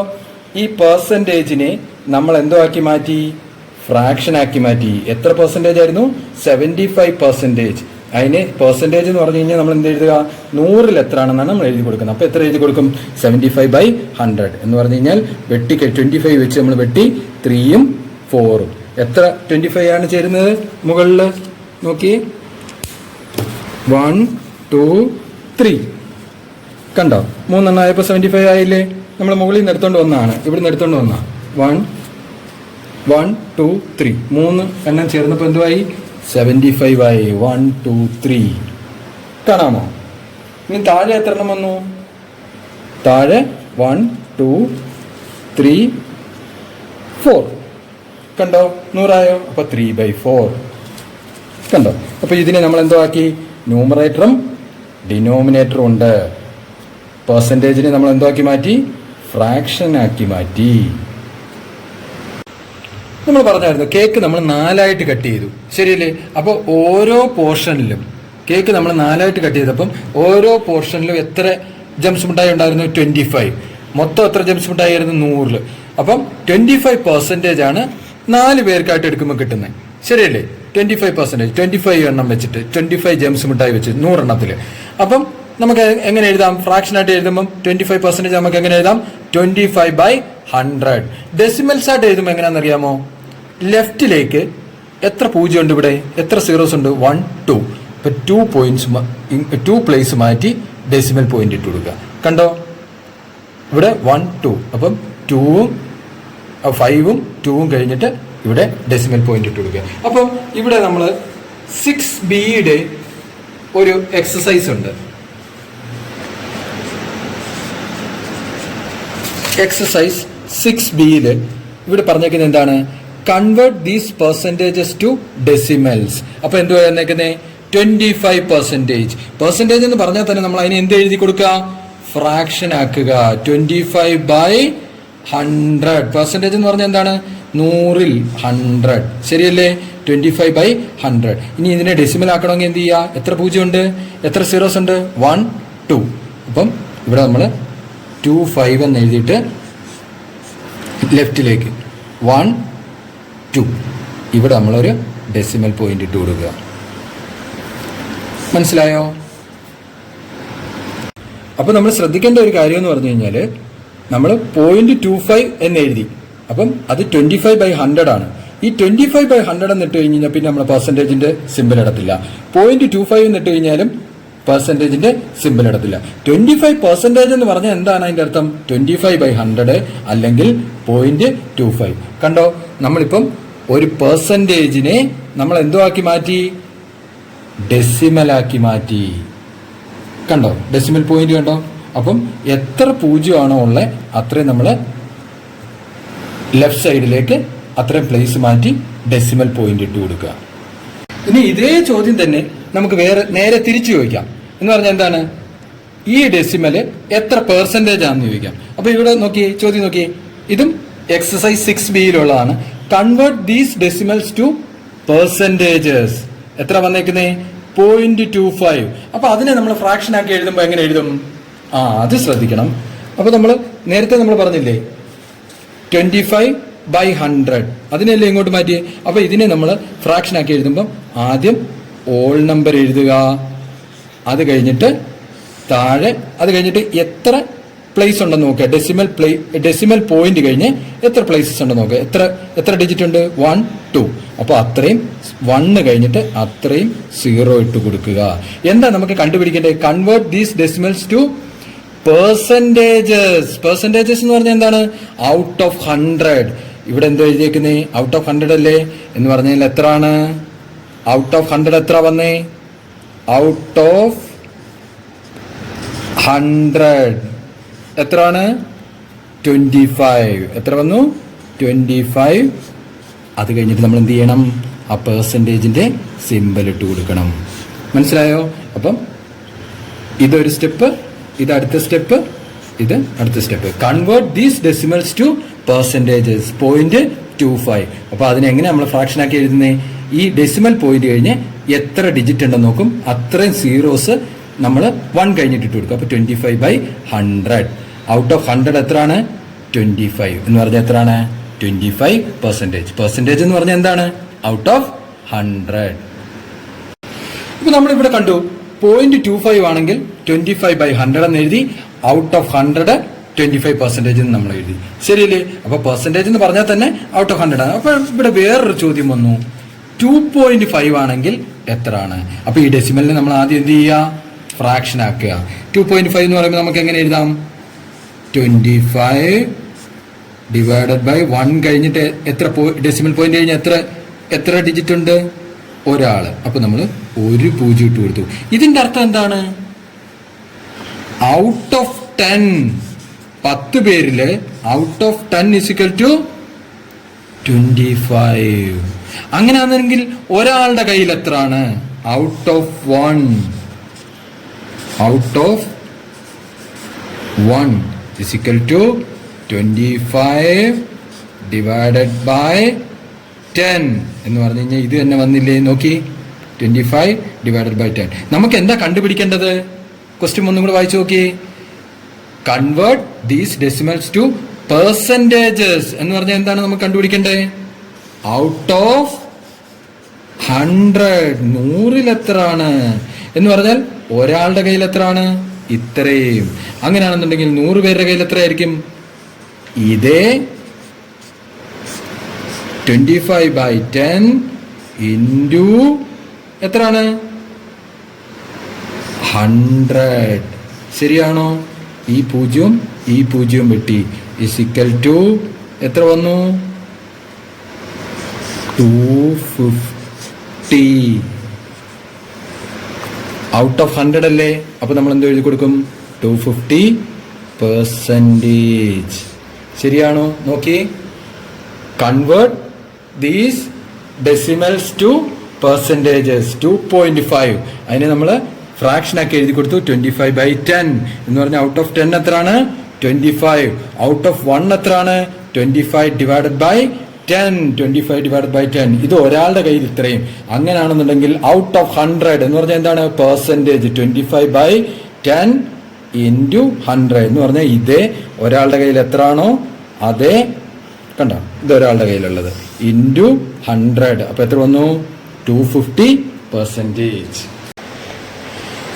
ഈ പെർസെൻറ്റേജിനെ നമ്മൾ എന്തോ ആക്കി മാറ്റി? ഫ്രാക്ഷൻ ആക്കി മാറ്റി. എത്ര പെർസെൻറ്റേജ് ആയിരുന്നു? 75%. അതിന് പെർസെൻറ്റേജ് എന്ന് പറഞ്ഞു കഴിഞ്ഞാൽ നമ്മൾ എന്ത് എഴുതുക? 100-ൽ എത്ര ആണെന്നാണ് നമ്മൾ എഴുതി കൊടുക്കുന്നത്. അപ്പോൾ എത്ര എഴുതി കൊടുക്കും? 75/100 എന്ന് പറഞ്ഞു കഴിഞ്ഞാൽ 25 വെച്ച് നമ്മൾ വെട്ടി 3ഉം 4ഉം. എത്ര 25 ആണ് ചേരുന്നത് മുകളിൽ? നോക്കി, 1 2 3. കണ്ടോ, 3 എണ്ണം ആയപ്പോൾ 75 ആയില്ലേ? നമ്മൾ മുകളിൽ നിന്ന് എടുത്തോണ്ട് വന്നതാണ്, ഇവിടെ നിന്ന് എടുത്തോണ്ട് വന്നതാണ്. 1 1 2 3 3 എണ്ണം ചേർന്നപ്പോൾ എന്തുവായി? 75 ആയി. 1 2 3. കാണാമോ? ഇനി താഴെ എത്ര എണ്ണം വന്നു? താഴെ 1 2 3 4. കണ്ടോ, 100 ആയോ? അപ്പൊ 3/4. കണ്ടോ, അപ്പൊ ഇതിനെ നമ്മൾ എന്തോ ആക്കി? ന്യൂമറേറ്ററും ഡിനോമിനേറ്ററും ഉണ്ട്. പെർസെൻറ്റേജിനെ നമ്മൾ എന്തോ ആക്കി മാറ്റി? ഫ്രാക്ഷൻ ആക്കി മാറ്റി. നമ്മൾ പറഞ്ഞായിരുന്നു കേക്ക് നമ്മൾ 4ആയിട്ട് കട്ട് ചെയ്തു, ശരിയല്ലേ? അപ്പോൾ ഓരോ പോർഷനിലും കേക്ക് നമ്മൾ 4ആയിട്ട് കട്ട് ചെയ്തപ്പം ഓരോ പോർഷനിലും എത്ര ജംസ് മിഠായി ഉണ്ടായിരുന്നു? 25. മൊത്തം എത്ര ജംസ് മിഠായി ആയിരുന്നു? 100-ൽ. അപ്പം 25% ആണ് 4 പേർക്കായിട്ട് എടുക്കുമ്പോൾ കിട്ടുന്നത്, ശരിയല്ലേ? 25%, 25 എണ്ണം വെച്ചിട്ട് 25 ജംസ് മിഠായി വെച്ച് 100 എണ്ണത്തിൽ. അപ്പം നമുക്ക് എങ്ങനെ എഴുതാം? ഫ്രാക്ഷനായിട്ട് എഴുതുമ്പം 25% നമുക്ക് എങ്ങനെ എഴുതാം? 25/100. ഡെസിമൽസ് ആയിട്ട് എഴുതുമ്പോൾ എങ്ങനെയാണെന്നറിയാമോ? ലെഫ്റ്റിലേക്ക് എത്ര 0 ഉണ്ട്? ഇവിടെ എത്ര സീറോസ് ഉണ്ട്? 1 2. ഇപ്പൊ 2 പ്ലേസ് മാറ്റി ഡെസിമൽ പോയിന്റ് ഇട്ട് കൊടുക്കുക. കണ്ടോ, ഇവിടെ 1 2. അപ്പം 2ഉം 5ഉം 2ഉം കഴിഞ്ഞിട്ട് ഇവിടെ ഡെസിമൽ പോയിന്റ് ഇട്ട് കൊടുക്കുക. അപ്പം ഇവിടെ നമ്മൾ 6Bയുടെ ഒരു എക്സസൈസ് ഉണ്ട്. എക്സസൈസ് 6Bയിൽ ഇവിടെ പറഞ്ഞേക്കുന്നത് എന്താണ്? Convert these percentages to decimals. അപ്പൊ എന്തുവാ പറഞ്ഞേക്കുന്നത്? 25%. പെർസെൻറ്റേജ് എന്ന് പറഞ്ഞാൽ തന്നെ നമ്മൾ അതിന് എന്ത് എഴുതി കൊടുക്കുക? ഫ്രാക്ഷൻ ആക്കുക. 25/100. പെർസെൻറ്റേജ് എന്ന് പറഞ്ഞാൽ എന്താണ്? 100-ൽ 100, ശരിയല്ലേ? 25/100. ഇനി ഇതിനെ ഡെസിമൽ ആക്കണമെങ്കിൽ എന്ത് ചെയ്യുക? എത്ര 0 ഉണ്ട്? എത്ര സീറോസ് ഉണ്ട്? 1 2. അപ്പം ഇവിടെ നമ്മൾ 25 എന്ന് എഴുതിയിട്ട് ലെഫ്റ്റിലേക്ക് 1 2. ഇവിടെ നമ്മളൊരു ഡെസിമൽ പോയിന്റ് ഇട്ട് കൊടുക്കുക. മനസ്സിലായോ? അപ്പൊ നമ്മൾ ശ്രദ്ധിക്കേണ്ട ഒരു കാര്യം എന്ന് പറഞ്ഞു കഴിഞ്ഞാൽ നമ്മൾ 0.25 എന്ന് എഴുതി. അപ്പം അത് 25/100 ആണ്. ഈ 25/100 എന്ന് ഇട്ട് കഴിഞ്ഞാൽ പിന്നെ നമ്മൾ പെർസെൻറ്റേജിന്റെ സിമ്പിൾ ഇടത്തില്ല. 0.25 എന്ന് ഇട്ട് കഴിഞ്ഞാലും പെർസെൻറ്റേജിന്റെ സിമ്പിൾ ഇടത്തില്ല. 25% എന്ന് പറഞ്ഞാൽ എന്താണ് അതിന്റെ അർത്ഥം? 25/100 അല്ലെങ്കിൽ 0.25. കണ്ടോ, നമ്മളിപ്പം ഒരു പെർസെൻറ്റേജിനെ നമ്മൾ എന്തോ ആക്കി മാറ്റി? ഡെസിമൽ ആക്കി മാറ്റി. കണ്ടോ ഡെസിമൽ പോയിന്റ് കണ്ടോ. അപ്പം എത്ര പൂജ്യമാണോ ഉള്ളത് അത്രയും നമ്മൾ ലെഫ്റ്റ് സൈഡിലേക്ക് അത്രയും പ്ലേസ് മാറ്റി ഡെസിമൽ പോയിന്റ് ഇട്ട് കൊടുക്കുക. ഇനി ഇതേ ചോദ്യം തന്നെ നമുക്ക് നേരെ തിരിച്ചു ചോദിക്കാം. എന്ന് പറഞ്ഞാൽ എന്താണ്, ഈ ഡെസിമല് എത്ര പെർസെന്റേജ് ആണെന്ന് ചോദിക്കാം. അപ്പൊ ഇവിടെ നോക്കിയേ, ചോദ്യം നോക്കിയേ, ഇതും exercise 6B convert these decimals to percentages. എത്ര വന്നേക്കുന്നേ, 0.25. അപ്പൊ അതിനെ നമ്മൾ ഫ്രാക്ഷൻ ആക്കി എഴുതുമ്പോൾ എങ്ങനെ എഴുതും? അത് ശ്രദ്ധിക്കണം. അപ്പൊ നേരത്തെ നമ്മൾ പറഞ്ഞില്ലേ 25/100, അതിനെല്ലാം ഇങ്ങോട്ട് മാറ്റിയേ. അപ്പൊ ഇതിനെ നമ്മൾ ഫ്രാക്ഷൻ ആക്കി എഴുതുമ്പോൾ ആദ്യം ഓൾ നമ്പർ എഴുതുക, അത് കഴിഞ്ഞിട്ട് താഴെ, അത് കഴിഞ്ഞിട്ട് എത്ര പ്ലേസ് ഉണ്ടെന്ന് നോക്കുക. ഡെസിമൽ പോയിന്റ് കഴിഞ്ഞ് എത്ര പ്ലേസസ് ഉണ്ടെന്ന് നോക്കുക. എത്ര ഡിജിറ്റ് ഉണ്ട്? 1, 2. അപ്പൊ അത്രയും 1 കഴിഞ്ഞിട്ട് അത്രയും 0 ഇട്ട് കൊടുക്കുക. എന്താ നമുക്ക് കണ്ടുപിടിക്കേണ്ടത്? Convert these decimals to percentages. Percentages എന്ന് പറഞ്ഞാൽ എന്താണ്? Out of 100. ഇവിടെ എന്തോ എഴുതിയേക്കുന്നേ? ഔട്ട് ഓഫ് 100 അല്ലേ? എന്ന് പറഞ്ഞാൽ എത്ര ആണ്? ഔട്ട് ഓഫ് 100 എത്ര വന്നേ? ഔട്ട് ഓഫ് 100 എത്രയാണ്? 25. എത്ര വന്നു? 25. അത് കഴിഞ്ഞിട്ട് നമ്മൾ എന്ത് ചെയ്യണം? ആ പെർസെന്റേജിന്റെ സിമ്പൽ ഇട്ട് കൊടുക്കണം. മനസ്സിലായോ? അപ്പം ഇതൊരു സ്റ്റെപ്പ്, ഇത് അടുത്ത സ്റ്റെപ്പ്, ഇത് അടുത്ത step. Convert these decimals to percentages 0.25. അപ്പൊ അതിനെങ്ങനെ നമ്മൾ ഫ്രാക്ഷൻ ആക്കി എഴുതുന്നേ? ഈ ഡെസിമൽ പോയിന്റ് കഴിഞ്ഞ് എത്ര ഡിജിറ്റ് ഉണ്ടെന്ന് നോക്കും, അത്രയും സീറോസ് നമ്മൾ 1 കഴിഞ്ഞിട്ട് ഇട്ട് കൊടുക്കും. അപ്പൊ 25/100. ഔട്ട് ഓഫ് 100 എത്രയാണ്? 25 എന്ന് പറഞ്ഞാൽ എത്രയാണ്? 25%. പെർസെന്റേജ് എന്ന് പറഞ്ഞാൽ എന്താണ്? Out of 100. ഇപ്പൊ നമ്മളിവിടെ കണ്ടു 0.25 ആണെങ്കിൽ 25/100 എന്ന് എഴുതി, ഔട്ട് ഓഫ് 100 25% എന്ന് നമ്മൾ എഴുതി. ശരിയല്ലേ? അപ്പൊ പെർസെന്റേജ് എന്ന് പറഞ്ഞാൽ തന്നെ ഔട്ട് ഓഫ് 100 ആണ്. അപ്പൊ ഇവിടെ വേറൊരു ചോദ്യം വന്നു, 2.5 ആണെങ്കിൽ എത്രയാണ്? അപ്പൊ ഈ ഡെസിമലിനെ നമ്മൾ ആദ്യം എന്ത് ചെയ്യുക? ഫ്രാക്ഷൻ ആക്കുക. 2.5 എന്ന് പറയുമ്പോൾ നമുക്ക് എങ്ങനെ എഴുതാം? 25 ഡിവൈഡഡ് ബൈ 1 കഴിഞ്ഞിട്ട് എത്ര ഡെസിമൽ പോയിന്റ് കഴിഞ്ഞ് എത്ര ഡിജിറ്റ് ഉണ്ട്? ഒരാള്. അപ്പൊ നമ്മൾ 1 0 ഇട്ട് കൊടുത്തു. ഇതിന്റെ അർത്ഥം എന്താണ്? ഔട്ട് ഓഫ് 10, 10 പേരില് ഔട്ട് ഓഫ് 10 = 25. അങ്ങനെയാണെങ്കിൽ ഒരാളുടെ കയ്യിൽ എത്രയാണ്? ഔട്ട് ഓഫ് 1 = 25 ഡിവൈഡഡ് ബൈ 10 എന്ന് പറഞ്ഞു കഴിഞ്ഞാൽ ഇത് തന്നെ വന്നില്ലേ? നോക്കി, 25 ഡിവൈഡഡ് ബൈ 10. നമുക്ക് എന്താ കണ്ടുപിടിക്കേണ്ടത്? ക്വസ്റ്റ്യൻ ഒന്നും കൂടെ വായിച്ചു നോക്കി. Convert these decimals to percentages എന്ന് പറഞ്ഞാൽ എന്താണ് നമുക്ക് കണ്ടുപിടിക്കേണ്ടത്? ഔട്ട് ഓഫ് 100, 100ൽ എത്രയാണ് എന്ന് പറഞ്ഞാൽ ഒരാളുടെ കയ്യിൽ എത്രയാണ്? ഇത്രയും. അങ്ങനെയാണെന്നുണ്ടെങ്കിൽ 100 പേരുടെ കയ്യിൽ എത്രയായിരിക്കും? ഇതേ 25/10 ഇൻറ്റു എത്രയാണ്? 100. ശരിയാണോ? ഈ പൂജ്യവും വെട്ടി = എത്ര വന്നു? 250. ഔട്ട് ഓഫ് 100 അല്ലേ? അപ്പൊ നമ്മൾ എന്ത് എഴുതി കൊടുക്കും? 250%. ശരിയാണോ? നോക്കി, convert these decimals to percentages. 2.5 അതിനെ നമ്മൾ ഫ്രാക്ഷൻ ആക്കി എഴുതി കൊടുത്തു. 25/10 എന്ന് പറഞ്ഞാൽ ഔട്ട് ഓഫ് 10 എത്രയാണ്? 25. ഔട്ട് ഓഫ് 1 എത്രയാണ്? 25 ഡിവൈഡഡ് ബൈ 10. 25 divided by 10. ഇത് ഒരാളുടെ കയ്യിൽ ഇത്രയും. അങ്ങനെയാണെന്നുണ്ടെങ്കിൽ ഔട്ട് ഓഫ് 100 എന്ന് പറഞ്ഞാൽ എന്താണ്? പെർസെന്റേജ്. 25/10 ഇൻറ്റു 100 എന്ന് പറഞ്ഞാൽ ഇതേ ഒരാളുടെ കയ്യിൽ എത്രയാണോ അതേ, കണ്ടോ, ഇത് ഒരാളുടെ കയ്യിലുള്ളത് ഇൻറ്റു 100. അപ്പൊ എത്ര വന്നു? 250%.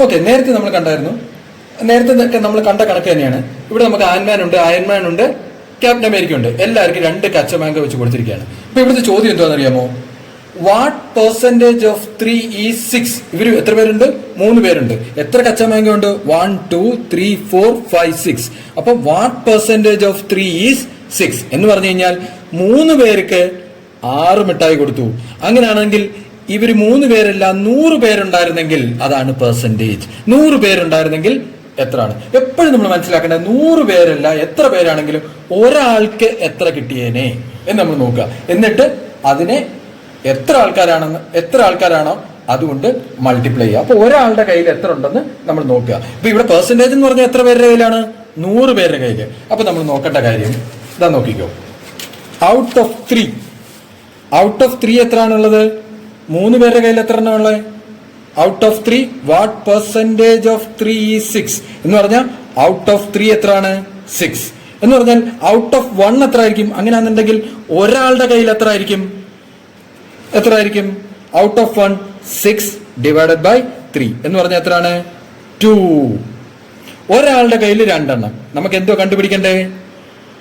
ഓക്കെ, നേരത്തെ നമ്മൾ കണ്ടായിരുന്നു. നേരത്തെ നമ്മൾ കണ്ട കണക്ക് തന്നെയാണ്. ഇവിടെ നമുക്ക് ആൻമാൻ ഉണ്ട്, അയൺമാൻ ഉണ്ട്, ക്യാപ്റ്റൻ അമേരിക്ക ഉണ്ട്. എല്ലാവർക്കും 2 കച്ചമാങ്ക വെച്ച് കൊടുത്തിരിക്കുകയാണ്. അപ്പൊ ഇവിടുത്തെ ചോദ്യം എന്താണെന്ന് അറിയാമോ? What percentage of 3 is 6? ഇവര് എത്ര പേരുണ്ട്? 3 പേരുണ്ട്. എത്ര കച്ചമാങ്ക ഉണ്ട്? 1 2 3 4 5 6. അപ്പൊ വാട്ട് പെർസെന്റേജ് ഓഫ് 3 ഈസ് 6 എന്ന് പറഞ്ഞു കഴിഞ്ഞാൽ 3 പേർക്ക് 6 മിഠായി കൊടുത്തു. അങ്ങനെയാണെങ്കിൽ ഇവർ 3 പേരല്ല 100 പേരുണ്ടായിരുന്നെങ്കിൽ അതാണ് പെർസെൻറ്റേജ്. 100 പേരുണ്ടായിരുന്നെങ്കിൽ എത്രയാണ്? എപ്പോഴും നമ്മൾ മനസ്സിലാക്കേണ്ടത് 100 പേരല്ല എത്ര പേരാണെങ്കിലും ഒരാൾക്ക് എത്ര കിട്ടിയേനെ എന്ന് നമ്മൾ നോക്കുക. എന്നിട്ട് അതിനെ എത്ര ആൾക്കാരാണോ അതുകൊണ്ട് മൾട്ടിപ്ലൈ ചെയ്യുക. അപ്പൊ ഒരാളുടെ കയ്യിൽ എത്ര ഉണ്ടെന്ന് നമ്മൾ നോക്കുക. ഇപ്പൊ ഇവിടെ പെർസെൻറ്റേജ് എന്ന് പറഞ്ഞാൽ എത്ര പേരുടെ കയ്യിലാണ്? 100 പേരുടെ കയ്യിൽ. അപ്പൊ നമ്മൾ നോക്കേണ്ട കാര്യം ഇതാ, നോക്കിക്കോ. Out of 3 എത്രയാണുള്ളത്? 3 പേരുടെ കയ്യിൽ എത്ര എണ്ണം ഉള്ളത്? Out of 3 what percentage of 3 is 6 എന്ന് പറഞ്ഞാൽ ഔട്ട് ഓഫ് 3 എത്രയാണ്? 6 എന്ന് പറഞ്ഞാൽ ഔട്ട് ഓഫ് 1 എത്ര ആയിരിക്കും? അങ്ങനെയാണെന്നുണ്ടെങ്കിൽ ഒരാളുടെ കയ്യിൽ എത്ര ആയിരിക്കും? ഔട്ട് ഓഫ് 1 6 ഡിവൈഡഡ് ബൈ 3 എന്ന് പറഞ്ഞാൽ എത്രയാണ്? 2. ഒരാളുടെ കയ്യിൽ 2 എണ്ണം. നമുക്ക് എന്തോ കണ്ടുപിടിക്കണ്ടേ?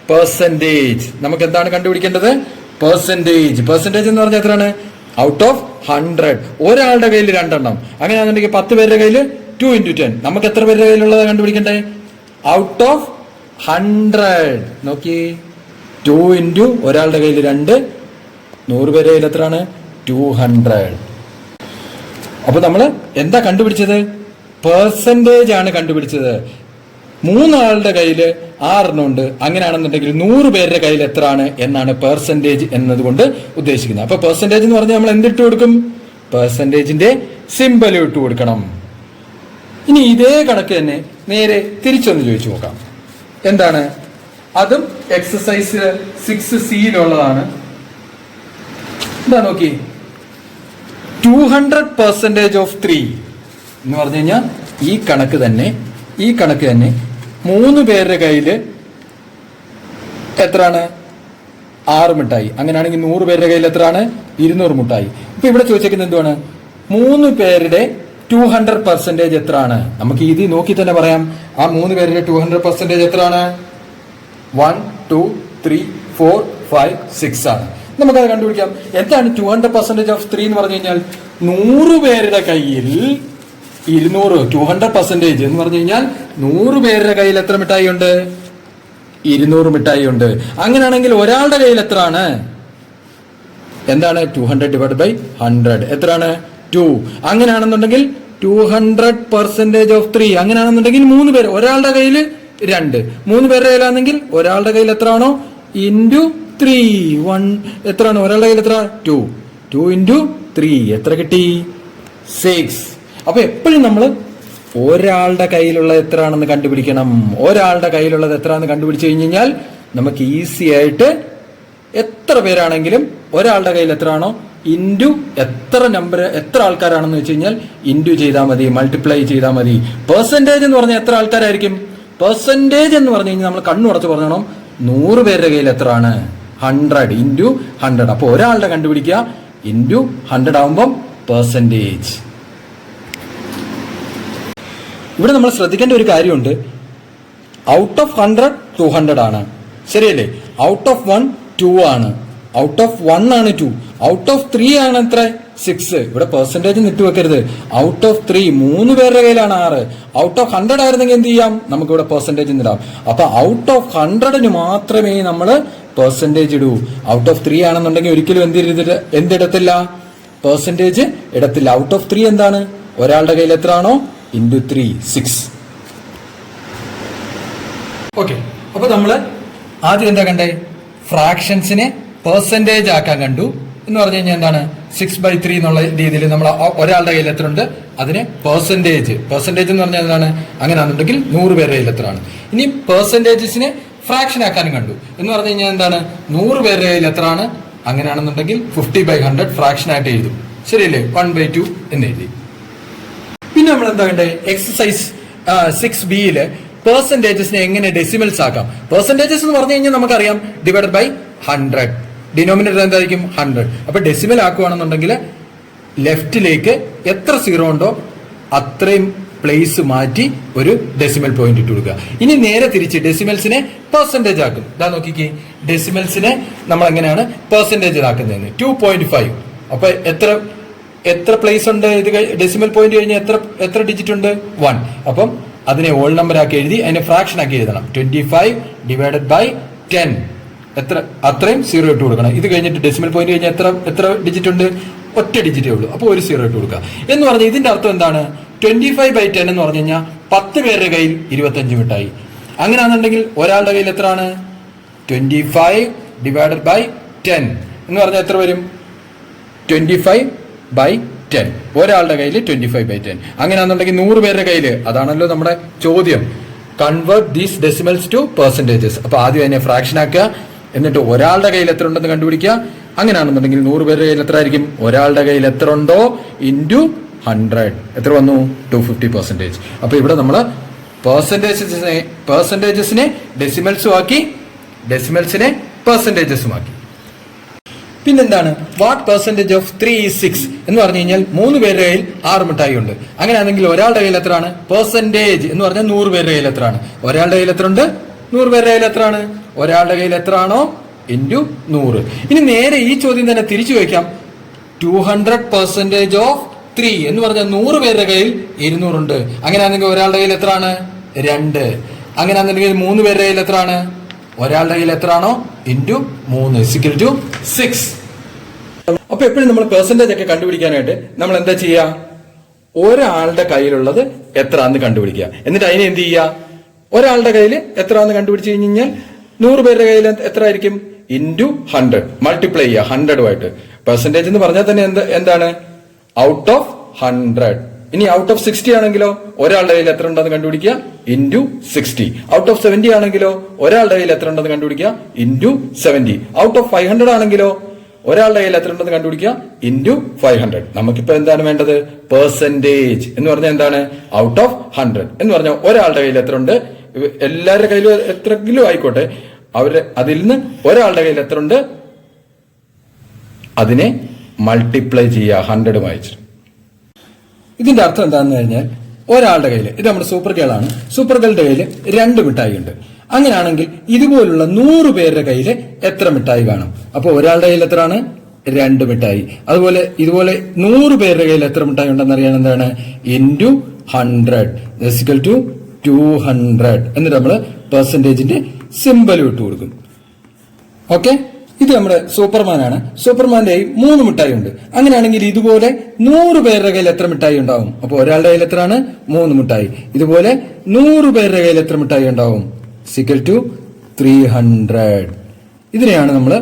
പെർസെന്റേജ്. നമുക്ക് എന്താണ് കണ്ടുപിടിക്കേണ്ടത്? പെർസെന്റേജ് എന്ന് പറഞ്ഞാൽ എത്രയാണ്? Out of 100. ഒരാളുടെ കയ്യിൽ 2 എണ്ണം. അങ്ങനെയാണെന്നുണ്ടെങ്കിൽ 10 പേരുടെ കയ്യിൽ 2 × 10. നമുക്ക് എത്ര പേരുടെ കയ്യിലുള്ളത് കണ്ടുപിടിക്കണ്ടേ? Out of 100. നോക്കി, 2 × ഒരാളുടെ കയ്യിൽ 2, 100 പേരുടെ കയ്യിൽ എത്രയാണ്? 200. അപ്പൊ നമ്മൾ എന്താ കണ്ടുപിടിച്ചത്? പെർസെന്റേജ് ആണ് കണ്ടുപിടിച്ചത്. 3 ആളുടെ കയ്യിൽ 6 എണ്ണം ഉണ്ട്. അങ്ങനെയാണെന്നുണ്ടെങ്കിൽ 100 പേരുടെ കയ്യിൽ എത്രയാണ് എന്നാണ് പെർസെന്റേജ് എന്നതുകൊണ്ട് ഉദ്ദേശിക്കുന്നത്. അപ്പൊ പെർസെന്റേജ് എന്ന് പറഞ്ഞാൽ നമ്മൾ എന്തിട്ട് കൊടുക്കും? പെർസെന്റേജിന്റെ സിമ്പൽ ഇട്ട് കൊടുക്കണം. ഇനി ഇതേ കണക്ക് തന്നെ നേരെ തിരിച്ചൊന്ന് ചോദിച്ചു നോക്കാം. എന്താണ്? അതും എക്സസൈസ് 6C-യിലുള്ളതാണ്. എന്താ നോക്കി, 200% ഓഫ് 3 എന്ന് പറഞ്ഞു കഴിഞ്ഞാൽ ഈ കണക്ക് തന്നെ 3 പേരുടെ കയ്യിൽ എത്രയാണ്? 6 മിഠായി. അങ്ങനെയാണെങ്കിൽ 100 പേരുടെ കയ്യിൽ എത്രയാണ്? 200 മിഠായി. ഇപ്പൊ ഇവിടെ ചോദിച്ചേക്കുന്നത് എന്തുവാണ്? 3 പേരുടെ 200% എത്രയാണ്? നമുക്ക് ഇത് നോക്കി തന്നെ പറയാം. ആ 3 പേരുടെ 200% എത്രയാണ്? 1 2 3 4 5 6 ആണ്. നമുക്കത് കണ്ടുപിടിക്കാം. എന്താണ് 200% ഓഫ് 3 എന്ന് പറഞ്ഞു കഴിഞ്ഞാൽ? 100 പേരുടെ കയ്യിൽ 200. 200% എന്ന് പറഞ്ഞു കഴിഞ്ഞാൽ 100 പേരുടെ കയ്യിൽ എത്ര മിഠായി ഉണ്ട്? 200 മിഠായി ഉണ്ട്. അങ്ങനെയാണെങ്കിൽ ഒരാളുടെ കയ്യിൽ എത്രയാണ്? എന്താണ്? 200 ഡിവൈഡ് ബൈ 100 എത്രയാണ്? 2. അങ്ങനെയാണെന്നുണ്ടെങ്കിൽ 200% ഓഫ് 3. അങ്ങനെയാണെന്നുണ്ടെങ്കിൽ 3 പേര്, ഒരാളുടെ കയ്യിൽ 2, 3 പേരുടെ കയ്യിലാണെങ്കിൽ ഒരാളുടെ കയ്യിൽ എത്രയാണോ ഇൻറ്റു 3. 1 എത്രയാണ്? ഒരാളുടെ കയ്യിൽ എത്ര? 2. 2 × 3 എത്ര കിട്ടി? 6. അപ്പൊ എപ്പോഴും നമ്മൾ ഒരാളുടെ കയ്യിലുള്ള എത്രയാണെന്ന് കണ്ടുപിടിക്കണം. ഒരാളുടെ കയ്യിലുള്ളത് എത്രയാണെന്ന് കണ്ടുപിടിച്ചു കഴിഞ്ഞാൽ നമുക്ക് ഈസി ആയിട്ട് എത്ര പേരാണെങ്കിലും ഒരാളുടെ കയ്യിൽ എത്രയാണോ ഇൻറ്റു എത്ര ആൾക്കാരാണെന്ന് വെച്ച് കഴിഞ്ഞാൽ ഇൻറ്റു ചെയ്താൽ മതി, മൾട്ടിപ്ലൈ ചെയ്താൽ മതി. പെർസെന്റേജ് എന്ന് പറഞ്ഞാൽ എത്ര ആൾക്കാരായിരിക്കും? പെർസെന്റേജ് എന്ന് പറഞ്ഞു കഴിഞ്ഞാൽ നമ്മൾ കണ്ണുടച്ച് പറഞ്ഞോണം 100 പേരുടെ കയ്യിൽ എത്രയാണ്? 100 × 100. അപ്പൊ ഒരാളുടെ കണ്ടുപിടിക്കുക ഇൻറ്റു 100 ആവുമ്പം പെർസെന്റേജ്. ഇവിടെ നമ്മൾ ശ്രദ്ധിക്കേണ്ട ഒരു കാര്യമുണ്ട്. ഔട്ട് ഓഫ് 100 200 ആണ്, ശരിയല്ലേ? ഔട്ട് ഓഫ് 1 2 ആണ്, ഔട്ട് ഓഫ് 1 ആണ് 2, ഔട്ട് ഓഫ് 3 ആണ് എത്ര? 6. ഇവിടെ പെർസെന്റേജ് നിട്ടുവെക്കരുത്. ഔട്ട് ഓഫ് 3 3 പേരുടെ കയ്യിലാണ് 6. ഔട്ട് ഓഫ് 100 ആയിരുന്നെങ്കിൽ എന്ത് ചെയ്യാം? നമുക്ക് ഇവിടെ പെർസെന്റേജ് ഇടാം. അപ്പൊ ഔട്ട് ഓഫ് 100 മാത്രമേ നമ്മൾ പെർസെന്റേജ് ഇടൂ. ഔട്ട് ഓഫ് 3 ആണെന്നുണ്ടെങ്കിൽ ഒരിക്കലും എന്തിടത്തില്ല? പെർസെന്റേജ് ഇടത്തില്ല. ഔട്ട് ഓഫ് 3 എന്താണ്? ഒരാളുടെ കയ്യിൽ എത്ര ആണോ ഇൻറ്റു 3 6. ഓക്കെ, അപ്പൊ നമ്മള് ആദ്യം എന്താ കണ്ടേ? ഫ്രാക്ഷൻസിനെ പെർസെന്റേജ് ആക്കാൻ കണ്ടു. എന്ന് പറഞ്ഞു കഴിഞ്ഞാൽ എന്താണ്? 6/3 എന്നുള്ള രീതിയിൽ നമ്മൾ ഒരാളുടെ കയ്യിൽ എത്ര ഉണ്ട് അതിനെ പെർസെന്റേജ് എന്ന് പറഞ്ഞാൽ എന്താണ്? അങ്ങനെയാണെന്നുണ്ടെങ്കിൽ 100 പേരുടെ കയ്യിൽ എത്ര ആണ്. ഇനി പെർസെന്റേജസിനെ ഫ്രാക്ഷൻ ആക്കാനും കണ്ടു. എന്ന് പറഞ്ഞു കഴിഞ്ഞാൽ എന്താണ്? 100 പേരുടെ കയ്യിൽ എത്ര ആണ്? അങ്ങനെയാണെന്നുണ്ടെങ്കിൽ 50/100 ഫ്രാക്ഷൻ ആയിട്ട് എഴുതും, ശരിയല്ലേ? 1/2 എന്ന് എഴുതി. പിന്നെ നമ്മൾ എന്താ കണ്ടേ? എക്സസൈസ് 6B-യില് പെർസെന്റേജസിനെ എങ്ങനെ ഡെസിമൽസ് ആക്കാം. പെർസെന്റേജസ് എന്ന് പറഞ്ഞു കഴിഞ്ഞാൽ നമുക്കറിയാം ഡിവൈഡഡ് ബൈ 100. ഡിനോമിനേറ്റർ എന്തായിരിക്കും? 100. അപ്പൊ ഡെസിമൽ ആക്കുകയാണെന്നുണ്ടെങ്കിൽ ലെഫ്റ്റിലേക്ക് എത്ര 0 ഉണ്ടോ അത്രയും പ്ലേസ് മാറ്റി ഒരു ഡെസിമൽ പോയിന്റ് ഇട്ട് കൊടുക്കുക. ഇനി നേരെ തിരിച്ച് ഡെസിമൽസിനെ പെർസെന്റേജ് ആക്കും. ഇതാ നോക്കിക്കേ, ഡെസിമൽസിനെ നമ്മൾ എങ്ങനെയാണ് പെർസെന്റേജ് ആക്കുന്നതെന്ന്. 2.5. അപ്പൊ എത്ര പ്ലേസ് ഉണ്ട്? ഇത് ഡെസിമൽ പോയിന്റ് കഴിഞ്ഞാൽ എത്ര ഡിജിറ്റ് ഉണ്ട്? 1. അപ്പം അതിനെ ഓൾ നമ്പർ ആക്കി എഴുതി അതിനെ ഫ്രാക്ഷൻ ആക്കി എഴുതണം. 25 ഡിവൈഡഡ് ബൈ 10 അത്രയും 0 ഇട്ട് കൊടുക്കണം. ഇത് കഴിഞ്ഞിട്ട് ഡെസിമൽ പോയിന്റ് കഴിഞ്ഞാൽ എത്ര ഡിജിറ്റ് ഉണ്ട്? ഒറ്റ ഡിജിറ്റേ ഉള്ളൂ. അപ്പോൾ ഒരു 0 ഇട്ട് കൊടുക്കുക. എന്ന് പറഞ്ഞാൽ ഇതിന്റെ അർത്ഥം എന്താണ്? 25/10 എന്ന് പറഞ്ഞു കഴിഞ്ഞാൽ 10 പേരുടെ കയ്യിൽ 25 മിഠായി. അങ്ങനെയാണെന്നുണ്ടെങ്കിൽ ഒരാളുടെ കയ്യിൽ എത്രയാണ്? 25/10 എന്ന് പറഞ്ഞാൽ എത്ര വരും? 25/10. ഒരാളുടെ കയ്യിൽ 25/10. അങ്ങനെയാണെന്നുണ്ടെങ്കിൽ 100 പേരുടെ കയ്യിൽ, അതാണല്ലോ നമ്മുടെ ചോദ്യം, convert these decimals to percentages. അപ്പൊ ആദ്യം അതിനെ ഫ്രാക്ഷൻ ആക്കുക, എന്നിട്ട് ഒരാളുടെ കയ്യിൽ എത്ര ഉണ്ടെന്ന് കണ്ടുപിടിക്കുക. അങ്ങനെയാണെന്നുണ്ടെങ്കിൽ 100 പേരുടെ കയ്യിൽ എത്ര ആയിരിക്കും? ഒരാളുടെ കയ്യിൽ എത്ര ഉണ്ടോ ഇൻറ്റു 100. എത്ര വന്നു? 250%. അപ്പൊ ഇവിടെ നമ്മൾ പെർസെന്റേജസിനെ ഡെസിമൽസും ആക്കി, ഡെസിമൽസിനെ പെർസെന്റേജസും ആക്കി. പിന്നെന്താണ്? വാട്ട് പെർസെന്റേജ് ഓഫ് 3 is 6 എന്ന് പറഞ്ഞു കഴിഞ്ഞാൽ 3 പേരുടെ കയ്യിൽ 6 മിഠായി ഉണ്ട്. അങ്ങനെയാണെങ്കിൽ ഒരാളുടെ കയ്യിൽ എത്രയാണ്? പെർസെന്റേജ് എന്ന് പറഞ്ഞാൽ 100 പേരുടെ കയ്യിൽ എത്രയാണ്? ഒരാളുടെ കയ്യിൽ എത്ര ഉണ്ട്? 100 പേരുടെ കയ്യിൽ എത്രയാണ്? ഒരാളുടെ കയ്യിൽ എത്ര ആണോ ഇൻറ്റു 100. ഇനി നേരെ ഈ ചോദ്യം തന്നെ തിരിച്ചു വയ്ക്കാം. 200% ഓഫ് 3 എന്ന് പറഞ്ഞാൽ 100 പേരുടെ കയ്യിൽ 200 ഉണ്ട്. അങ്ങനെയാണെങ്കിൽ ഒരാളുടെ കയ്യിൽ എത്രയാണ്? 2. അങ്ങനെയാണെന്നുണ്ടെങ്കിൽ 3 പേരുടെ കയ്യിൽ എത്രയാണ്? ഒരാളുടെ കയ്യിൽ എത്രയാണോ ഇൻറ്റു 3 = 6. അപ്പൊ എപ്പോഴും നമ്മൾ പെർസെന്റേജ് ഒക്കെ കണ്ടുപിടിക്കാനായിട്ട് നമ്മൾ എന്താ ചെയ്യുക? ഒരാളുടെ കയ്യിലുള്ളത് എത്രയാണെന്ന് കണ്ടുപിടിക്കുക. എന്നിട്ട് അതിനെ എന്ത് ചെയ്യുക? ഒരാളുടെ കയ്യിൽ എത്രയാണെന്ന് കണ്ടുപിടിച്ച് കഴിഞ്ഞാൽ 100 പേരുടെ കയ്യിൽ എത്ര ആയിരിക്കും? ഇൻറ്റു 100 മൾട്ടിപ്ലൈ ചെയ്യുക 100 പെർസെന്റേജ് എന്ന് പറഞ്ഞാൽ തന്നെ എന്താണ്? Out of 100. ഇനി ഔട്ട് ഓഫ് 60 ആണെങ്കിലോ ഒരാളുടെ കയ്യിൽ എത്ര ഉണ്ടെന്ന് കണ്ടുപിടിക്കുക ഇൻറ്റു 60. ഔട്ട് ഓഫ് 70 ആണെങ്കിലോ ഒരാളുടെ കയ്യിൽ എത്ര ഉണ്ടെന്ന് കണ്ടുപിടിക്കുക ഇൻറ്റു 70. ഔട്ട് ഓഫ് 500 ആണെങ്കിലോ ഒരാളുടെ കയ്യിൽ എത്ര ഉണ്ടെന്ന് കണ്ടുപിടിക്കുക ഇൻറ്റു 500. നമുക്കിപ്പോ എന്താണ് വേണ്ടത്? പെർസെന്റേജ് എന്ന് പറഞ്ഞാൽ എന്താണ്? ഔട്ട് ഓഫ് 100 എന്ന് പറഞ്ഞാൽ ഒരാളുടെ കയ്യിൽ എത്ര ഉണ്ട്? എല്ലാവരുടെ കയ്യിലും എത്രയെങ്കിലും ആയിക്കോട്ടെ, അതിൽ നിന്ന് ഒരാളുടെ കയ്യിൽ എത്ര ഉണ്ട് അതിനെ മൾട്ടിപ്ലൈ ചെയ്യുക 100 വായിച്ചു. ഇതിന്റെ അർത്ഥം എന്താണെന്ന് കഴിഞ്ഞാൽ ഒരാളുടെ കയ്യിൽ, ഇത് നമ്മുടെ സൂപ്പർ ഗേൾ ആണ്, സൂപ്പർ ഗേളുടെ കയ്യിൽ 2 മിഠായി ഉണ്ട്. അങ്ങനെയാണെങ്കിൽ ഇതുപോലുള്ള 100 പേരുടെ കയ്യിൽ എത്ര മിഠായി കാണും? അപ്പൊ ഒരാളുടെ കയ്യിൽ എത്രയാണ്? 2 മിഠായി. അതുപോലെ ഇതുപോലെ 100 പേരുടെ കയ്യിൽ എത്ര മിഠായി ഉണ്ടെന്ന് അറിയാൻ എന്താണ്? ഇൻറ്റു 100 = 200. എന്നിട്ട് നമ്മൾ പെർസെന്റേജിന്റെ സിമ്പൽ ഇട്ട് കൊടുക്കും. ഓക്കെ, ഇത് നമ്മുടെ സൂപ്പർമാൻ ആണ്. സൂപ്പർമാന്റെ 3 മിഠായി ഉണ്ട്. അങ്ങനെയാണെങ്കിൽ ഇതുപോലെ 100 പേരുടെ കയ്യിൽ എത്ര മിഠായി ഉണ്ടാവും? അപ്പൊ ഒരാളുടെ കയ്യിൽ എത്രയാണ്? 3 മിഠായി. ഇതുപോലെ 100 പേരുടെ കയ്യിൽ എത്ര മിഠായി ഉണ്ടാവും? = 300. ഇതിനെയാണ് നമ്മൾ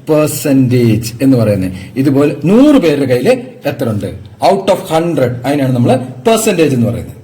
പെർസെന്റേജ് എന്ന് പറയുന്നത്. ഇതുപോലെ 100 പേരുടെ കയ്യിൽ എത്ര ഉണ്ട് ഔട്ട് ഓഫ് 100, അതിനാണ് നമ്മൾ പെർസെന്റേജ് എന്ന് പറയുന്നത്.